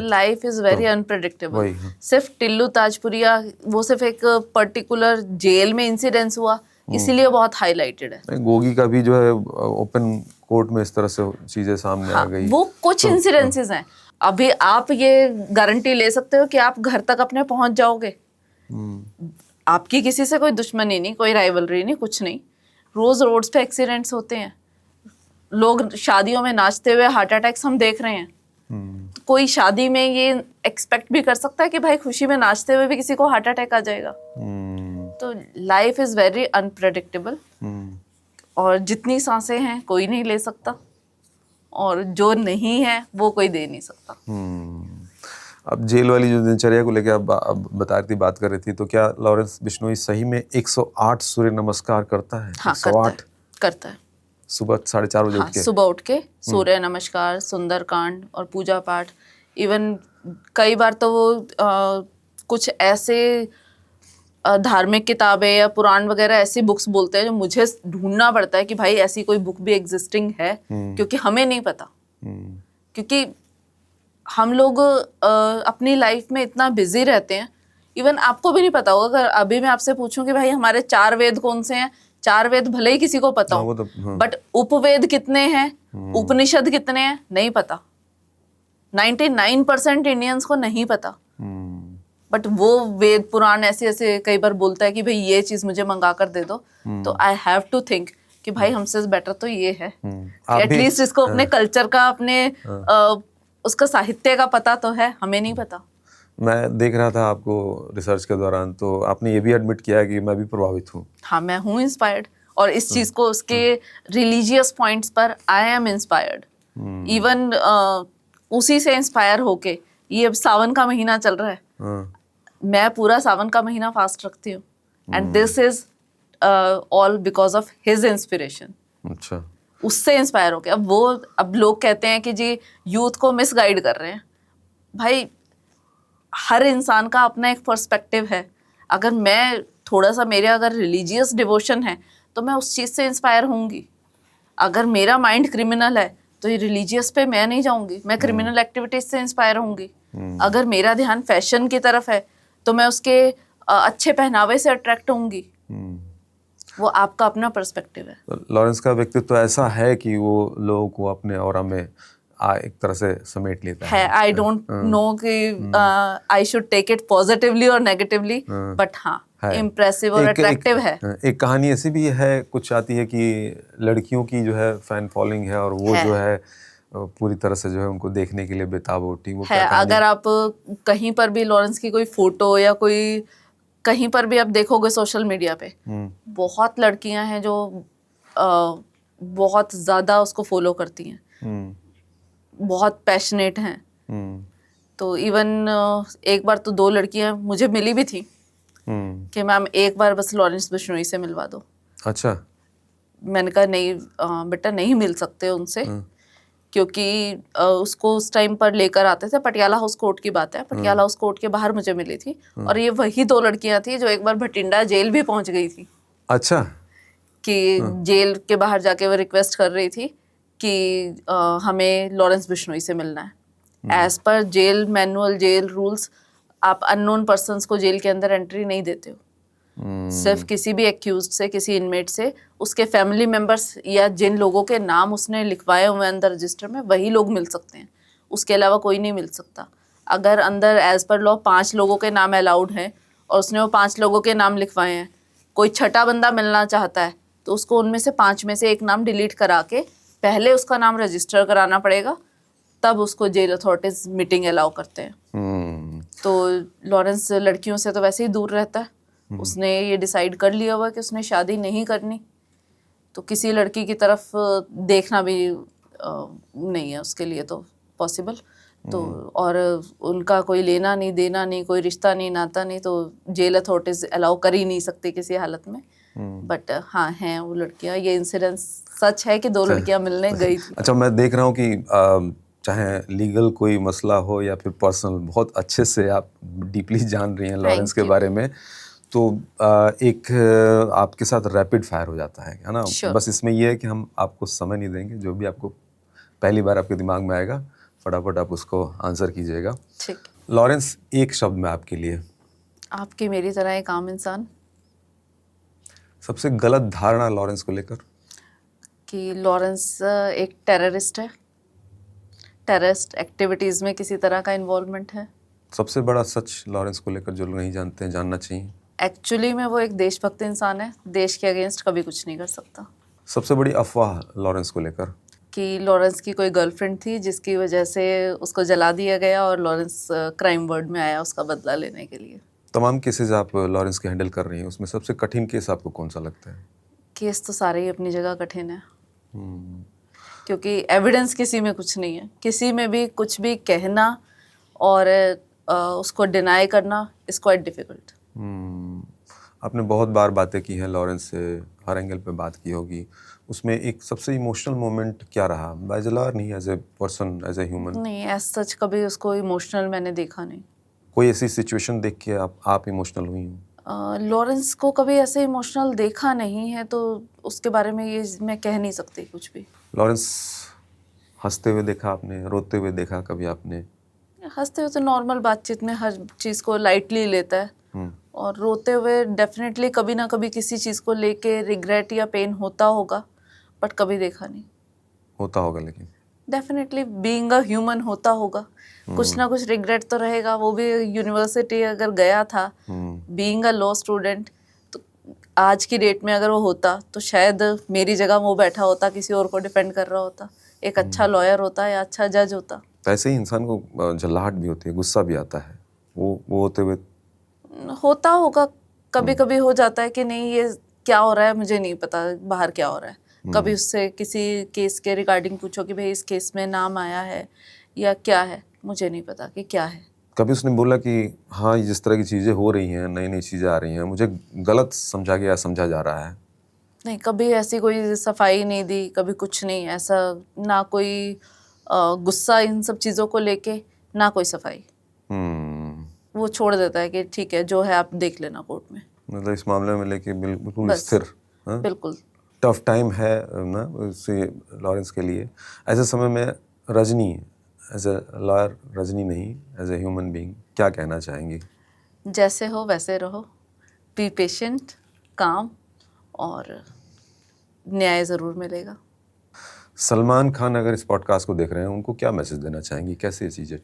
Speaker 2: लाइफ इज वेरी अनप्रेडिक्टेबल। सिर्फ टिल्लू ताजपुरिया वो सिर्फ एक पर्टिकुलर जेल में इंसिडेंस हुआ इसीलिए बहुत हाईलाइटेड है।
Speaker 1: गोगी का भी जो है ओपन कोर्ट में इस तरह से चीजें सामने आ गई।
Speaker 2: वो कुछ इंसिडेंसेस हैं। अभी आप ये गारंटी ले सकते हो कि आप घर तक अपने पहुंच जाओगे? आपकी किसी से कोई दुश्मनी नहीं, कोई राइवलरी नहीं, कुछ नहीं। रोज रोड्स पे एक्सीडेंट्स होते हैं, लोग शादियों में नाचते हुए हार्ट अटैक्स हम देख रहे हैं। तो कोई शादी में ये एक्सपेक्ट भी कर सकता है कि भाई खुशी में नाचते हुए भी किसी को हार्ट अटैक आ जाएगा? तो लाइफ इज वेरी अनप्रेडिक्टेबल, और जितनी सांसें हैं कोई नहीं ले सकता, और जो नहीं है वो कोई दे नहीं सकता।
Speaker 1: अब जेल वाली जो दिनचर्या को लेकर अब बता रही थी, बात कर रही थी, तो क्या लॉरेंस बिश्नोई सही में 108 सूर्य नमस्कार करता है?
Speaker 2: हाँ,
Speaker 1: 108
Speaker 2: करता है।
Speaker 1: सुबह 4:30 बजे उठ के?
Speaker 2: सुबह उठ के सूर्य नमस्कार, सुंदरकांड और पूजा पाठ। इवन कई बार तो वो कुछ ऐसे धार्मिक किताबें या पुराण वगैरह ऐसी बुक्स बोलते हैं जो मुझे ढूंढना पड़ता है कि भाई ऐसी कोई बुक भी एग्जिस्टिंग है, क्योंकि हमें नहीं पता। क्योंकि हम लोग अपनी लाइफ में इतना बिजी रहते हैं, इवन आपको भी नहीं पता होगा। अगर अभी मैं आपसे पूछूं कि भाई हमारे 4 वेद कौन से हैं, 4 वेद भले ही किसी को पता हो, बट उपवेद कितने हैं, उपनिषद कितने हैं, नहीं पता। 99% इंडियंस को नहीं पता। बट वो वेद पुराण ऐसे ऐसे कई बार बोलता है कि भाई ये चीज मुझे मंगा कर दे दो, तो आई हैव टू थिंक कि भाई हमसे बेटर तो ये है कि एटलीस्ट इसको अपने कल्चर का, अपने उसका साहित्य का पता तो है, हमें नहीं पता।
Speaker 1: मैं देख रहा था आपको रिसर्च के दौरान, तो आपने ये भी एडमिट किया है कि मैं भी प्रभावित हूँ।
Speaker 2: हाँ, मैं हूँ इंस्पायर्ड, और इस चीज को उसके रिलीजियस पॉइंट्स पर आई एम इंस्पायर्ड। इवन उसी से इंस्पायर होके, ये अब सावन का महीना चल रहा है, मैं पूरा सावन का महीना फास्ट रखती हूँ, and this is all because of his inspiration.
Speaker 1: अच्छा,
Speaker 2: उससे इंस्पायर होके। अब लोग कहते हैं कि जी यूथ को मिसगाइड कर रहे हैं। भाई हर इंसान का अपना एक पर्सपेक्टिव है। अगर मैं थोड़ा सा, मेरे अगर रिलीजियस डिवोशन है तो मैं उस चीज़ से इंस्पायर होंगी। अगर मेरा माइंड क्रिमिनल है तो ये रिलीजियस पे मैं नहीं जाऊंगी, मैं क्रिमिनल एक्टिविटीज से इंस्पायर होंगी। अगर मेरा ध्यान फैशन की तरफ है तो मैं उसके अच्छे पहनावे से अट्रैक्ट होंगी। वो आपका अपना पर्सपेक्टिव है।
Speaker 1: लॉरेंस का व्यक्तित्व ऐसा है कि वो लोगों को अपने ऑरा में एक तरह से समेट लेता है।
Speaker 2: आई डोंट नो कि I should take it positively और नेगेटिवली, बट हाँ, इम्प्रेसिव और अट्रैक्टिव है।
Speaker 1: एक कहानी ऐसी भी है, कुछ आती है कि लड़कियों की जो है फैन फॉलोइंग है, और वो जो है पूरी तरह से जो है उनको देखने के लिए बेताब होती वो
Speaker 2: है। अगर आप कहीं पर भी लॉरेंस की कोई फोटो या कोई कहीं पर भी आप देखोगे सोशल मीडिया पे, बहुत लड़कियां हैं जो बहुत ज्यादा उसको फॉलो करती हैं, बहुत पैशनेट हैं। तो इवन एक बार तो 2 लड़कियां मुझे मिली भी थी कि मैम एक बार बस लॉरेंस बिश्नोई से मिलवा दो।
Speaker 1: अच्छा।
Speaker 2: मैंने कहा नहीं बेटा, नहीं मिल सकते उनसे, क्योंकि उसको उस टाइम पर लेकर आते थे, पटियाला हाउस कोर्ट की बात है, पटियाला हाउस कोर्ट के बाहर मुझे मिली थी, और ये वही 2 लड़कियां थी जो एक बार भटिंडा जेल भी पहुंच गई थी।
Speaker 1: अच्छा।
Speaker 2: कि जेल के बाहर जाके वो रिक्वेस्ट कर रही थी कि हमें लॉरेंस बिश्नोई से मिलना है। As per jail manual, jail rules, आप अननोन पर्सन्स को जेल के अंदर एंट्री नहीं देते हो। सिर्फ किसी भी एक्यूज्ड से, किसी इनमेट से, उसके फैमिली मेंबर्स या जिन लोगों के नाम उसने लिखवाए हुए अंदर रजिस्टर में, वही लोग मिल सकते हैं। उसके अलावा कोई नहीं मिल सकता। अगर अंदर एज पर लॉ 5 लोगों के नाम अलाउड हैं और उसने वो 5 लोगों के नाम लिखवाए हैं, कोई छठा बंदा मिलना चाहता है तो उसको उनमें से 5 में से एक नाम डिलीट करा के पहले उसका नाम रजिस्टर कराना पड़ेगा, तब उसको जेल अथॉरिटीज मीटिंग अलाउ करते हैं। तो लॉरेंस लड़कियों से तो वैसे ही दूर रहता है। उसने ये डिसाइड कर लिया हुआ कि उसने शादी नहीं करनी, तो किसी लड़की की तरफ देखना भी नहीं है उसके लिए तो पॉसिबल। तो और उनका कोई लेना नहीं देना नहीं, कोई रिश्ता नहीं, नाता नहीं, तो जेल अथॉरिटीज अलाउ कर ही नहीं सकती किसी हालत में। बट हाँ, हैं वो लड़कियां। ये इंसिडेंट सच है कि 2 लड़कियां मिलने गई थी।
Speaker 1: अच्छा, मैं देख रहा हूँ कि चाहे लीगल कोई मसला हो या फिर पर्सनल, बहुत अच्छे से आप डीपली जान रही हैं लॉरेंस के बारे में। तो एक आपके साथ रैपिड फायर हो जाता है ना? बस इसमें यह है कि हम आपको समय नहीं देंगे, जो भी आपको पहली बार आपके दिमाग में आएगा फटाफट आप उसको आंसर कीजिएगा।
Speaker 2: ठीक।
Speaker 1: लॉरेंस, एक शब्द में आपके लिए।
Speaker 2: आपकी मेरी तरह एक आम इंसान।
Speaker 1: सबसे गलत धारणा लॉरेंस को लेकर?
Speaker 2: कि लॉरेंस एक टेररिस्ट है, टेररिस्ट एक्टिविटीज़ में किसी तरह का इन्वॉल्वमेंट है।
Speaker 1: सबसे बड़ा सच लॉरेंस को लेकर जो लोग नहीं जानते हैं, जानना चाहिए?
Speaker 2: एक्चुअली में वो एक देशभक्त इंसान है, देश के अगेंस्ट कभी कुछ नहीं कर सकता।
Speaker 1: सबसे बड़ी अफवाह लॉरेंस को लेकर?
Speaker 2: कि लॉरेंस की कोई गर्लफ्रेंड थी जिसकी वजह से उसको जला दिया गया और लॉरेंस क्राइम वर्ड में आया उसका बदला लेने के लिए।
Speaker 1: तमाम केसेस आप लॉरेंस के हैंडल कर रही हैं, उसमें सबसे कठिन केस आपको कौन सा लगता है?
Speaker 2: केस तो सारे ही अपनी जगह कठिन है, क्योंकि एविडेंस किसी में कुछ नहीं है। किसी में भी कुछ भी कहना और उसको डिनाई करना इज़ क्वाइट डिफ़िकल्ट।
Speaker 1: आपने बहुत बार बातें की हैं लॉरेंस से, हर एंगल पे बात की होगी, उसमें एक सबसे इमोशनल मोमेंट क्या रहा? एज ए लॉयर नहीं, as a person, as a human?
Speaker 2: नहीं, एज सच कभी उसको इमोशनल मैंने देखा नहीं।
Speaker 1: कोई ऐसी सिचुएशन देख के आप इमोशनल हुई हो?
Speaker 2: लॉरेंस को कभी ऐसे इमोशनल देखा नहीं है, तो उसके बारे में ये मैं कह नहीं सकती कुछ भी।
Speaker 1: लॉरेंस हंसते हुए देखा आपने, रोते हुए देखा कभी आपने?
Speaker 2: हंसते हुए तो नॉर्मल बातचीत में हर चीज़ को लाइटली लेता है, और रोते हुए डेफिनेटली कभी ना कभी किसी चीज़ को लेके रिग्रेट या पेन होता होगा, बट कभी देखा नहीं।
Speaker 1: होता होगा लेकिन
Speaker 2: डेफिनेटली बीइंग अ ह्यूमन होता होगा, कुछ ना कुछ रिग्रेट तो रहेगा। वो भी यूनिवर्सिटी अगर गया था बीइंग अ लॉ स्टूडेंट, तो आज की डेट में अगर वो होता तो शायद मेरी जगह वो बैठा होता, किसी और को डिफेंड कर रहा होता, एक अच्छा लॉयर होता या अच्छा जज होता।
Speaker 1: तो ऐसे ही इंसान को झल्लाहट भी होती है, गुस्सा भी आता है, वो होते हुए
Speaker 2: होता होगा। कभी कभी हो जाता है कि नहीं ये क्या हो रहा है मुझे नहीं पता बाहर क्या हो रहा है। कभी उससे किसी केस के रिगार्डिंग पूछो कि भाई इस केस में नाम आया है या क्या है, मुझे नहीं पता कि क्या है।
Speaker 1: कभी उसने बोला कि हाँ जिस तरह की चीज़ें हो रही हैं, नई नई चीज़ें आ रही हैं, मुझे गलत समझा गया, समझा जा रहा है?
Speaker 2: नहीं, कभी ऐसी कोई सफाई नहीं दी, कभी कुछ नहीं ऐसा, ना कोई गुस्सा इन सब चीज़ों को लेके, ना कोई सफाई। वो छोड़ देता है कि ठीक है जो है आप देख लेना कोर्ट में।
Speaker 1: मतलब इस मामले में लेके बिल्कुल
Speaker 2: बस,
Speaker 1: स्थिर। हाँ?
Speaker 2: बिल्कुल।
Speaker 1: टफ टाइम है ना उसे, लॉरेंस के लिए। ऐसे समय में Rajni, as a lawyer Rajni नहीं, एज ए ह्यूमन बीइंग क्या कहना चाहेंगी?
Speaker 2: जैसे हो वैसे रहो, बी पेशेंट, काम, और न्याय ज़रूर मिलेगा।
Speaker 1: सलमान खान अगर इस पॉडकास्ट को देख रहे हैं, उनको क्या मैसेज देना चाहेंगी? कैसे ये चीज़ें?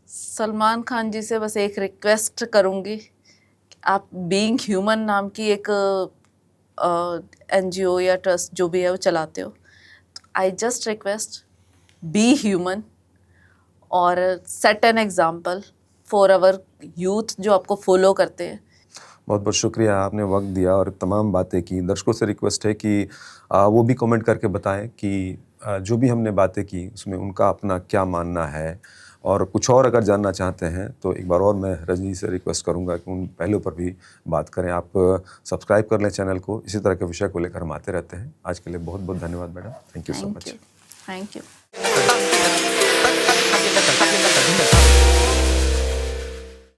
Speaker 2: सलमान खान जी से बस एक रिक्वेस्ट करूँगी, आप बीइंग ह्यूमन नाम की एक NGO या ट्रस्ट जो भी है वो चलाते हो, तो I just request be human और set an example for our youth जो आपको फॉलो करते हैं।
Speaker 1: बहुत बहुत शुक्रिया, आपने वक्त दिया और तमाम बातें की। दर्शकों से रिक्वेस्ट है कि वो भी कमेंट करके बताएं कि जो भी हमने बातें की उसमें उनका अपना क्या मानना है, और कुछ और अगर जानना चाहते हैं तो एक बार और मैं रजनी से रिक्वेस्ट करूंगा कि उन पहलू पर भी बात करें। आप सब्सक्राइब कर लें चैनल को, इसी तरह के विषय को लेकर हम आते रहते हैं। आज के लिए बहुत बहुत धन्यवाद madam, thank you so much.
Speaker 2: Thank you.